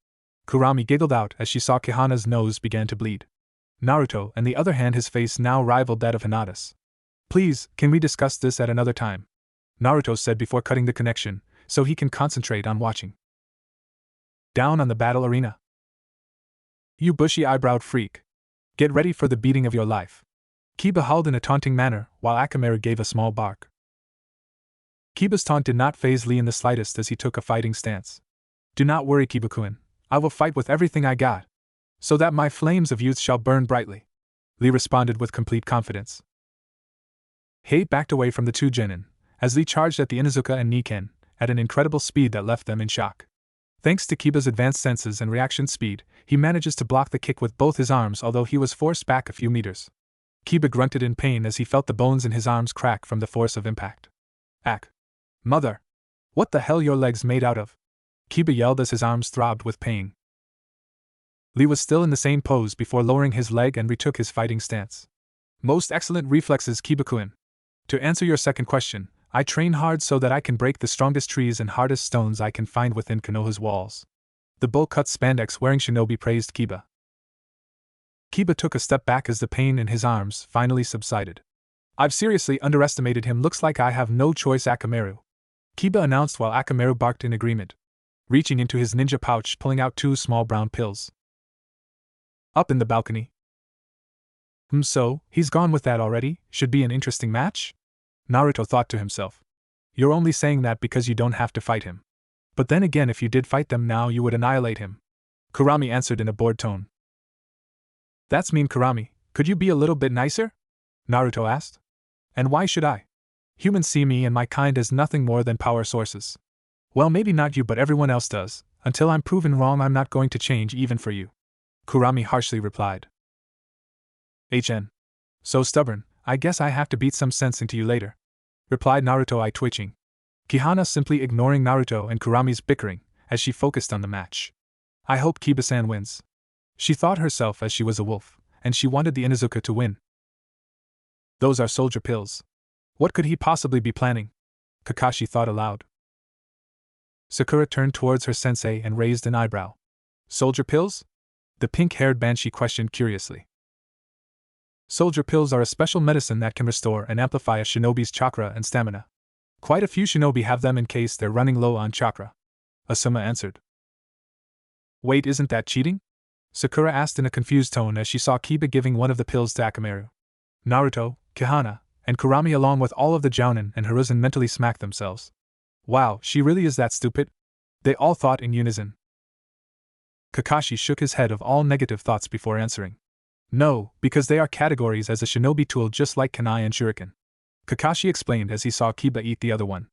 Kurami giggled out as she saw Kahana's nose began to bleed. Naruto, on the other hand, his face now rivaled that of Hinata's. Please, can we discuss this at another time? Naruto said before cutting the connection, so he can concentrate on watching. Down on the battle arena. You bushy-eyebrowed freak. Get ready for the beating of your life. Kiba howled in a taunting manner, while Akamaru gave a small bark. Kiba's taunt did not faze Lee in the slightest as he took a fighting stance. Do not worry, Kiba-kun. I will fight with everything I got, so that my flames of youth shall burn brightly, Lee responded with complete confidence. Hei backed away from the two genin, as Lee charged at the Inuzuka and Niken, at an incredible speed that left them in shock. Thanks to Kiba's advanced senses and reaction speed, he manages to block the kick with both his arms, although he was forced back a few meters. Kiba grunted in pain as he felt the bones in his arms crack from the force of impact. Ack. Mother! What the hell your legs made out of? Kiba yelled as his arms throbbed with pain. Lee was still in the same pose before lowering his leg and retook his fighting stance. Most excellent reflexes, Kiba-kun. To answer your second question, I train hard so that I can break the strongest trees and hardest stones I can find within Konoha's walls. The bowl-cut spandex-wearing shinobi praised Kiba. Kiba took a step back as the pain in his arms finally subsided. I've seriously underestimated him. Looks like I have no choice, Akamaru. Kiba announced while Akamaru barked in agreement, reaching into his ninja pouch, pulling out 2 small brown pills. Up in the balcony. So, he's gone with that already? Should be an interesting match? Naruto thought to himself. You're only saying that because you don't have to fight him. But then again, if you did fight them now, you would annihilate him. Kurami answered in a bored tone. That's mean, Kurami. Could you be a little bit nicer? Naruto asked. And why should I? Humans see me and my kind as nothing more than power sources. Well, maybe not you, but everyone else does. Until I'm proven wrong, I'm not going to change even for you. Kurami harshly replied. HN. So stubborn, I guess I have to beat some sense into you later, replied Naruto, eye twitching. Kihana simply ignoring Naruto and Kurami's bickering as she focused on the match. I hope Kiba-san wins. She thought herself as she was a wolf, and she wanted the Inuzuka to win. Those are soldier pills. What could he possibly be planning? Kakashi thought aloud. Sakura turned towards her sensei and raised an eyebrow. Soldier pills? The pink-haired banshee questioned curiously. Soldier pills are a special medicine that can restore and amplify a shinobi's chakra and stamina. Quite a few shinobi have them in case they're running low on chakra. Asuma answered. Wait, isn't that cheating? Sakura asked in a confused tone as she saw Kiba giving one of the pills to Akamaru. Naruto, Kihana, and Kurami along with all of the Jounin and Hiruzen mentally smacked themselves. Wow, she really is that stupid? They all thought in unison. Kakashi shook his head of all negative thoughts before answering. No, because they are categories as a shinobi tool just like Kunai and Shuriken. Kakashi explained as he saw Kiba eat the other one.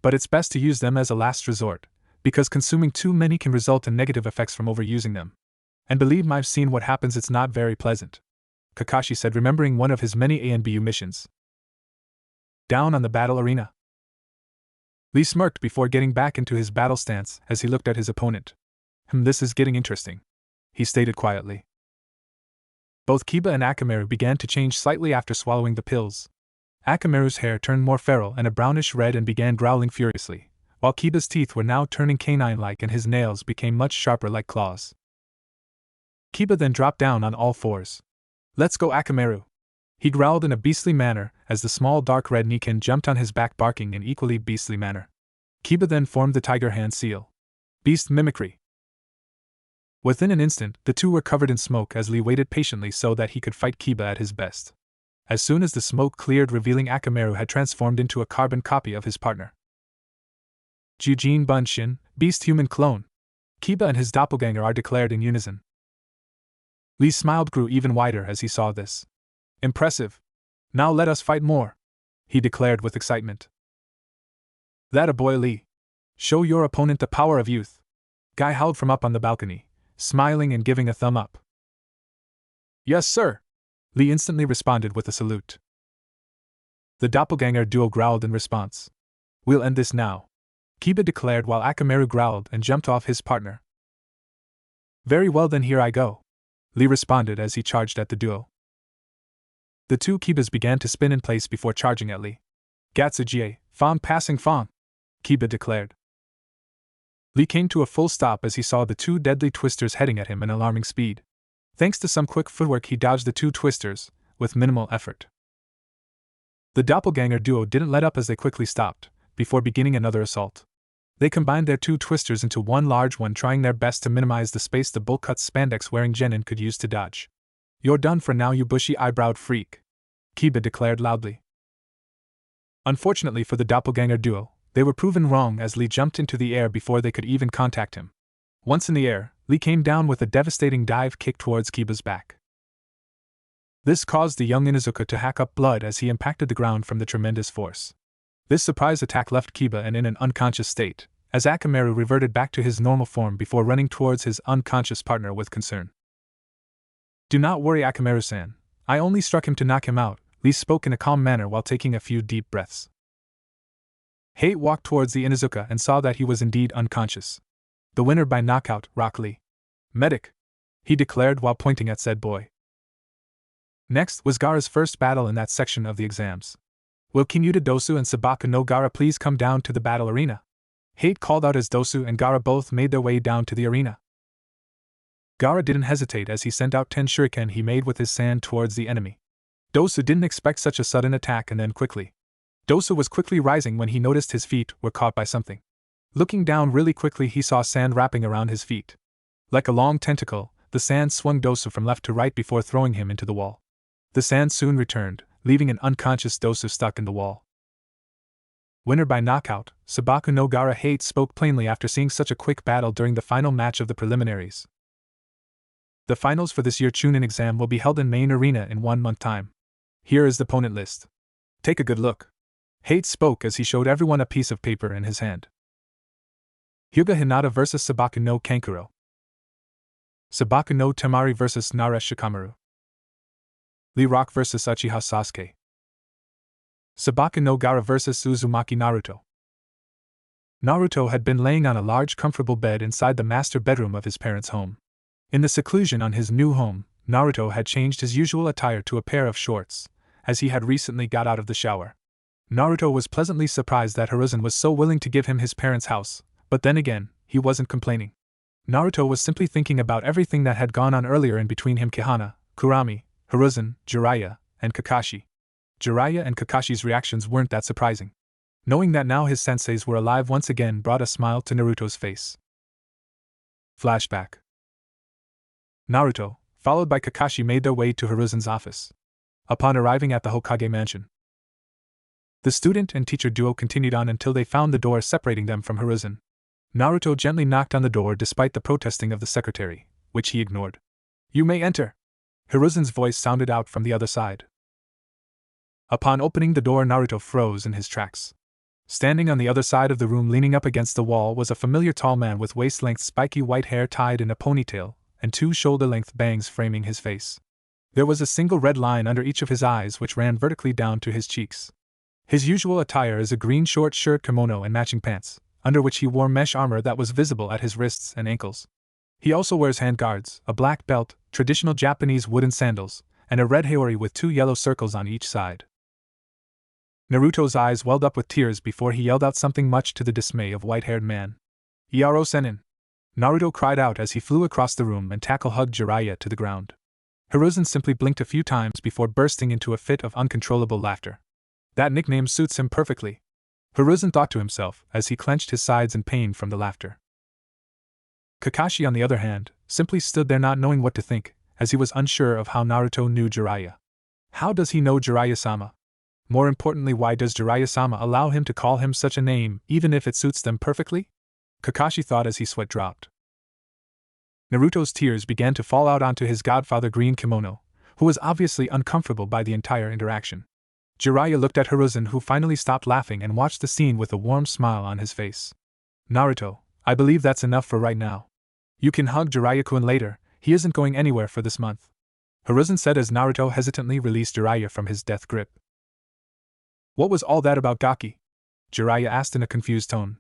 But it's best to use them as a last resort, because consuming too many can result in negative effects from overusing them. And believe me, I've seen what happens, it's not very pleasant, Kakashi said, remembering one of his many ANBU missions. Down on the battle arena. Lee smirked before getting back into his battle stance as he looked at his opponent. This is getting interesting, he stated quietly. Both Kiba and Akamaru began to change slightly after swallowing the pills. Akamaru's hair turned more feral and a brownish red and began growling furiously, while Kiba's teeth were now turning canine-like and his nails became much sharper like claws. Kiba then dropped down on all fours. Let's go, Akamaru! He growled in a beastly manner as the small dark red Nikin jumped on his back, barking in equally beastly manner. Kiba then formed the tiger hand seal. Beast mimicry. Within an instant, the two were covered in smoke as Lee waited patiently so that he could fight Kiba at his best. As soon as the smoke cleared, revealing Akamaru had transformed into a carbon copy of his partner. Jujin Bunshin, beast human clone. Kiba and his doppelganger are declared in unison. Lee's smile grew even wider as he saw this. Impressive. Now let us fight more, he declared with excitement. That a boy, Lee. Show your opponent the power of youth. Guy howled from up on the balcony, smiling and giving a thumb up. Yes, sir. Lee instantly responded with a salute. The doppelganger duo growled in response. We'll end this now, Kiba declared while Akamaru growled and jumped off his partner. Very well then, here I go, Lee responded as he charged at the duo. The two Kibas began to spin in place before charging at Lee. Gatsujie, Fong passing Fong, Kiba declared. Lee came to a full stop as he saw the two deadly twisters heading at him in alarming speed. Thanks to some quick footwork, he dodged the two twisters, with minimal effort. The doppelganger duo didn't let up as they quickly stopped, before beginning another assault. They combined their two twisters into one large one, trying their best to minimize the space the bull-cut spandex-wearing genin could use to dodge. You're done for now, you bushy-eyebrowed freak, Kiba declared loudly. Unfortunately for the doppelganger duo, they were proven wrong as Lee jumped into the air before they could even contact him. Once in the air, Lee came down with a devastating dive kick towards Kiba's back. This caused the young Inuzuka to hack up blood as he impacted the ground from the tremendous force. This surprise attack left Kiba in an unconscious state, as Akamaru reverted back to his normal form before running towards his unconscious partner with concern. Do not worry, Akamaru-san. I only struck him to knock him out, Lee spoke in a calm manner while taking a few deep breaths. Hate walked towards the Inuzuka and saw that he was indeed unconscious. The winner by knockout, Rock Lee. Medic, he declared while pointing at said boy. Next was Gaara's first battle in that section of the exams. Will Kinuta Dosu and Sabaka no Gaara please come down to the battle arena? Hate called out as Dosu and Gaara both made their way down to the arena. Gaara didn't hesitate as he sent out 10 shuriken he made with his sand towards the enemy. Dosu didn't expect such a sudden attack and then quickly. Dosu was quickly rising when he noticed his feet were caught by something. Looking down really quickly, he saw sand wrapping around his feet. Like a long tentacle, the sand swung Dosu from left to right before throwing him into the wall. The sand soon returned, leaving an unconscious Dosu stuck in the wall. Winner by knockout, Sabaku no Gara Hate spoke plainly after seeing such a quick battle during the final match of the preliminaries. The finals for this year's Chunin exam will be held in main arena in 1 month time. Here is the opponent list. Take a good look. Hate spoke as he showed everyone a piece of paper in his hand. Hyuga Hinata vs Sabaku no Kankuro. Sabaku no Temari vs Naresh Shikamaru. Lee Rock vs Uchiha Sasuke. Sabaku no Gara vs Uzumaki Naruto. Naruto had been laying on a large comfortable bed inside the master bedroom of his parents' home. In the seclusion on his new home, Naruto had changed his usual attire to a pair of shorts, as he had recently got out of the shower. Naruto was pleasantly surprised that Hiruzen was so willing to give him his parents' house, but then again, he wasn't complaining. Naruto was simply thinking about everything that had gone on earlier in between him, Kihana, Kurami, Hiruzen, Jiraiya, and Kakashi. Jiraiya and Kakashi's reactions weren't that surprising. Knowing that now his senseis were alive once again brought a smile to Naruto's face. Flashback. Naruto, followed by Kakashi, made their way to Hiruzen's office. Upon arriving at the Hokage mansion, the student and teacher duo continued on until they found the door separating them from Hiruzen. Naruto gently knocked on the door despite the protesting of the secretary, which he ignored. "You may enter." Hiruzen's voice sounded out from the other side. Upon opening the door, Naruto froze in his tracks. Standing on the other side of the room, leaning up against the wall, was a familiar tall man with waist-length spiky white hair tied in a ponytail, and 2 shoulder-length bangs framing his face. There was a single red line under each of his eyes which ran vertically down to his cheeks. His usual attire is a green short shirt, kimono, and matching pants, under which he wore mesh armor that was visible at his wrists and ankles. He also wears handguards, a black belt, traditional Japanese wooden sandals, and a red haori with 2 yellow circles on each side. Naruto's eyes welled up with tears before he yelled out something much to the dismay of white-haired man. "Iaro Sennin!" Naruto cried out as he flew across the room and tackle-hugged Jiraiya to the ground. Hiruzen simply blinked a few times before bursting into a fit of uncontrollable laughter. That nickname suits him perfectly, Hiruzen thought to himself as he clenched his sides in pain from the laughter. Kakashi, on the other hand, simply stood there not knowing what to think, as he was unsure of how Naruto knew Jiraiya. How does he know Jiraiya-sama? More importantly, why does Jiraiya-sama allow him to call him such a name, even if it suits them perfectly? Kakashi thought as he sweat dropped. Naruto's tears began to fall out onto his godfather green kimono, who was obviously uncomfortable by the entire interaction. Jiraiya looked at Hiruzen, who finally stopped laughing and watched the scene with a warm smile on his face. "Naruto, I believe that's enough for right now. You can hug Jiraiya-kun later, he isn't going anywhere for this month," Hiruzen said as Naruto hesitantly released Jiraiya from his death grip. "What was all that about Gaki?" Jiraiya asked in a confused tone.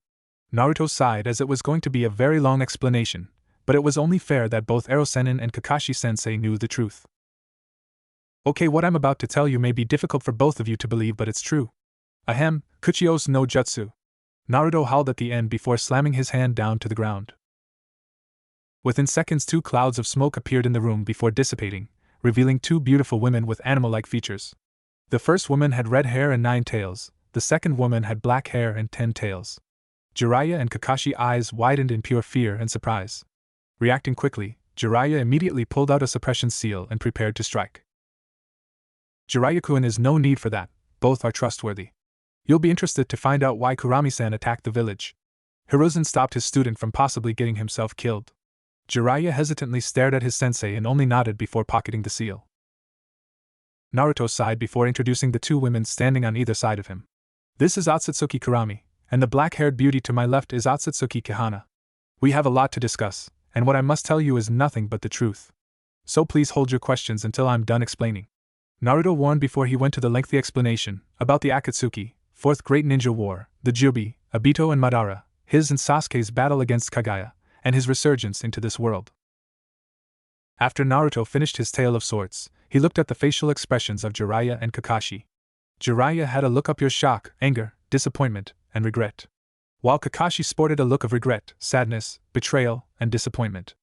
Naruto sighed as it was going to be a very long explanation, but it was only fair that both Ero-sennin and Kakashi-sensei knew the truth. "Okay, what I'm about to tell you may be difficult for both of you to believe, but it's true. Ahem, Kuchios no Jutsu." Naruto howled at the end before slamming his hand down to the ground. Within seconds, 2 clouds of smoke appeared in the room before dissipating, revealing 2 beautiful women with animal-like features. The first woman had red hair and 9 tails, the second woman had black hair and 10 tails. Jiraiya and Kakashi's eyes widened in pure fear and surprise. Reacting quickly, Jiraiya immediately pulled out a suppression seal and prepared to strike. "Jiraiya-kun, is no need for that, both are trustworthy. You'll be interested to find out why Kurami-san attacked the village." Hiruzen stopped his student from possibly getting himself killed. Jiraiya hesitantly stared at his sensei and only nodded before pocketing the seal. Naruto sighed before introducing the 2 women standing on either side of him. "This is Otsutsuki Kurami, and the black-haired beauty to my left is Otsutsuki Kihana. We have a lot to discuss, and what I must tell you is nothing but the truth. So please hold your questions until I'm done explaining." Naruto warned before he went to the lengthy explanation about the Akatsuki, 4th Great Ninja War, the Jubi, Obito and Madara, his and Sasuke's battle against Kagaya, and his resurgence into this world. After Naruto finished his tale of sorts, he looked at the facial expressions of Jiraiya and Kakashi. Jiraiya had a look of pure shock, anger, disappointment, and regret, while Kakashi sported a look of regret, sadness, betrayal, and disappointment.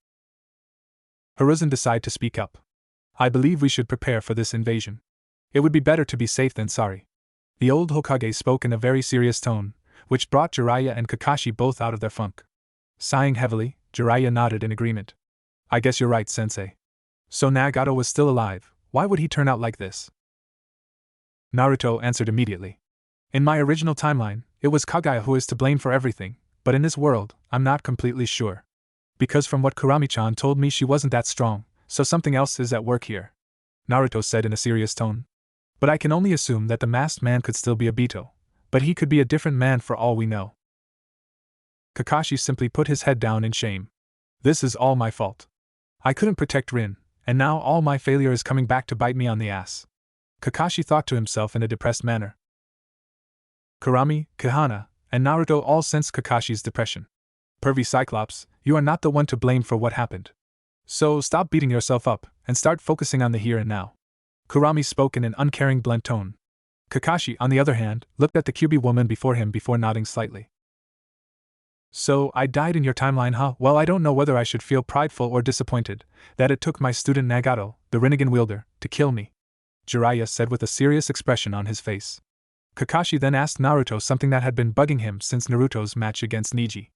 Hiruzen decided to speak up. "I believe we should prepare for this invasion. It would be better to be safe than sorry. The old Hokage spoke in a very serious tone, which brought Jiraiya and Kakashi both out of their funk. Sighing heavily, Jiraiya nodded in agreement. I guess you're right, sensei. So Nagato was still alive, why would he turn out like this? Naruto answered immediately. In my original timeline, it was Kaguya who is to blame for everything, but in this world, I'm not completely sure. Because from what Kurami-chan told me, she wasn't that strong, so something else is at work here. Naruto said in a serious tone. But I can only assume that the masked man could still be Obito, but he could be a different man for all we know. Kakashi simply put his head down in shame. This is all my fault. I couldn't protect Rinne, and now all my failure is coming back to bite me on the ass. Kakashi thought to himself in a depressed manner. Kurami, Kahana, and Naruto all sensed Kakashi's depression. Pervy Cyclops, you are not the one to blame for what happened. So stop beating yourself up, and start focusing on the here and now. Kurami spoke in an uncaring, blunt tone. Kakashi, on the other hand, looked at the Kyuubi woman before him before nodding slightly. So, I died in your timeline, huh? Well, I don't know whether I should feel prideful or disappointed that it took my student Nagato, the Rinnegan wielder, to kill me, Jiraiya said with a serious expression on his face. Kakashi then asked Naruto something that had been bugging him since Naruto's match against Neji.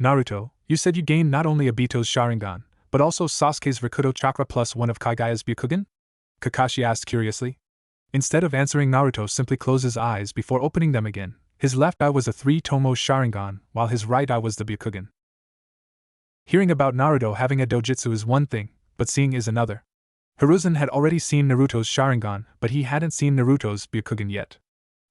Naruto, you said you gained not only Obito's Sharingan, but also Sasuke's Rikudo chakra plus one of Kagaya's Byakugan? Kakashi asked curiously. Instead of answering, Naruto simply closed his eyes before opening them again. His left eye was a 3-tomo Sharingan, while his right eye was the Byakugan. Hearing about Naruto having a dojutsu is one thing, but seeing is another. Hiruzen had already seen Naruto's Sharingan, but he hadn't seen Naruto's Byakugan yet.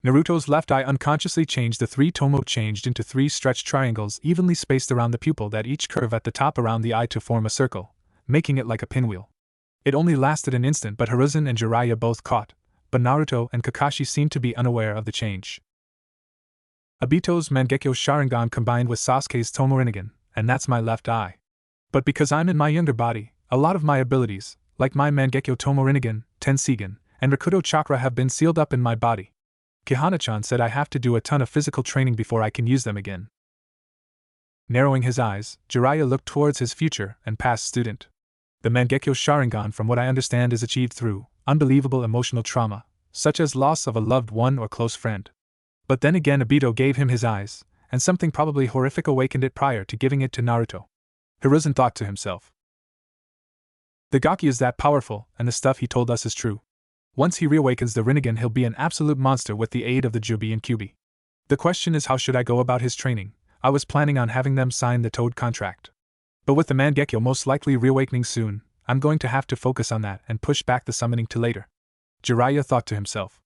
Naruto's left eye unconsciously changed the 3-tomo changed into 3 stretched triangles evenly spaced around the pupil that each curve at the top around the eye to form a circle, making it like a pinwheel. It only lasted an instant, but Hiruzen and Jiraiya both caught, but Naruto and Kakashi seemed to be unaware of the change. Obito's Mangekyo Sharingan combined with Sasuke's Tomo Rinnegan, and that's my left eye. But because I'm in my younger body, a lot of my abilities, like my Mangekyo Tomo Rinnegan, Tenseigan, and Rikudo chakra have been sealed up in my body. Kahana-chan said I have to do a ton of physical training before I can use them again. Narrowing his eyes, Jiraiya looked towards his future and past student. The Mangekyo Sharingan, from what I understand, is achieved through unbelievable emotional trauma, such as loss of a loved one or close friend. But then again, Obito gave him his eyes, and something probably horrific awakened it prior to giving it to Naruto. Hiruzen thought to himself. The Gaki is that powerful, and the stuff he told us is true. Once he reawakens the Rinnegan, he'll be an absolute monster with the aid of the Jubi and Kyuubi. The question is, how should I go about his training? I was planning on having them sign the Toad contract. But with the Mangekyo most likely reawakening soon, I'm going to have to focus on that and push back the summoning to later. Jiraiya thought to himself.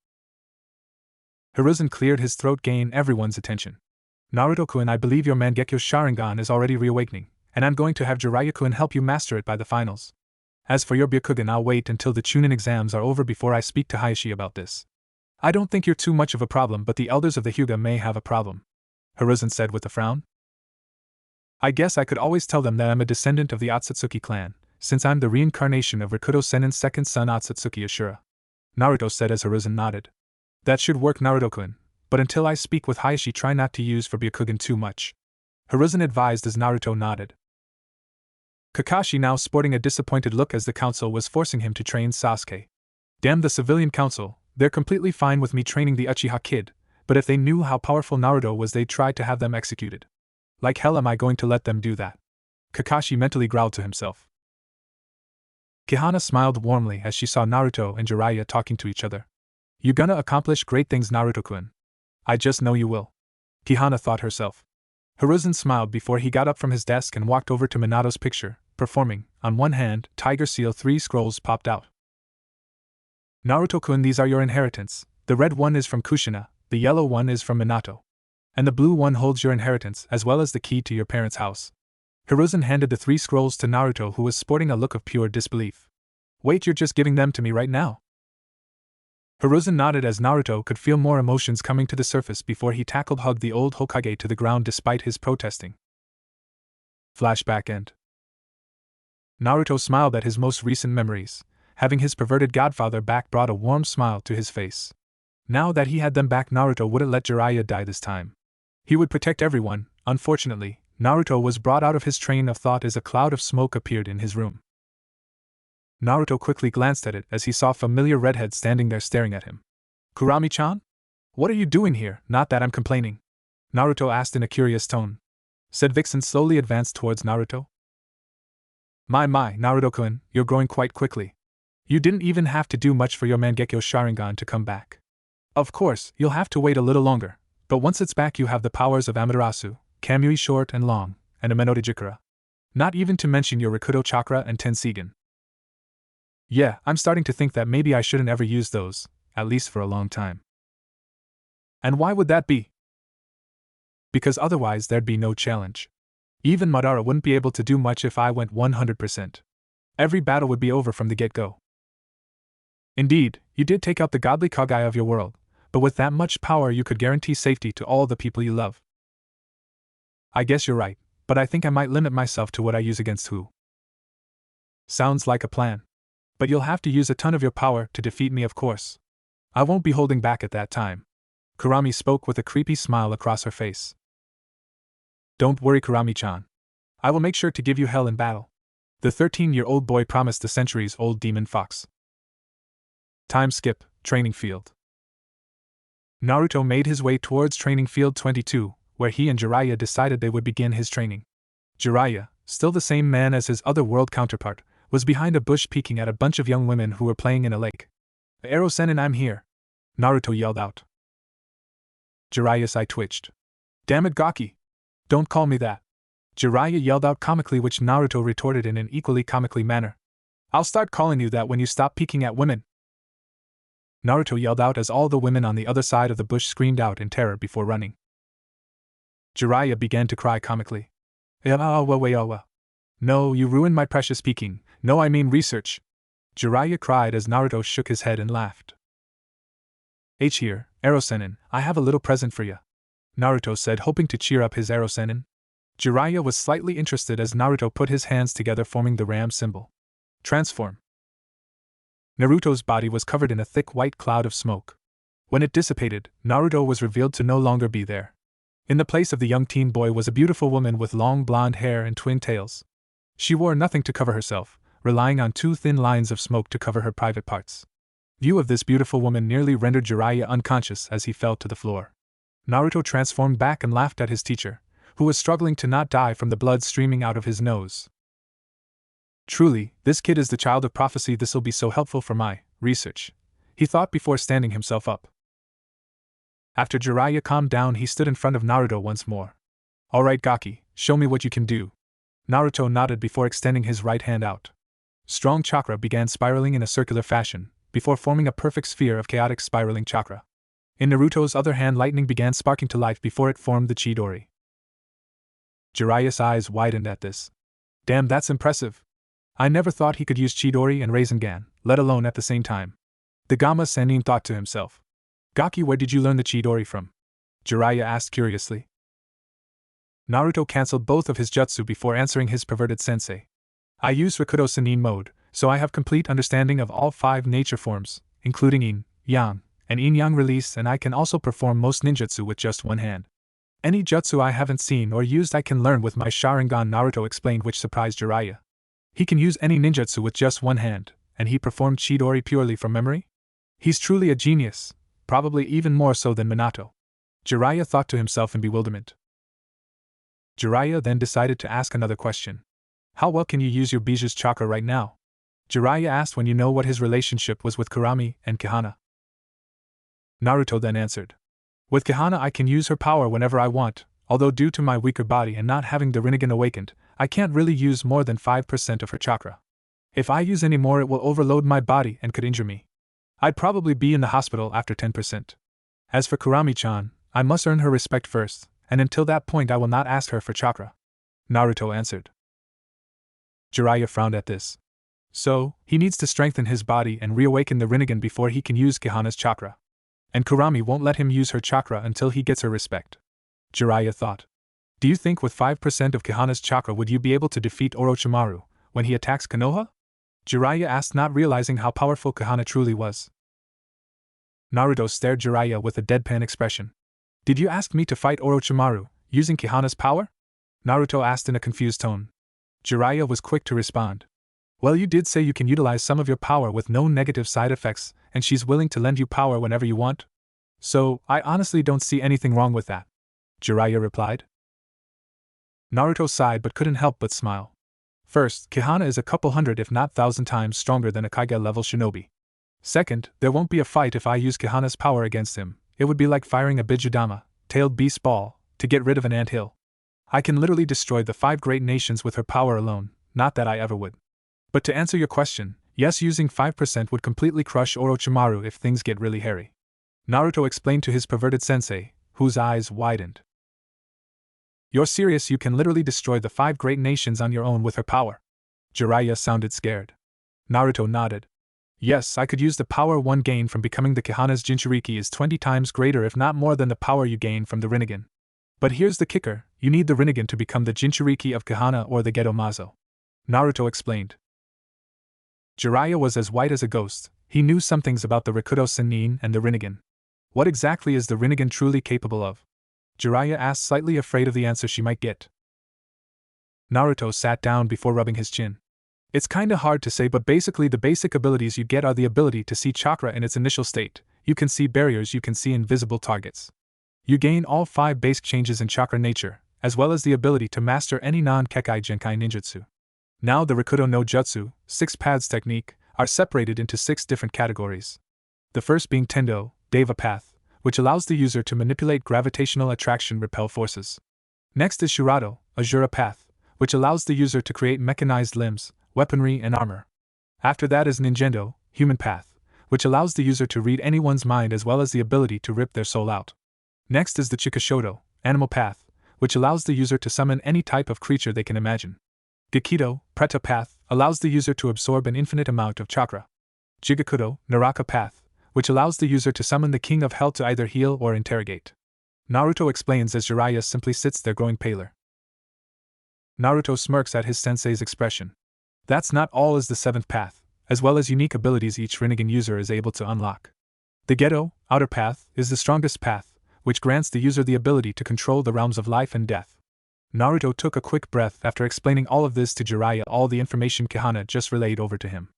Hiruzen cleared his throat, gaining everyone's attention. Naruto-kun, I believe your Mangekyo Sharingan is already reawakening, and I'm going to have Jiraiya-kun help you master it by the finals. As for your Byakugan, I'll wait until the Chunin exams are over before I speak to Hayashi about this. I don't think you're too much of a problem, but the elders of the Hyuga may have a problem, Hiruzen said with a frown. I guess I could always tell them that I'm a descendant of the Otsutsuki clan, since I'm the reincarnation of Rikudo Sennin's second son Otsutsuki Ashura, Naruto said as Hiruzen nodded. That should work, Naruto-kun, but until I speak with Hayashi, try not to use for Byakugan too much, Hiruzen advised as Naruto nodded. Kakashi now sporting a disappointed look as the council was forcing him to train Sasuke. Damn the civilian council, they're completely fine with me training the Uchiha kid, but if they knew how powerful Naruto was, they'd try to have them executed. Like hell am I going to let them do that? Kakashi mentally growled to himself. Kahana smiled warmly as she saw Naruto and Jiraiya talking to each other. You gonna accomplish great things, Naruto-kun. I just know you will. Kahana thought herself. Hiruzen smiled before he got up from his desk and walked over to Minato's picture, performing, on one hand, Tiger Seal. 3 scrolls popped out. Naruto-kun, these are your inheritance. The red one is from Kushina, the yellow one is from Minato. And the blue one holds your inheritance as well as the key to your parents' house. Hiruzen handed the 3 scrolls to Naruto, who was sporting a look of pure disbelief. Wait, you're just giving them to me right now? Hiruzen nodded as Naruto could feel more emotions coming to the surface before he hugged the old Hokage to the ground despite his protesting. Flashback end. Naruto smiled at his most recent memories. Having his perverted godfather back brought a warm smile to his face. Now that he had them back, Naruto wouldn't let Jiraiya die this time. He would protect everyone. Unfortunately, Naruto was brought out of his train of thought as a cloud of smoke appeared in his room. Naruto quickly glanced at it as he saw a familiar redhead standing there staring at him. Kurami-chan? What are you doing here? Not that I'm complaining. Naruto asked in a curious tone. Said Vixen slowly advanced towards Naruto. My, Naruto-kun, you're growing quite quickly. You didn't even have to do much for your Mangekyo Sharingan to come back. Of course, you'll have to wait a little longer, but once it's back you have the powers of Amaterasu, Kamui short and long, and Amenotejikara. Not even to mention your Rikudo chakra and Tenseigan. Yeah, I'm starting to think that maybe I shouldn't ever use those, at least for a long time. And why would that be? Because otherwise there'd be no challenge. Even Madara wouldn't be able to do much if I went 100%. Every battle would be over from the get-go. Indeed, you did take out the godly Kage of your world, but with that much power you could guarantee safety to all the people you love. I guess you're right, but I think I might limit myself to what I use against who. Sounds like a plan. But you'll have to use a ton of your power to defeat me, of course. I won't be holding back at that time. Kurami spoke with a creepy smile across her face. Don't worry, Kurami-chan. I will make sure to give you hell in battle. The 13-year-old boy promised the centuries-old demon fox. Time skip, training field. Naruto made his way towards training field 22, where he and Jiraiya decided they would begin his training. Jiraiya, still the same man as his other world counterpart, was behind a bush peeking at a bunch of young women who were playing in a lake. Ero Sennin, I'm here! Naruto yelled out. Jiraiya's eye twitched. Damn it, Gaki! Don't call me that! Jiraiya yelled out comically, which Naruto retorted in an equally comically manner. I'll start calling you that when you stop peeking at women! Naruto yelled out as all the women on the other side of the bush screamed out in terror before running. Jiraiya began to cry comically. No, you ruined my precious peeking. No, I mean research. Jiraiya cried as Naruto shook his head and laughed. Here, Ero Sennin, I have a little present for ya. Naruto said, hoping to cheer up his Ero Sennin. Jiraiya was slightly interested as Naruto put his hands together, forming the ram symbol. Transform. Naruto's body was covered in a thick white cloud of smoke. When it dissipated, Naruto was revealed to no longer be there. In the place of the young teen boy was a beautiful woman with long blonde hair and twin tails. She wore nothing to cover herself, relying on two thin lines of smoke to cover her private parts. View of this beautiful woman nearly rendered Jiraiya unconscious as he fell to the floor. Naruto transformed back and laughed at his teacher, who was struggling to not die from the blood streaming out of his nose. Truly, this kid is the child of prophecy. This'll be so helpful for my research, he thought before standing himself up. After Jiraiya calmed down, he stood in front of Naruto once more. Alright, Gaki, show me what you can do. Naruto nodded before extending his right hand out. Strong chakra began spiraling in a circular fashion, before forming a perfect sphere of chaotic spiraling chakra. In Naruto's other hand, lightning began sparking to life before it formed the Chidori. Jiraiya's eyes widened at this. Damn, that's impressive. I never thought he could use Chidori and Rasengan, let alone at the same time. The Gamma Sennin thought to himself. Gaki, where did you learn the Chidori from? Jiraiya asked curiously. Naruto cancelled both of his jutsu before answering his perverted sensei. I use Rikudo Sennin mode, so I have complete understanding of all 5 nature forms, including Yin, Yang, and Yin-Yang release, and I can also perform most ninjutsu with just one hand. Any jutsu I haven't seen or used I can learn with my Sharingan, Naruto explained, which surprised Jiraiya. He can use any ninjutsu with just one hand, and he performed Chidori purely from memory? He's truly a genius, probably even more so than Minato. Jiraiya thought to himself in bewilderment. Jiraiya then decided to ask another question. How well can you use your Biju's chakra right now? Jiraiya asked when you know what his relationship was with Kurami and Kahana. Naruto then answered. With Kahana I can use her power whenever I want, although due to my weaker body and not having the Rinnegan awakened, I can't really use more than 5% of her chakra. If I use any more it will overload my body and could injure me. I'd probably be in the hospital after 10%. As for Kurami-chan, I must earn her respect first, and until that point I will not ask her for chakra. Naruto answered. Jiraiya frowned at this. So, he needs to strengthen his body and reawaken the Rinnegan before he can use Kahana's chakra. And Kurami won't let him use her chakra until he gets her respect. Jiraiya thought. Do you think with 5% of Kahana's chakra would you be able to defeat Orochimaru when he attacks Konoha? Jiraiya asked, not realizing how powerful Kahana truly was. Naruto stared Jiraiya with a deadpan expression. Did you ask me to fight Orochimaru, using Kahana's power? Naruto asked in a confused tone. Jiraiya was quick to respond. Well, you did say you can utilize some of your power with no negative side effects, and she's willing to lend you power whenever you want. So, I honestly don't see anything wrong with that, Jiraiya replied. Naruto sighed but couldn't help but smile. First, Kihana is a couple hundred if not 1,000 times stronger than a Kage-level shinobi. Second, there won't be a fight if I use Kihana's power against him. It would be like firing a Bijudama, tailed beast ball, to get rid of an anthill. I can literally destroy the 5 great nations with her power alone, not that I ever would. But to answer your question, yes, using 5% would completely crush Orochimaru if things get really hairy, Naruto explained to his perverted sensei, whose eyes widened. You're serious? You can literally destroy the 5 great nations on your own with her power? Jiraiya sounded scared. Naruto nodded. Yes, I could use the power one gained from becoming the Kihana's Jinchuriki is 20 times greater if not more than the power you gain from the Rinnegan. But here's the kicker, you need the Rinnegan to become the Jinchuriki of Kihana or the Gedo Mazo. Naruto explained. Jiraiya was as white as a ghost. He knew some things about the Rakuto Sennin and the Rinnegan. What exactly is the Rinnegan truly capable of? Jiraiya asked, slightly afraid of the answer she might get. Naruto sat down before rubbing his chin. It's kinda hard to say, but basically the basic abilities you get are the ability to see chakra in its initial state, you can see barriers, you can see invisible targets. You gain all 5 basic changes in chakra nature, as well as the ability to master any non-Kekkai Genkai ninjutsu. Now the Rakuto no Jutsu, 6 paths technique, are separated into 6 different categories. The first being Tendo, Deva path, which allows the user to manipulate gravitational attraction repel forces. Next is Shurato, Azura path, which allows the user to create mechanized limbs, weaponry and armor. After that is Ninjendo, human path, which allows the user to read anyone's mind as well as the ability to rip their soul out. Next is the Chikashoto, animal path, which allows the user to summon any type of creature they can imagine. Gekido, Preta path, allows the user to absorb an infinite amount of chakra. Jigakudo, Naraka path, which allows the user to summon the king of hell to either heal or interrogate. Naruto explains as Jiraiya simply sits there growing paler. Naruto smirks at his sensei's expression. That's not all, is the 7th path, as well as unique abilities each Rinnegan user is able to unlock. The Gedo, outer path, is the strongest path, which grants the user the ability to control the realms of life and death. Naruto took a quick breath after explaining all of this to Jiraiya, all the information Kihana just relayed over to him.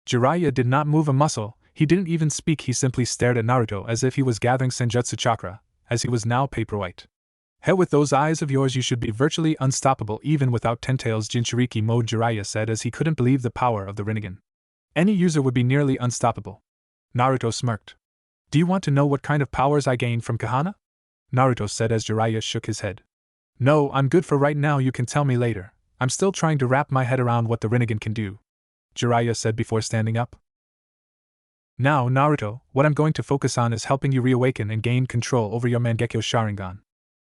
Jiraiya did not move a muscle, he didn't even speak, he simply stared at Naruto as if he was gathering Senjutsu chakra, as he was now paper white. Hell, with those eyes of yours you should be virtually unstoppable even without Tentail's Jinchuriki mode, Jiraiya said as he couldn't believe the power of the Rinnegan. Any user would be nearly unstoppable. Naruto smirked. Do you want to know what kind of powers I gained from Kihana? Naruto said as Jiraiya shook his head. No, I'm good for right now, you can tell me later. I'm still trying to wrap my head around what the Rinnegan can do, Jiraiya said before standing up. Now, Naruto, what I'm going to focus on is helping you reawaken and gain control over your Mangekyo Sharingan.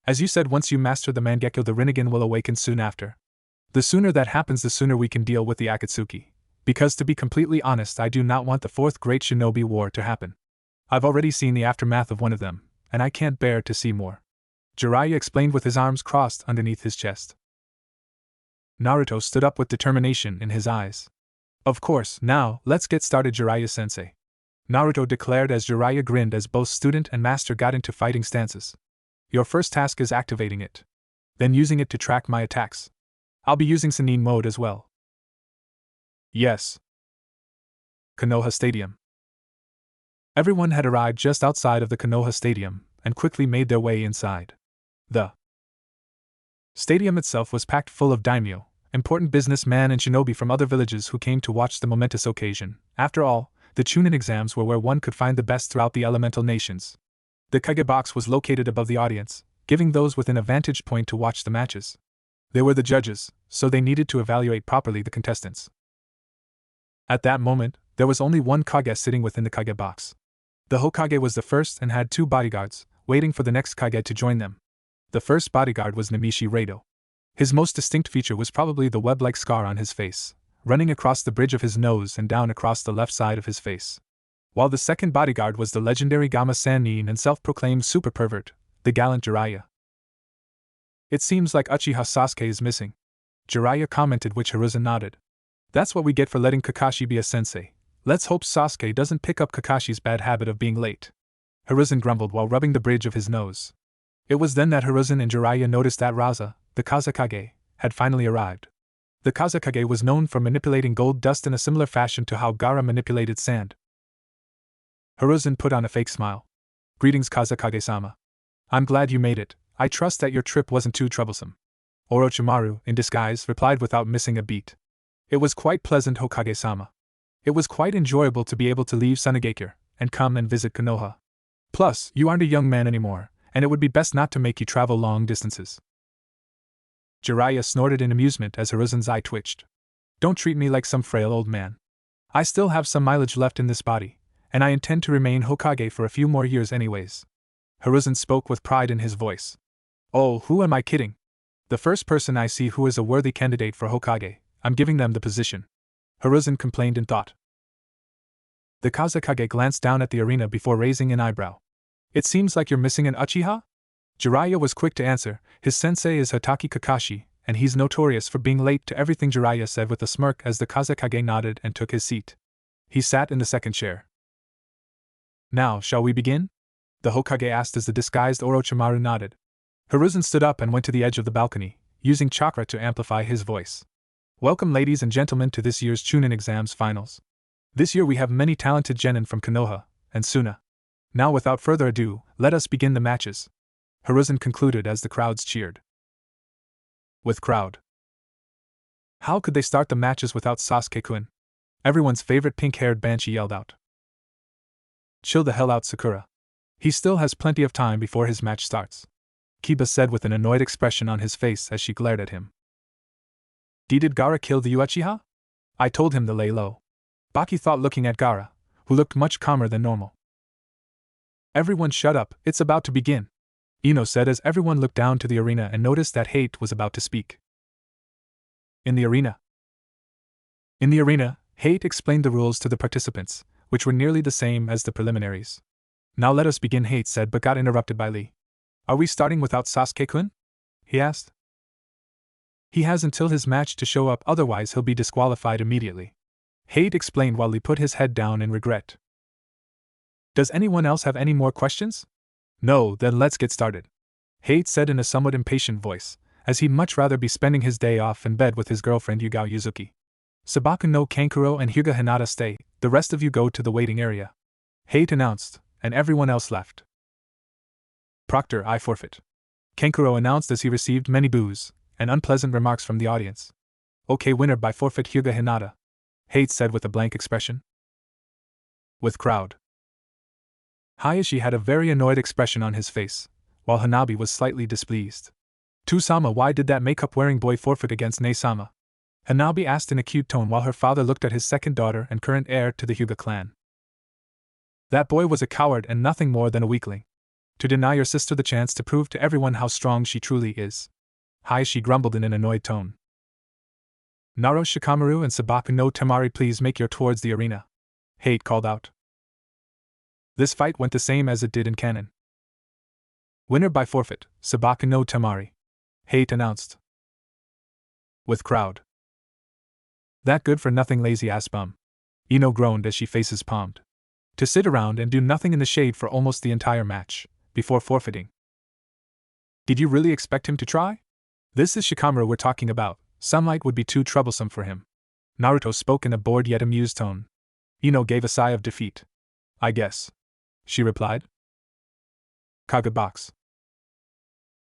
As you said, once you master the Mangekyo, the Rinnegan will awaken soon after. The sooner that happens, the sooner we can deal with the Akatsuki. Because to be completely honest, I do not want the 4th Great Shinobi War to happen. I've already seen the aftermath of one of them, and I can't bear to see more. Jiraiya explained with his arms crossed underneath his chest. Naruto stood up with determination in his eyes. Of course, now, let's get started, Jiraiya-sensei, Naruto declared as Jiraiya grinned as both student and master got into fighting stances. Your first task is activating it. Then using it to track my attacks. I'll be using Sennin mode as well. Yes. Konoha Stadium. Everyone had arrived just outside of the Konoha Stadium and quickly made their way inside. The stadium itself was packed full of daimyo, important businessmen and shinobi from other villages who came to watch the momentous occasion. After all, the Chunin exams were where one could find the best throughout the elemental nations. The Kage box was located above the audience, giving those within a vantage point to watch the matches. They were the judges, so they needed to evaluate properly the contestants. At that moment, there was only one Kage sitting within the Kage box. The Hokage was the first and had 2 bodyguards, waiting for the next Kage to join them. The first bodyguard was Namishi Rado. His most distinct feature was probably the web-like scar on his face, running across the bridge of his nose and down across the left side of his face. While the second bodyguard was the legendary Gama Sannin and self-proclaimed super pervert, the gallant Jiraiya. It seems like Uchiha Sasuke is missing, Jiraiya commented, which Hiruzen nodded. That's what we get for letting Kakashi be a sensei. Let's hope Sasuke doesn't pick up Kakashi's bad habit of being late, Hiruzen grumbled while rubbing the bridge of his nose. It was then that Hiruzen and Jiraiya noticed that Raza, the Kazekage, had finally arrived. The Kazekage was known for manipulating gold dust in a similar fashion to how Gaara manipulated sand. Hiruzen put on a fake smile. Greetings, Kazekage-sama. I'm glad you made it. I trust that your trip wasn't too troublesome. Orochimaru, in disguise, replied without missing a beat. It was quite pleasant, Hokage-sama. It was quite enjoyable to be able to leave Sunagakure and come and visit Konoha. Plus, you aren't a young man anymore, and it would be best not to make you travel long distances. Jiraiya snorted in amusement as Hiruzen's eye twitched. Don't treat me like some frail old man. I still have some mileage left in this body, and I intend to remain Hokage for a few more years anyways. Hiruzen spoke with pride in his voice. Oh, who am I kidding? The first person I see who is a worthy candidate for Hokage, I'm giving them the position. Hiruzen complained in thought. The Kazekage glanced down at the arena before raising an eyebrow. It seems like you're missing an Uchiha? Jiraiya was quick to answer. His sensei is Hatake Kakashi, and he's notorious for being late to everything. Jiraiya said with a smirk as the Kazekage nodded and took his seat. He sat in the second chair. Now, shall we begin? The Hokage asked as the disguised Orochimaru nodded. Hiruzen stood up and went to the edge of the balcony, using chakra to amplify his voice. Welcome, ladies and gentlemen, to this year's Chunin exams finals. This year we have many talented genin from Konoha and Suna. Now, without further ado, let us begin the matches. Hiruzen concluded as the crowds cheered. With crowd. How could they start the matches without Sasuke-kun? Everyone's favorite pink-haired banshee yelled out. Chill the hell out, Sakura. He still has plenty of time before his match starts, Kiba said with an annoyed expression on his face as she glared at him. Did Gaara kill the Uchiha? I told him to lay low. Baki thought, looking at Gaara, who looked much calmer than normal. Everyone shut up, it's about to begin, Ino said as everyone looked down to the arena and noticed that Hate was about to speak. In the arena, Hate explained the rules to the participants, which were nearly the same as the preliminaries. Now let us begin, Hate said, but got interrupted by Lee. Are we starting without Sasuke-kun? He asked. He has until his match to show up, otherwise he'll be disqualified immediately. Hate explained while Lee put his head down in regret. Does anyone else have any more questions? No, then let's get started, Hate said in a somewhat impatient voice, as he'd much rather be spending his day off in bed with his girlfriend Yugao Yuzuki. Sabaku no Kankuro and Hyuga Hinata stay, the rest of you go to the waiting area, Hate announced, and everyone else left. Proctor, I forfeit, Kankuro announced as he received many boos and unpleasant remarks from the audience. Okay, winner by forfeit Hyuga Hinata, Hate said with a blank expression. With crowd. Hayashi had a very annoyed expression on his face, while Hanabi was slightly displeased. To-sama, why did that makeup-wearing boy forfeit against Ne-sama? Hanabi asked in a cute tone while her father looked at his second daughter and current heir to the Hyuga clan. That boy was a coward and nothing more than a weakling. To deny your sister the chance to prove to everyone how strong she truly is, Hayashi grumbled in an annoyed tone. Naro Shikamaru and Sabaku no Temari, please make your towards the arena, Hate called out. This fight went the same as it did in canon. Winner by forfeit, Sabaku no Temari, Hate announced. With crowd. That good-for-nothing lazy-ass bum, Ino groaned as she faces palmed. To sit around and do nothing in the shade for almost the entire match, before forfeiting. Did you really expect him to try? This is Shikamaru we're talking about. Sunlight would be too troublesome for him. Naruto spoke in a bored yet amused tone. Ino gave a sigh of defeat. I guess, she replied. Kagebox.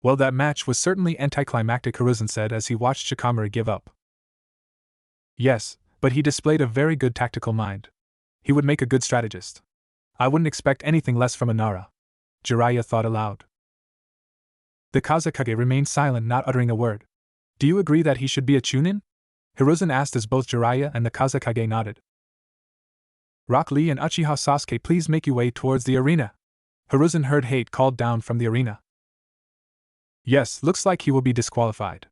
Well, that match was certainly anticlimactic, Hiruzen said as he watched Shikamaru give up. Yes, but he displayed a very good tactical mind. He would make a good strategist. I wouldn't expect anything less from a Nara, Jiraiya thought aloud. The Kazekage remained silent, not uttering a word. Do you agree that he should be a Chunin? Hiruzen asked as both Jiraiya and the Kazekage nodded. Rock Lee and Uchiha Sasuke, please make your way towards the arena, Hiruzen heard Hate called down from the arena. Yes, looks like he will be disqualified,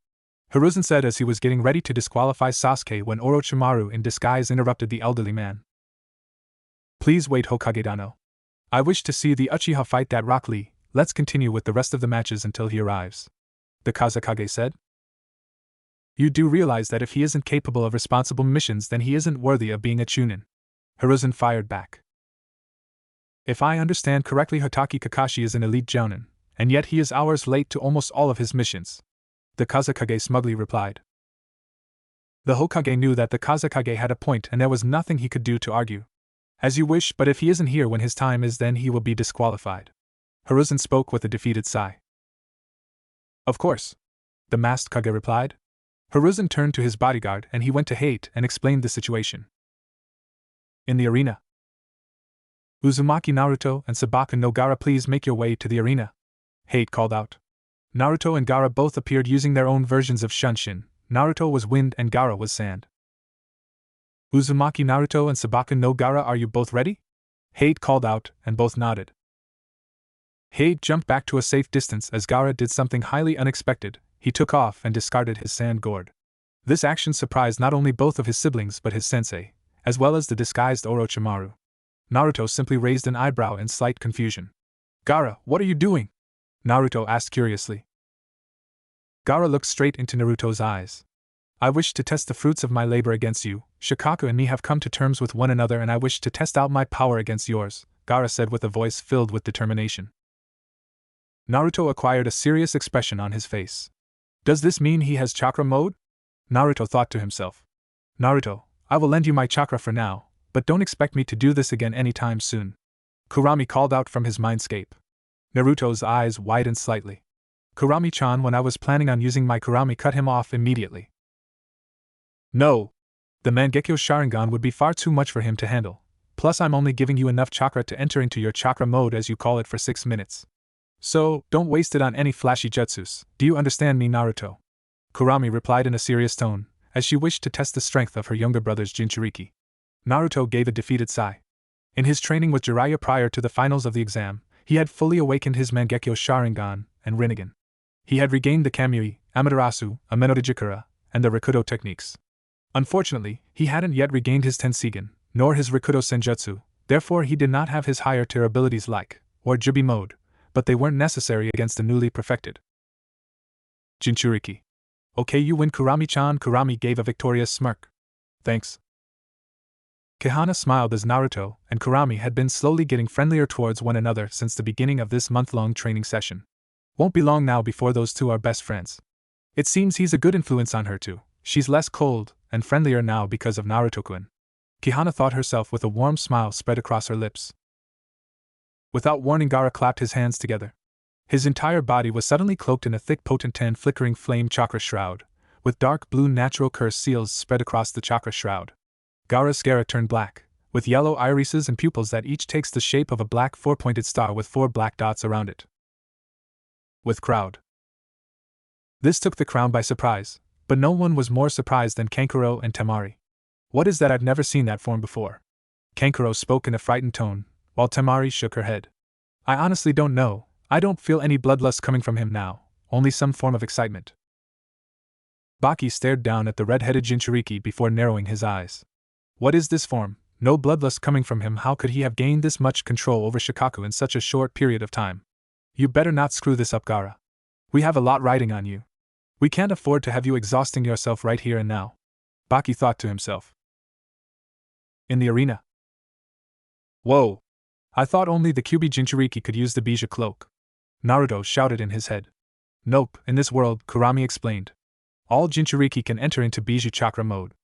Hiruzen said as he was getting ready to disqualify Sasuke when Orochimaru in disguise interrupted the elderly man. Please wait, Hokage-dano. I wish to see the Uchiha fight that Rock Lee. Let's continue with the rest of the matches until he arrives, the Kazekage said. You do realize that if he isn't capable of responsible missions, then he isn't worthy of being a Chunin, Hiruzen fired back. If I understand correctly, Hatake Kakashi is an elite jounin, and yet he is hours late to almost all of his missions, the Kazekage smugly replied. The Hokage knew that the Kazekage had a point and there was nothing he could do to argue. As you wish, but if he isn't here when his time is, then he will be disqualified. Hiruzen spoke with a defeated sigh. Of course, the masked Kage replied. Hiruzen turned to his bodyguard and he went to Hate and explained the situation. In the arena. Uzumaki Naruto and Sabaka no Gaara, please make your way to the arena. Hate called out. Naruto and Gaara both appeared using their own versions of Shunshin. Naruto was wind and Gaara was sand. Uzumaki Naruto and Sabaka no Gaara, are you both ready? Hate called out, and both nodded. Hate jumped back to a safe distance as Gaara did something highly unexpected. He took off and discarded his sand gourd. This action surprised not only both of his siblings but his sensei, as well as the disguised Orochimaru. Naruto simply raised an eyebrow in slight confusion. Gaara, what are you doing? Naruto asked curiously. Gaara looked straight into Naruto's eyes. I wish to test the fruits of my labor against you. Shikaku and me have come to terms with one another and I wish to test out my power against yours, Gaara said with a voice filled with determination. Naruto acquired a serious expression on his face. Does this mean he has chakra mode? Naruto thought to himself. Naruto, I will lend you my chakra for now, but don't expect me to do this again anytime soon. Kurami called out from his mindscape. Naruto's eyes widened slightly. Kurami-chan, when I was planning on using my Kurami, cut him off immediately. No! The Mangekyo Sharingan would be far too much for him to handle. Plus I'm only giving you enough chakra to enter into your chakra mode as you call it for 6 minutes. So, don't waste it on any flashy jutsus. Do you understand me, Naruto? Kurami replied in a serious tone, as she wished to test the strength of her younger brother's Jinchuriki. Naruto gave a defeated sigh. In his training with Jiraiya prior to the finals of the exam, he had fully awakened his Mangekyo Sharingan and Rinnegan. He had regained the Kamui, Amaterasu, Amenotejikura, and the Rikudo techniques. Unfortunately, he hadn't yet regained his Tenseigan, nor his Rikudo Senjutsu, therefore he did not have his higher tier abilities like, or Jubi mode, but they weren't necessary against the newly perfected Jinchuriki. Okay, you win, Kurami-chan. Kurami gave a victorious smirk. Thanks. Kihana smiled as Naruto and Kurami had been slowly getting friendlier towards one another since the beginning of this month-long training session. Won't be long now before those two are best friends. It seems he's a good influence on her too. She's less cold and friendlier now because of Naruto-kun. Kihana thought herself with a warm smile spread across her lips. Without warning, Gaara clapped his hands together. His entire body was suddenly cloaked in a thick potent tan flickering flame chakra shroud, with dark blue natural curse seals spread across the chakra shroud. Gaara's scara turned black, with yellow irises and pupils that each takes the shape of a black four-pointed star with 4 black dots around it. With crowd. This took the crowd by surprise, but no one was more surprised than Kankuro and Temari. What is that? I've never seen that form before. Kankuro spoke in a frightened tone, while Temari shook her head. I honestly don't know. I don't feel any bloodlust coming from him now, only some form of excitement. Baki stared down at the red-headed Jinchuriki before narrowing his eyes. What is this form? No bloodlust coming from him. How could he have gained this much control over Shikaku in such a short period of time? You better not screw this up, Gaara. We have a lot riding on you. We can't afford to have you exhausting yourself right here and now. Baki thought to himself. In the arena. Whoa! I thought only the Kyuubi Jinchuriki could use the Bija cloak. Naruto shouted in his head. Nope, in this world, Kurami explained. All Jinchuriki can enter into Bija chakra mode.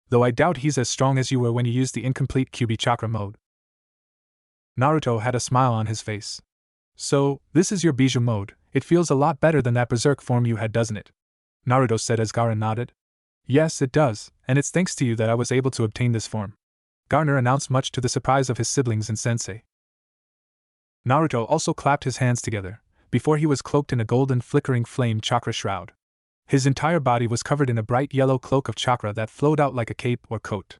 Though I doubt he's as strong as you were when you used the incomplete Kyuubi chakra mode. Naruto had a smile on his face. So, this is your Bija mode. It feels a lot better than that berserk form you had, doesn't it? Naruto said as Gaara nodded. Yes, it does, and it's thanks to you that I was able to obtain this form. Garner announced, much to the surprise of his siblings and sensei. Naruto also clapped his hands together, before he was cloaked in a golden flickering flame chakra shroud. His entire body was covered in a bright yellow cloak of chakra that flowed out like a cape or coat.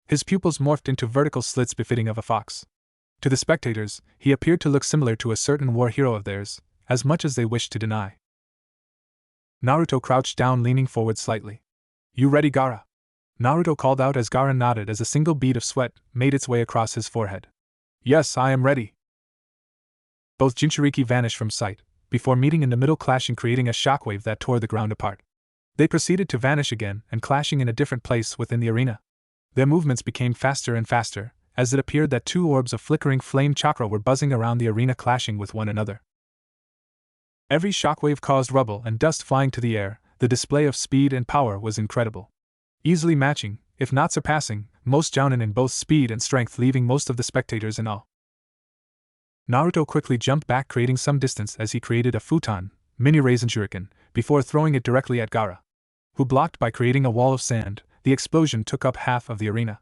His pupils morphed into vertical slits befitting of a fox. To the spectators, he appeared to look similar to a certain war hero of theirs, as much as they wished to deny. Naruto crouched down, leaning forward slightly. You ready, Gaara? Naruto called out as Gaara nodded as a single bead of sweat made its way across his forehead. Yes, I am ready. Both Jinchuriki vanished from sight, before meeting in the middle, clashing, creating a shockwave that tore the ground apart. They proceeded to vanish again and clashing in a different place within the arena. Their movements became faster and faster, as it appeared that 2 orbs of flickering flame chakra were buzzing around the arena, clashing with one another. Every shockwave caused rubble and dust flying to the air. The display of speed and power was incredible. easily matching, if not surpassing, most jounin in both speed and strength, leaving most of the spectators in awe. Naruto quickly jumped back, creating some distance as he created a futon, mini raisin shuriken, before throwing it directly at Gaara, who blocked by creating a wall of sand. The explosion took up half of the arena.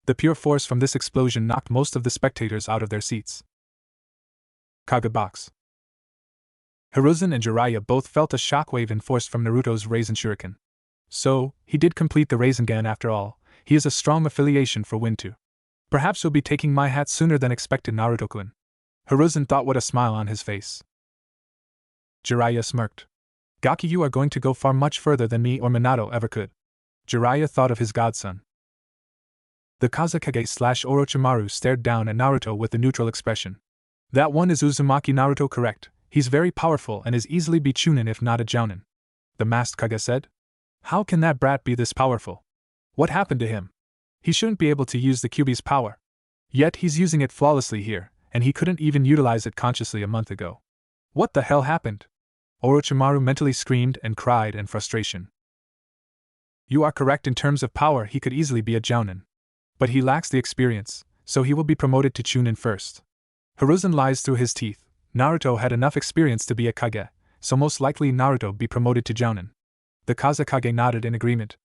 The pure force from this explosion knocked most of the spectators out of their seats. Kage box. Hiruzen and Jiraiya both felt a shockwave enforced from Naruto's raisin shuriken. So, he did complete the Rasengan after all. He is a strong affiliation for Win too. Perhaps he'll be taking my hat sooner than expected, Naruto-kun. Hiruzen thought with a smile on his face. Jiraiya smirked. Gaki, you are going to go far much further than me or Minato ever could. Jiraiya thought of his godson. The Kazekage/Orochimaru stared down at Naruto with a neutral expression. That one is Uzumaki, Naruto, correct. He's very powerful and is easily be Chunin if not a Jounin. The masked Kage said. How can that brat be this powerful? What happened to him? He shouldn't be able to use the Kyuubi's power. Yet he's using it flawlessly here, and he couldn't even utilize it consciously a month ago. What the hell happened? Orochimaru mentally screamed and cried in frustration. You are correct in terms of power, he could easily be a Jounin. But he lacks the experience, so he will be promoted to Chunin first. Hiruzen lies through his teeth. Naruto had enough experience to be a Kage, so most likely Naruto be promoted to Jounin. The Kazekage nodded in agreement.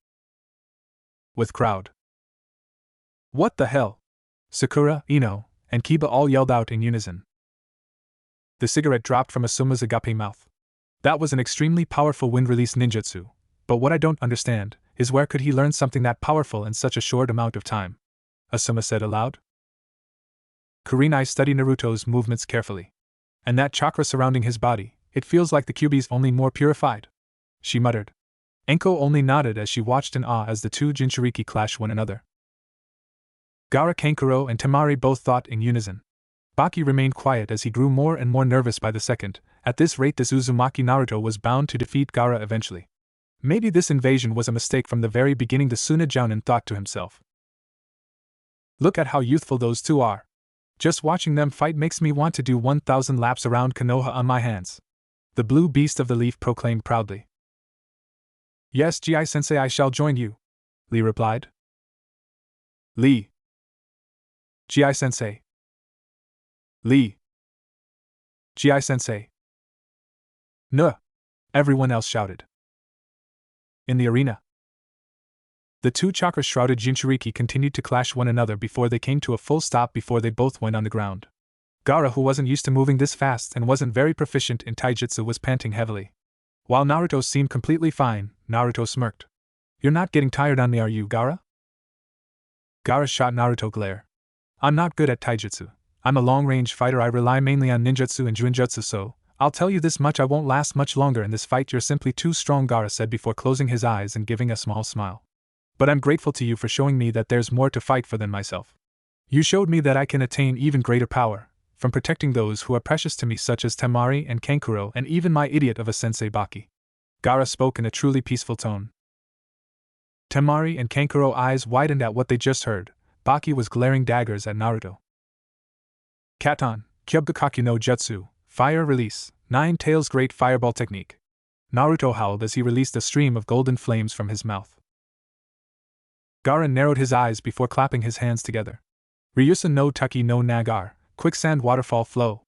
With crowd. What the hell? Sakura, Ino, and Kiba all yelled out in unison. The cigarette dropped from Asuma's agape mouth. That was an extremely powerful wind-release ninjutsu, but what I don't understand is where could he learn something that powerful in such a short amount of time? Asuma said aloud. Kurenai studied Naruto's movements carefully. And that chakra surrounding his body, it feels like the Kyuubi's only more purified. She muttered. Enko only nodded as she watched in awe as the two Jinchuriki clash one another. Gaara, Kankuro, and Temari both thought in unison. Baki remained quiet as he grew more and more nervous by the second. At this rate, this Uzumaki Naruto was bound to defeat Gaara eventually. Maybe this invasion was a mistake from the very beginning, the Suna Jounin thought to himself. Look at how youthful those two are. Just watching them fight makes me want to do 1,000 laps around Konoha on my hands. The blue beast of the leaf proclaimed proudly. Yes, Ji-sensei, I shall join you, Lee replied. Lee. Ji-sensei. Lee. Ji-sensei. Nuh! Everyone else shouted. In the arena, the two chakra-shrouded Jinchuriki continued to clash one another before they came to a full stop before they both went on the ground. Gaara, who wasn't used to moving this fast and wasn't very proficient in taijutsu, was panting heavily. While Naruto seemed completely fine, Naruto smirked. You're not getting tired on me, are you, Gaara? Gaara shot Naruto glare. I'm not good at taijutsu. I'm a long-range fighter, I rely mainly on ninjutsu and juinjutsu, so I'll tell you this much, I won't last much longer in this fight, you're simply too strong, Gaara said before closing his eyes and giving a small smile. But I'm grateful to you for showing me that there's more to fight for than myself. You showed me that I can attain even greater power, from protecting those who are precious to me such as Temari and Kankuro and even my idiot of a sensei Baki. Gaara spoke in a truly peaceful tone. Temari and Kankuro eyes widened at what they just heard. Baki was glaring daggers at Naruto. Katon, Kyubgakakyu no Jutsu, Fire Release, Nine Tails Great Fireball Technique. Naruto howled as he released a stream of golden flames from his mouth. Gaara narrowed his eyes before clapping his hands together. Ryusa no Taki no Nagar, Quicksand Waterfall Flow.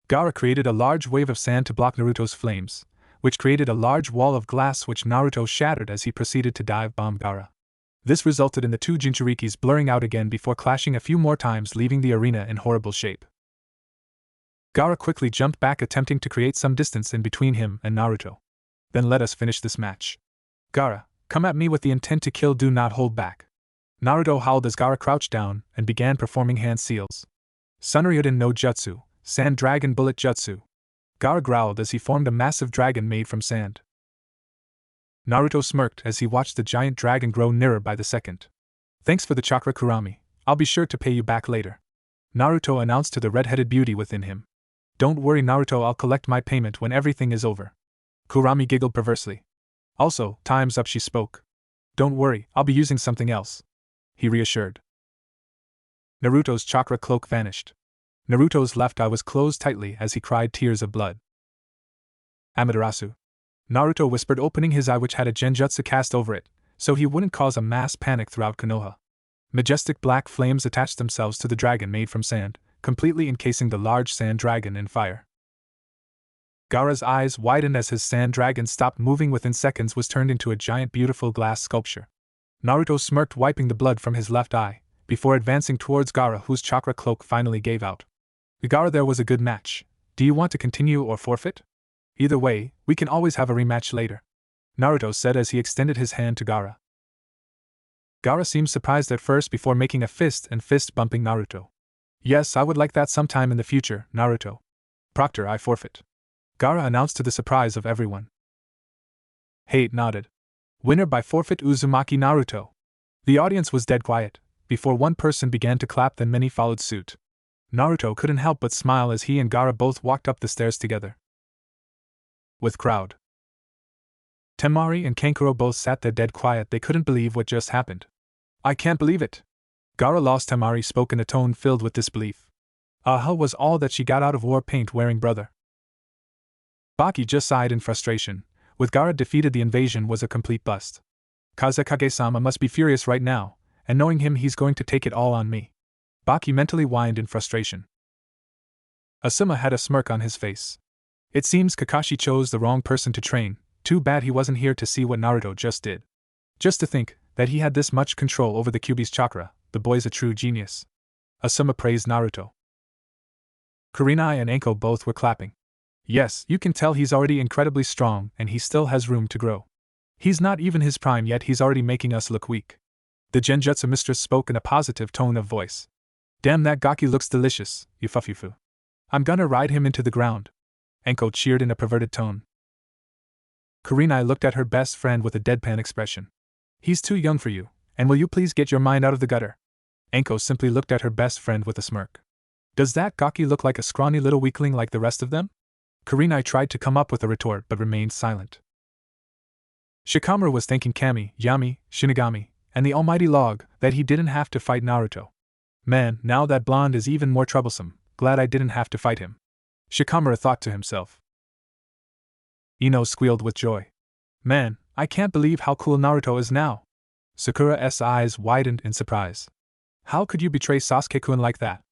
Gaara created a large wave of sand to block Naruto's flames, which created a large wall of glass which Naruto shattered as he proceeded to dive bomb Gaara. This resulted in the two Jinchurikis blurring out again before clashing a few more times, leaving the arena in horrible shape. Gaara quickly jumped back, attempting to create some distance in between him and Naruto. Then let us finish this match. Gaara, come at me with the intent to kill, do not hold back. Naruto howled as Gaara crouched down and began performing hand seals. Sunryuden no Jutsu, Sand Dragon Bullet Jutsu. Gaara growled as he formed a massive dragon made from sand. Naruto smirked as he watched the giant dragon grow nearer by the second. Thanks for the chakra, Kurami. I'll be sure to pay you back later, Naruto announced to the red-headed beauty within him. Don't worry, Naruto, I'll collect my payment when everything is over. Kurami giggled perversely. Also, time's up, she spoke. Don't worry, I'll be using something else, he reassured. Naruto's chakra cloak vanished. Naruto's left eye was closed tightly as he cried tears of blood. Amaterasu, Naruto whispered, opening his eye, which had a genjutsu cast over it, so he wouldn't cause a mass panic throughout Konoha. Majestic black flames attached themselves to the dragon made from sand, completely encasing the large sand dragon in fire. Gaara's eyes widened as his sand dragon stopped moving within seconds was turned into a giant beautiful glass sculpture. Naruto smirked, wiping the blood from his left eye, before advancing towards Gaara, whose chakra cloak finally gave out. Gaara, there was a good match. Do you want to continue or forfeit? Either way, we can always have a rematch later, Naruto said as he extended his hand to Gaara. Gaara seemed surprised at first before making a fist bumping Naruto. Yes, I would like that sometime in the future, Naruto. Proctor, I forfeit, Gaara announced to the surprise of everyone. Hate nodded. Winner by forfeit, Uzumaki Naruto. The audience was dead quiet. Before one person began to clap, then many followed suit. Naruto couldn't help but smile as he and Gaara both walked up the stairs together. With crowd. Temari and Kankuro both sat there dead quiet. They couldn't believe what just happened. I can't believe it. Gaara lost. Temari spoke in a tone filled with disbelief. Aha was all that she got out of war paint wearing brother. Baki just sighed in frustration. With Gaara defeated, the invasion was a complete bust. Kazekage-sama must be furious right now, and knowing him, he's going to take it all on me. Baki mentally whined in frustration. Asuma had a smirk on his face. It seems Kakashi chose the wrong person to train. Too bad he wasn't here to see what Naruto just did. Just to think that he had this much control over the Kyuubi's chakra, the boy's a true genius. Asuma praised Naruto. Kurenai and Anko both were clapping. Yes, you can tell he's already incredibly strong and he still has room to grow. He's not even his prime yet, he's already making us look weak. The Genjutsu mistress spoke in a positive tone of voice. Damn, that Gaki looks delicious, Yufufufu. I'm gonna ride him into the ground. Anko cheered in a perverted tone. Kurenai looked at her best friend with a deadpan expression. He's too young for you, and will you please get your mind out of the gutter? Anko simply looked at her best friend with a smirk. Does that Gaki look like a scrawny little weakling like the rest of them? Kurenai tried to come up with a retort but remained silent. Shikamaru was thanking Kami, Yami, Shinigami, and the almighty log that he didn't have to fight Naruto. Man, now that blonde is even more troublesome, glad I didn't have to fight him. Shikamaru thought to himself. Ino squealed with joy. Man, I can't believe how cool Naruto is now. Sakura's eyes widened in surprise. How could you betray Sasuke-kun like that?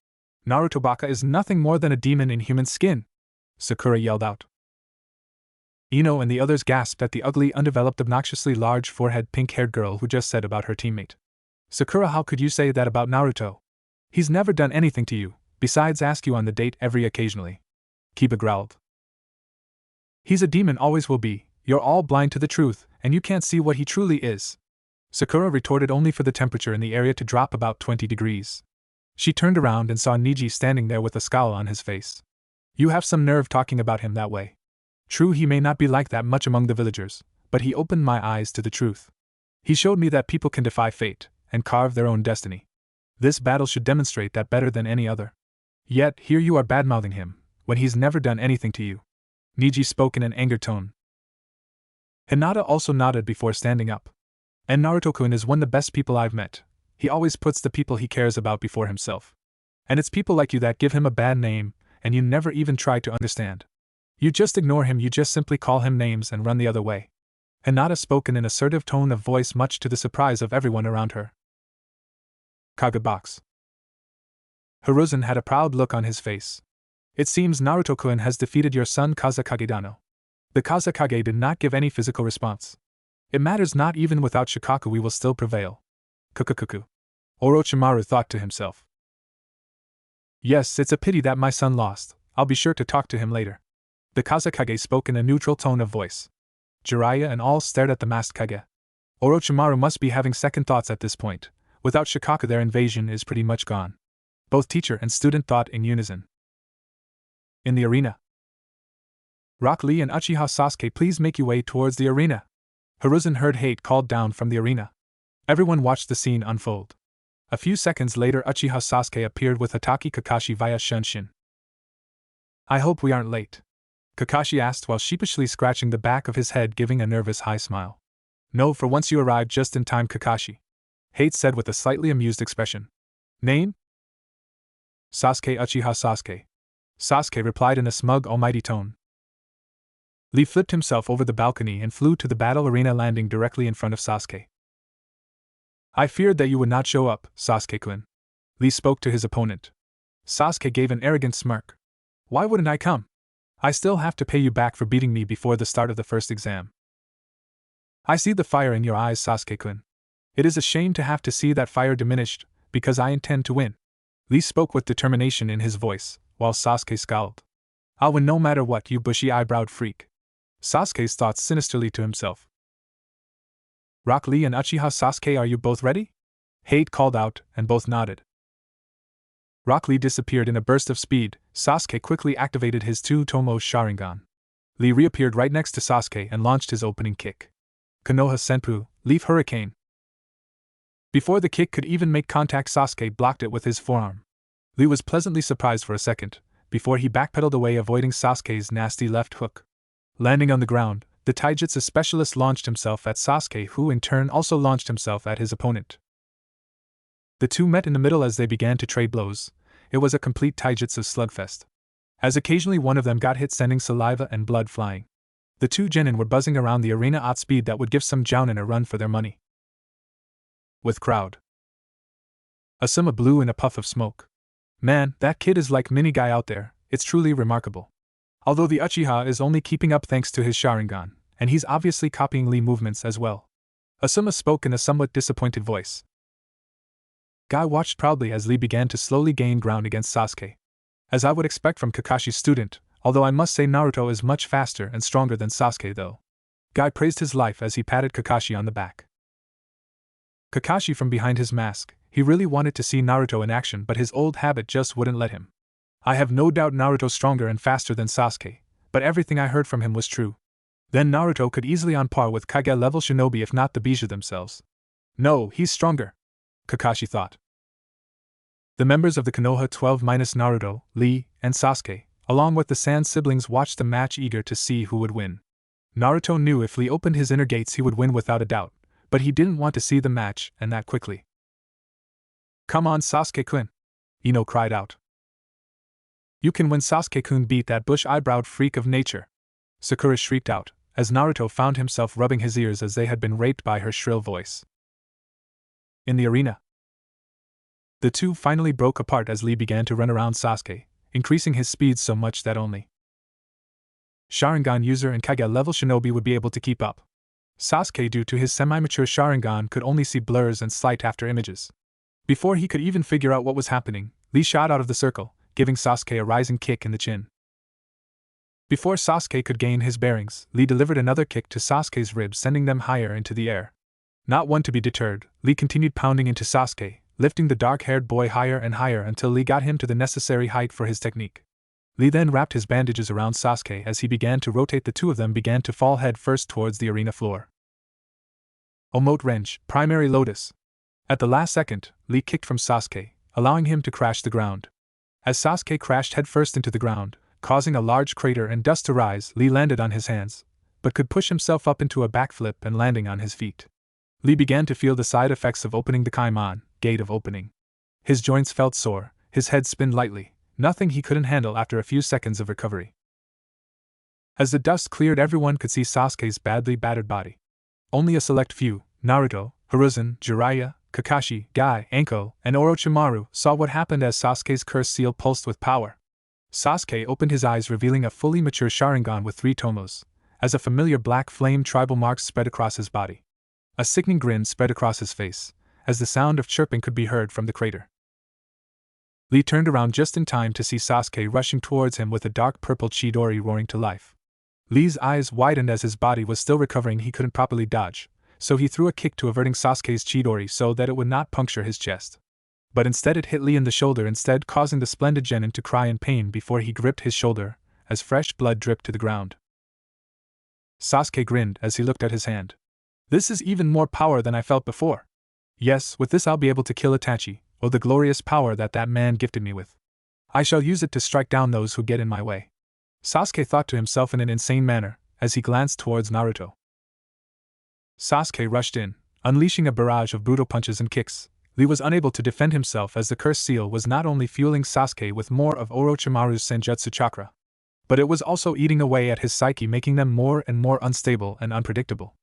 Naruto Baka is nothing more than a demon in human skin, Sakura yelled out. Ino and the others gasped at the ugly, undeveloped, obnoxiously large forehead, pink-haired girl who just said about her teammate. Sakura, how could you say that about Naruto? He's never done anything to you, besides ask you on the date every occasionally. Kiba growled. He's a demon, always will be. You're all blind to the truth, and you can't see what he truly is. Sakura retorted, only for the temperature in the area to drop about 20 degrees. She turned around and saw Niji standing there with a scowl on his face. You have some nerve talking about him that way. True, he may not be like that much among the villagers, but he opened my eyes to the truth. He showed me that people can defy fate and carve their own destiny. This battle should demonstrate that better than any other. Yet, here you are badmouthing him, when he's never done anything to you. Niji spoke in an angered tone. Hinata also nodded before standing up. And Naruto-kun is one of the best people I've met. He always puts the people he cares about before himself. And it's people like you that give him a bad name, and you never even try to understand. You just ignore him, you just simply call him names and run the other way. Hinata spoke in an assertive tone of voice, much to the surprise of everyone around her. Kagebox. Hiruzen had a proud look on his face. It seems Naruto-kun has defeated your son Kazekage-dano. The Kazekage did not give any physical response. It matters not, even without Shikaku we will still prevail. Kukukuku. Orochimaru thought to himself. Yes, it's a pity that my son lost. I'll be sure to talk to him later. The Kazekage spoke in a neutral tone of voice. Jiraiya and all stared at the masked Kage. Orochimaru must be having second thoughts at this point. Without Shikaku, their invasion is pretty much gone. Both teacher and student thought in unison. In the arena. Rock Lee and Uchiha Sasuke, please make your way towards the arena. Hiruzen heard hate called down from the arena. Everyone watched the scene unfold. A few seconds later, Uchiha Sasuke appeared with Hatake Kakashi via Shunshin. I hope we aren't late, Kakashi asked while sheepishly scratching the back of his head, giving a nervous high smile. No, for once you arrived just in time, Kakashi, Hate said with a slightly amused expression. Name? Sasuke. Uchiha Sasuke. Sasuke replied in a smug, almighty tone. Lee flipped himself over the balcony and flew to the battle arena, landing directly in front of Sasuke. I feared that you would not show up, Sasuke-kun. Lee spoke to his opponent. Sasuke gave an arrogant smirk. Why wouldn't I come? I still have to pay you back for beating me before the start of the first exam. I see the fire in your eyes, Sasuke-kun. It is a shame to have to see that fire diminished, because I intend to win. Lee spoke with determination in his voice, while Sasuke scowled. I'll win no matter what, you bushy-eyebrowed freak. Sasuke thought sinisterly to himself. Rock Lee and Uchiha Sasuke, are you both ready? Hate called out, and both nodded. Rock Lee disappeared in a burst of speed. Sasuke quickly activated his two-tomo Sharingan. Lee reappeared right next to Sasuke and launched his opening kick. Konoha Senpu, Leaf Hurricane. Before the kick could even make contact, Sasuke blocked it with his forearm. Lee was pleasantly surprised for a second, before he backpedaled away, avoiding Sasuke's nasty left hook. Landing on the ground, the taijutsu specialist launched himself at Sasuke, who in turn also launched himself at his opponent. The two met in the middle as they began to trade blows. It was a complete taijutsu slugfest. As occasionally one of them got hit, sending saliva and blood flying. The two genin were buzzing around the arena at speed that would give some jounin a run for their money. With crowd. Asuma blew in a puff of smoke. Man, that kid is like mini guy out there, it's truly remarkable. Although the Uchiha is only keeping up thanks to his Sharingan, and he's obviously copying Lee movements as well. Asuma spoke in a somewhat disappointed voice. Guy watched proudly as Lee began to slowly gain ground against Sasuke. As I would expect from Kakashi's student, although I must say Naruto is much faster and stronger than Sasuke though. Guy praised his life as he patted Kakashi on the back. Kakashi from behind his mask, he really wanted to see Naruto in action, but his old habit just wouldn't let him. I have no doubt Naruto's stronger and faster than Sasuke, but everything I heard from him was true. Then Naruto could easily on par with Kage-level shinobi if not the Bijou themselves. No, he's stronger, Kakashi thought. The members of the Konoha 12 minus Naruto, Lee, and Sasuke, along with the Sand siblings, watched the match, eager to see who would win. Naruto knew if Lee opened his inner gates he would win without a doubt, but he didn't want to see the match, and that quickly. Come on, Sasuke-kun! Ino cried out. You can win, Sasuke-kun, beat that bush-eyebrowed freak of nature! Sakura shrieked out, as Naruto found himself rubbing his ears as they had been raped by her shrill voice. In the arena, the two finally broke apart as Lee began to run around Sasuke, increasing his speed so much that only Sharingan user and Kage-level shinobi would be able to keep up. Sasuke, due to his semi-mature Sharingan, could only see blurs and slight after images. Before he could even figure out what was happening, Lee shot out of the circle, giving Sasuke a rising kick in the chin. Before Sasuke could gain his bearings, Lee delivered another kick to Sasuke's ribs, sending them higher into the air. Not one to be deterred, Lee continued pounding into Sasuke, lifting the dark-haired boy higher and higher until Lee got him to the necessary height for his technique. Lee then wrapped his bandages around Sasuke as he began to rotate. The two of them began to fall head first towards the arena floor. Omote wrench, primary lotus. At the last second, Lee kicked from Sasuke, allowing him to crash the ground. As Sasuke crashed headfirst into the ground, causing a large crater and dust to rise, Lee landed on his hands, but could push himself up into a backflip and landing on his feet. Lee began to feel the side effects of opening the Kaiman, gate of opening. His joints felt sore, his head spinned lightly, nothing he couldn't handle after a few seconds of recovery. As the dust cleared, everyone could see Sasuke's badly battered body. Only a select few, Naruto, Hiruzen, Jiraiya, Kakashi, Guy, Anko, and Orochimaru, saw what happened as Sasuke's curse seal pulsed with power. Sasuke opened his eyes, revealing a fully mature Sharingan with 3 tomos, as a familiar black flame tribal marks spread across his body. A sickening grin spread across his face, as the sound of chirping could be heard from the crater. Lee turned around just in time to see Sasuke rushing towards him with a dark purple Chidori roaring to life. Lee's eyes widened as his body was still recovering. He couldn't properly dodge, so he threw a kick to averting Sasuke's Chidori so that it would not puncture his chest. But instead it hit Lee in the shoulder, causing the splendid genin to cry in pain before he gripped his shoulder, as fresh blood dripped to the ground. Sasuke grinned as he looked at his hand. This is even more power than I felt before. Yes, with this I'll be able to kill Itachi. Oh, the glorious power that man gifted me with. I shall use it to strike down those who get in my way. Sasuke thought to himself in an insane manner, as he glanced towards Naruto. Sasuke rushed in, unleashing a barrage of brutal punches and kicks. Lee was unable to defend himself as the curse seal was not only fueling Sasuke with more of Orochimaru's Senjutsu chakra, but it was also eating away at his psyche, making them more and more unstable and unpredictable.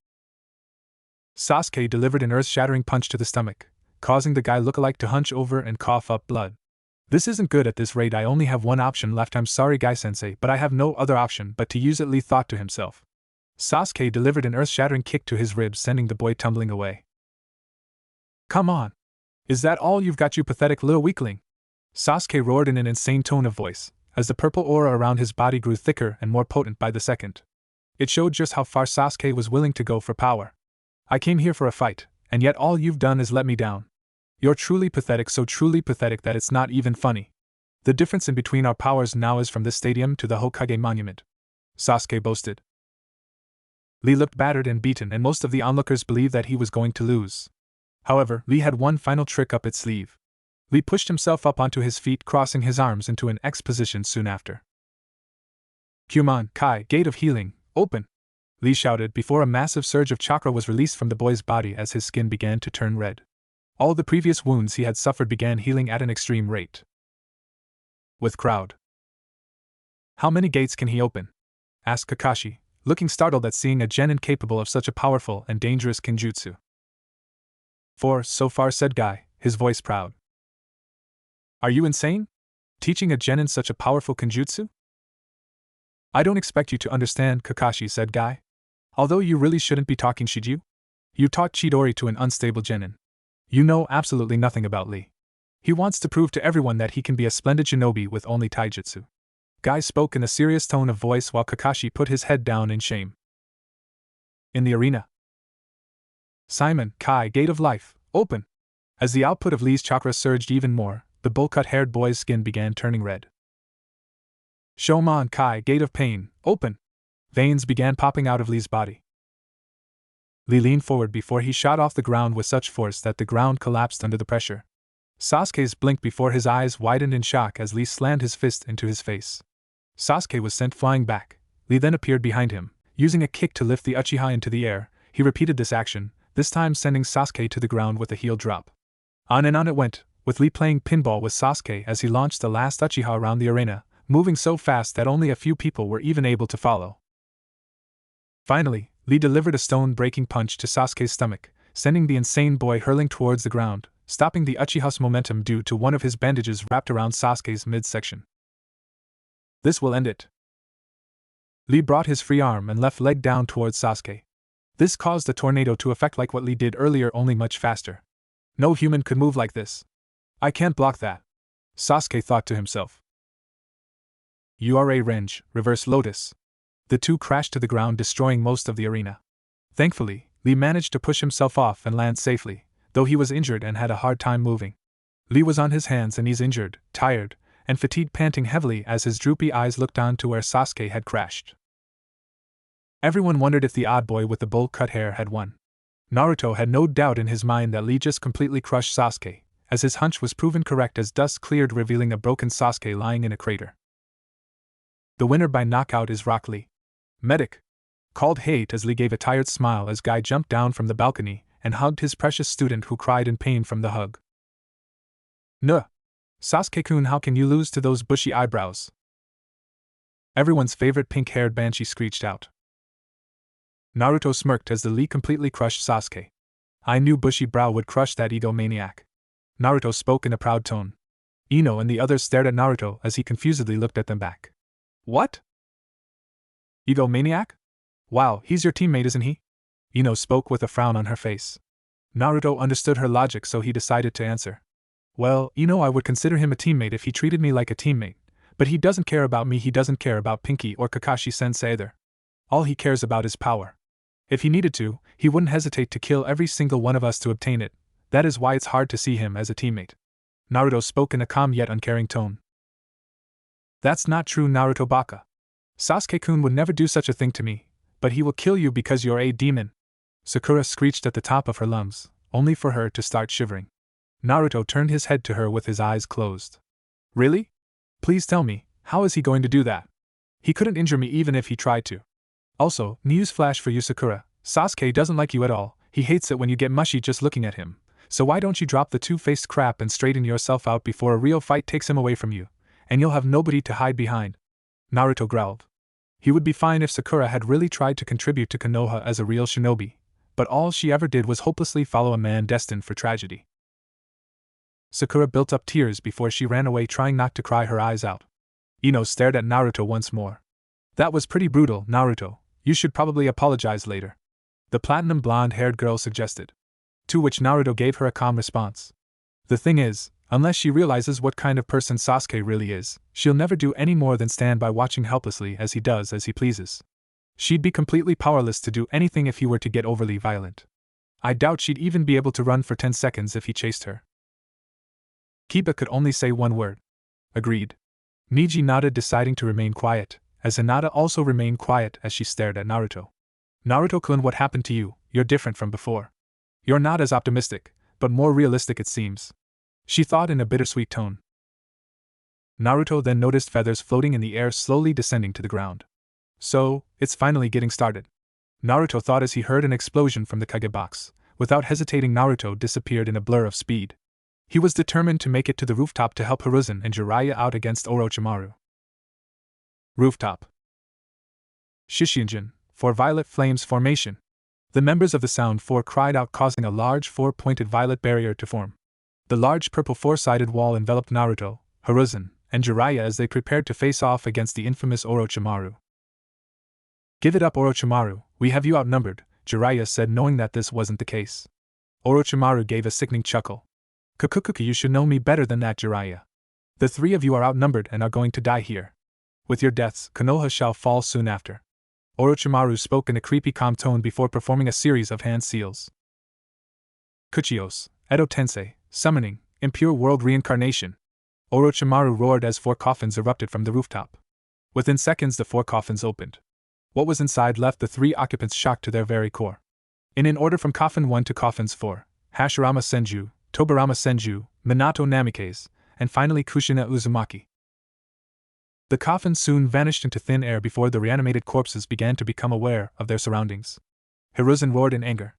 Sasuke delivered an earth-shattering punch to the stomach, causing the guy lookalike to hunch over and cough up blood. This isn't good at this rate. I only have one option left. I'm sorry, guy-sensei, but I have no other option but to use it, Lee thought to himself. Sasuke delivered an earth-shattering kick to his ribs, sending the boy tumbling away. Come on! Is that all you've got, you pathetic little weakling? Sasuke roared in an insane tone of voice, as the purple aura around his body grew thicker and more potent by the second. It showed just how far Sasuke was willing to go for power. I came here for a fight, and yet all you've done is let me down. You're truly pathetic, so truly pathetic that it's not even funny. The difference in between our powers now is from this stadium to the Hokage monument, Sasuke boasted. Lee looked battered and beaten, and most of the onlookers believed that he was going to lose. However, Lee had one final trick up its sleeve. Lee pushed himself up onto his feet, crossing his arms into an X position soon after. Kumon, Kai, Gate of Healing, open! Lee shouted before a massive surge of chakra was released from the boy's body as his skin began to turn red. All the previous wounds he had suffered began healing at an extreme rate. With crowd. How many gates can he open? Asked Kakashi, looking startled at seeing a genin capable of such a powerful and dangerous kenjutsu. 4 so far, said Guy, his voice proud. Are you insane? Teaching a genin such a powerful kenjutsu? I don't expect you to understand, Kakashi, said Guy. Although you really shouldn't be talking Shiju. You taught Chidori to an unstable genin. You know absolutely nothing about Lee. He wants to prove to everyone that he can be a splendid shinobi with only taijutsu. Guy spoke in a serious tone of voice while Kakashi put his head down in shame. In the arena. Simon, Kai, Gate of Life, open! As the output of Lee's chakra surged even more, the bowl-cut-haired boy's skin began turning red. Shomon, Kai, Gate of Pain, open! Veins began popping out of Lee's body. Lee leaned forward before he shot off the ground with such force that the ground collapsed under the pressure. Sasuke's blinked before his eyes widened in shock as Lee slammed his fist into his face. Sasuke was sent flying back. Lee then appeared behind him, using a kick to lift the Uchiha into the air. He repeated this action, this time sending Sasuke to the ground with a heel drop. On and on it went, with Lee playing pinball with Sasuke as he launched the last Uchiha around the arena, moving so fast that only a few people were even able to follow. Finally, Lee delivered a stone-breaking punch to Sasuke's stomach, sending the insane boy hurling towards the ground, stopping the Uchiha's momentum due to one of his bandages wrapped around Sasuke's midsection. This will end it. Lee brought his free arm and left leg down towards Sasuke. This caused a tornado to affect like what Lee did earlier, only much faster. No human could move like this. I can't block that, Sasuke thought to himself. Ura Range, Reverse Lotus. The two crashed to the ground, destroying most of the arena. Thankfully, Lee managed to push himself off and land safely, though he was injured and had a hard time moving. Lee was on his hands and knees, injured, tired, and fatigued, panting heavily as his droopy eyes looked down to where Sasuke had crashed. Everyone wondered if the odd boy with the bowl-cut hair had won. Naruto had no doubt in his mind that Lee just completely crushed Sasuke, as his hunch was proven correct as dust cleared, revealing a broken Sasuke lying in a crater. The winner by knockout is Rock Lee. Medic! Called Hate as Lee gave a tired smile as Guy jumped down from the balcony and hugged his precious student, who cried in pain from the hug. Nuh! Sasuke-kun, how can you lose to those bushy eyebrows? Everyone's favorite pink-haired banshee screeched out. Naruto smirked as the Lee completely crushed Sasuke. I knew bushy brow would crush that egomaniac. Naruto spoke in a proud tone. Ino and the others stared at Naruto as he confusedly looked at them back. What? Egomaniac? Wow, he's your teammate, isn't he? Ino spoke with a frown on her face. Naruto understood her logic, so he decided to answer. Well, Ino, I would consider him a teammate if he treated me like a teammate, but he doesn't care about me, he doesn't care about Pinky or Kakashi-sensei either. All he cares about is power. If he needed to, he wouldn't hesitate to kill every single one of us to obtain it. That is why it's hard to see him as a teammate. Naruto spoke in a calm yet uncaring tone. That's not true, Naruto Baka. Sasuke-kun would never do such a thing to me, but he will kill you because you're a demon. Sakura screeched at the top of her lungs, only for her to start shivering. Naruto turned his head to her with his eyes closed. Really? Please tell me, how is he going to do that? He couldn't injure me even if he tried to. Also, newsflash for you, Sakura, Sasuke doesn't like you at all. He hates it when you get mushy just looking at him. So why don't you drop the two-faced crap and straighten yourself out before a real fight takes him away from you, and you'll have nobody to hide behind. Naruto growled. He would be fine if Sakura had really tried to contribute to Konoha as a real shinobi, but all she ever did was hopelessly follow a man destined for tragedy. Sakura built up tears before she ran away, trying not to cry her eyes out. Ino stared at Naruto once more. That was pretty brutal, Naruto. You should probably apologize later, the platinum blonde-haired girl suggested. To which Naruto gave her a calm response. The thing is, unless she realizes what kind of person Sasuke really is, she'll never do any more than stand by watching helplessly as he does as he pleases. She'd be completely powerless to do anything if he were to get overly violent. I doubt she'd even be able to run for 10 seconds if he chased her. Kiba could only say one word. Agreed. Niji nodded, deciding to remain quiet, as Hinata also remained quiet as she stared at Naruto. Naruto-kun, what happened to you? You're different from before. You're not as optimistic, but more realistic it seems, she thought in a bittersweet tone. Naruto then noticed feathers floating in the air slowly descending to the ground. So, it's finally getting started, Naruto thought as he heard an explosion from the Kage box. Without hesitating, Naruto disappeared in a blur of speed. He was determined to make it to the rooftop to help Hiruzen and Jiraiya out against Orochimaru. Rooftop. Shishinjin, for Violet Flames formation. The members of the Sound Four cried out, causing a large four-pointed violet barrier to form. The large purple four-sided wall enveloped Naruto, Hiruzen, and Jiraiya as they prepared to face off against the infamous Orochimaru. Give it up, Orochimaru, we have you outnumbered, Jiraiya said, knowing that this wasn't the case. Orochimaru gave a sickening chuckle. Kukukuku, you should know me better than that, Jiraiya. The three of you are outnumbered and are going to die here. With your deaths, Konoha shall fall soon after. Orochimaru spoke in a creepy calm tone before performing a series of hand seals. Kuchios, Edo Tensei, summoning, impure world reincarnation. Orochimaru roared as 4 coffins erupted from the rooftop. Within seconds the 4 coffins opened. What was inside left the 3 occupants shocked to their very core. In order from coffin 1 to coffins 4, Hashirama Senju, Tobirama Senju, Minato Namikaze, and finally Kushina Uzumaki. The coffins soon vanished into thin air before the reanimated corpses began to become aware of their surroundings. Hiruzen roared in anger.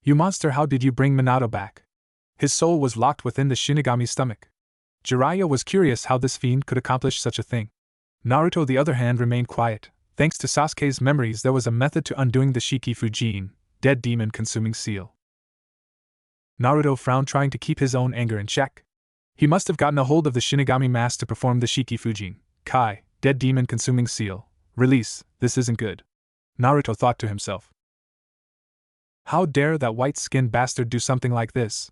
You monster, how did you bring Minato back? His soul was locked within the Shinigami's stomach. Jiraiya was curious how this fiend could accomplish such a thing. Naruto, the other hand, remained quiet. Thanks to Sasuke's memories, there was a method to undoing the Shiki Fujin, dead demon consuming seal. Naruto frowned, trying to keep his own anger in check. He must have gotten a hold of the Shinigami mask to perform the Shiki Fujin. Kai, dead demon consuming seal. Release, this isn't good, Naruto thought to himself. How dare that white-skinned bastard do something like this?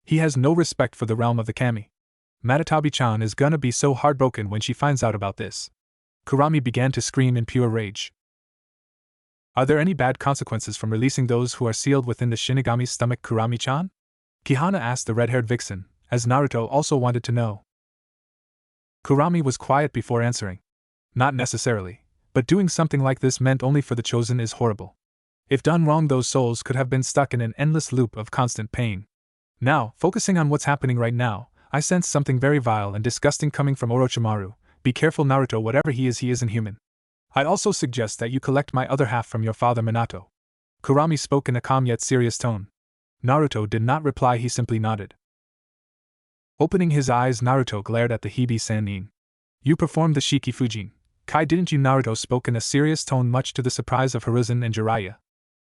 He has no respect for the realm of the kami. Matatabi-chan is gonna be so heartbroken when she finds out about this. Kurami began to scream in pure rage. Are there any bad consequences from releasing those who are sealed within the Shinigami's stomach, Kurami-chan? Kihana asked the red-haired vixen, as Naruto also wanted to know. Kurami was quiet before answering. Not necessarily, but doing something like this meant only for the chosen is horrible. If done wrong, those souls could have been stuck in an endless loop of constant pain. Now, focusing on what's happening right now, I sense something very vile and disgusting coming from Orochimaru. Be careful, Naruto, whatever he isn't human. I'd also suggest that you collect my other half from your father Minato. Kurami spoke in a calm yet serious tone. Naruto did not reply, he simply nodded. Opening his eyes, Naruto glared at the Hibi Sannin. You performed the Shiki Fujin, Kai, didn't you? Naruto spoke in a serious tone, much to the surprise of Hiruzen and Jiraiya.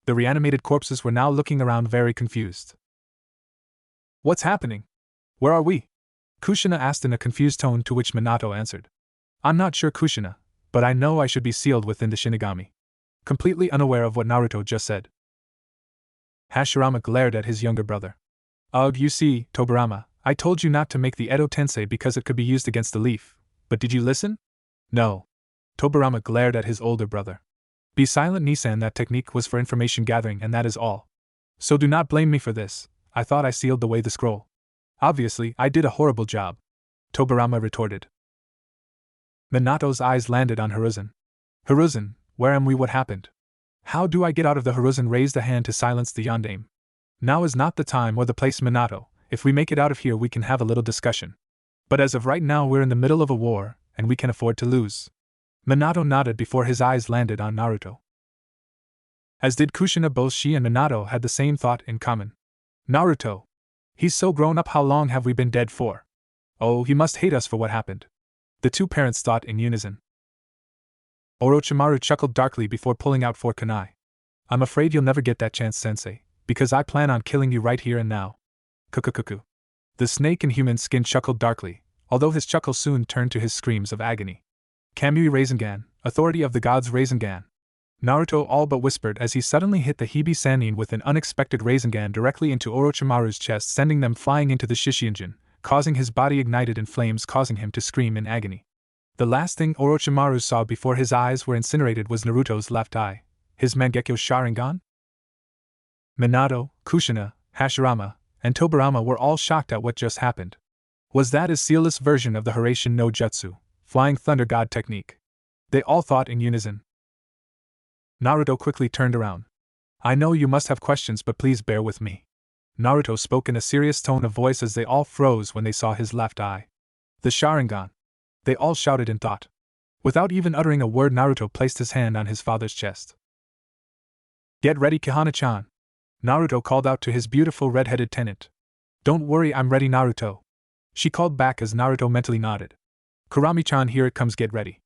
The reanimated corpses were now looking around very confused. What's happening? Where are we? Kushina asked in a confused tone, to which Minato answered. I'm not sure, Kushina, but I know I should be sealed within the Shinigami. Completely unaware of what Naruto just said. Hashirama glared at his younger brother. Ugh, you see, Tobirama, I told you not to make the Edo Tensei because it could be used against the leaf, but did you listen? No. Tobirama glared at his older brother. Be silent, Nisan, that technique was for information gathering and that is all. So do not blame me for this. I thought I sealed away the scroll. Obviously, I did a horrible job, Tobirama retorted. Minato's eyes landed on Hiruzen. Hiruzen, where am we? What happened? How do I get out of the? Hiruzen raised a hand to silence the yondaime. Now is not the time or the place, Minato. If we make it out of here, we can have a little discussion. But as of right now, we're in the middle of a war, and we can afford to lose. Minato nodded before his eyes landed on Naruto. As did Kushina. Both she and Minato had the same thought in common. Naruto. He's so grown up. How long have we been dead for? Oh, he must hate us for what happened. The two parents thought in unison. Orochimaru chuckled darkly before pulling out 4 kunai. I'm afraid you'll never get that chance, Sensei, Because I plan on killing you right here and now. Kukukuku. The snake in human skin chuckled darkly, although his chuckle soon turned to his screams of agony. Kamui Rasengan, authority of the gods Rasengan. Naruto all but whispered as he suddenly hit the Hibi Sannin with an unexpected Rasengan directly into Orochimaru's chest, sending them flying into the Shishinjin, causing his body ignited in flames, causing him to scream in agony. The last thing Orochimaru saw before his eyes were incinerated was Naruto's left eye. His Mangekyo Sharingan? Minato, Kushina, Hashirama, and Tobirama were all shocked at what just happened. Was that his sealless version of the Hiraishin no Jutsu, Flying Thunder God technique? They all thought in unison. Naruto quickly turned around. I know you must have questions, but please bear with me. Naruto spoke in a serious tone of voice as they all froze when they saw his left eye. The Sharingan. They all shouted in thought. Without even uttering a word, Naruto placed his hand on his father's chest. Get ready, Kahana-chan. Naruto called out to his beautiful red-headed tenant. Don't worry, I'm ready, Naruto. She called back as Naruto mentally nodded. Kurami-chan, here it comes, get ready.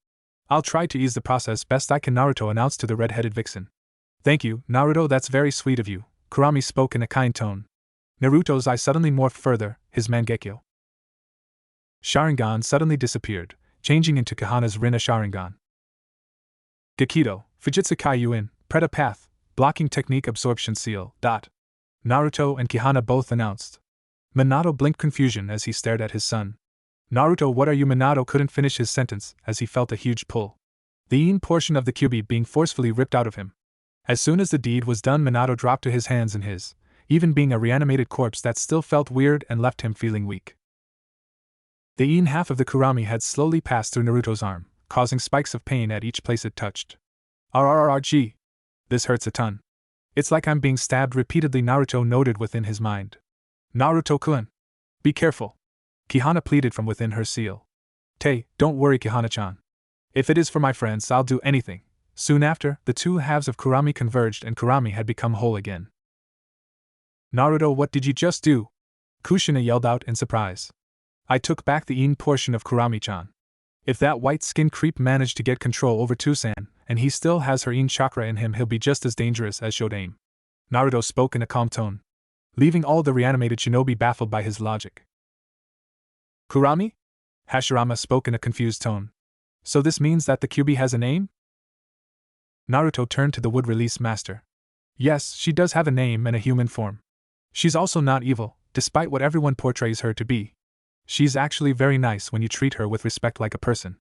I'll try to ease the process best I can, Naruto announced to the red-headed vixen. Thank you, Naruto, that's very sweet of you, Kurami spoke in a kind tone. Naruto's eye suddenly morphed further, his Mangekyo Sharingan suddenly disappeared, changing into Kahana's Rinne Sharingan. Gekido, Fujitsu Kaiyuin, Preta Path, blocking technique absorption seal. Naruto and Kahana both announced. Minato blinked confusion as he stared at his son. Naruto, what are you? Minato couldn't finish his sentence as he felt a huge pull. The in portion of the kyubi being forcefully ripped out of him. As soon as the deed was done, Minato dropped to his hands and his, even being a reanimated corpse that still felt weird and left him feeling weak. The in half of the kurami had slowly passed through Naruto's arm, causing spikes of pain at each place it touched. RRRG. This hurts a ton. It's like I'm being stabbed repeatedly, Naruto noted within his mind. Naruto-kun. Be careful. Kahana pleaded from within her seal. Don't worry, Kahana-chan. If it is for my friends, I'll do anything. Soon after, the two halves of Kurami converged and Kurami had become whole again. Naruto, what did you just do? Kushina yelled out in surprise. I took back the in portion of Kurami-chan. If that white-skinned creep managed to get control over Tusan, and he still has her in chakra in him, he'll be just as dangerous as Shodaime. Naruto spoke in a calm tone, leaving all the reanimated shinobi baffled by his logic. Kurami? Hashirama spoke in a confused tone. So this means that the kyubi has a name? Naruto turned to the wood release master. Yes, she does have a name and a human form. She's also not evil, despite what everyone portrays her to be. She's actually very nice when you treat her with respect like a person.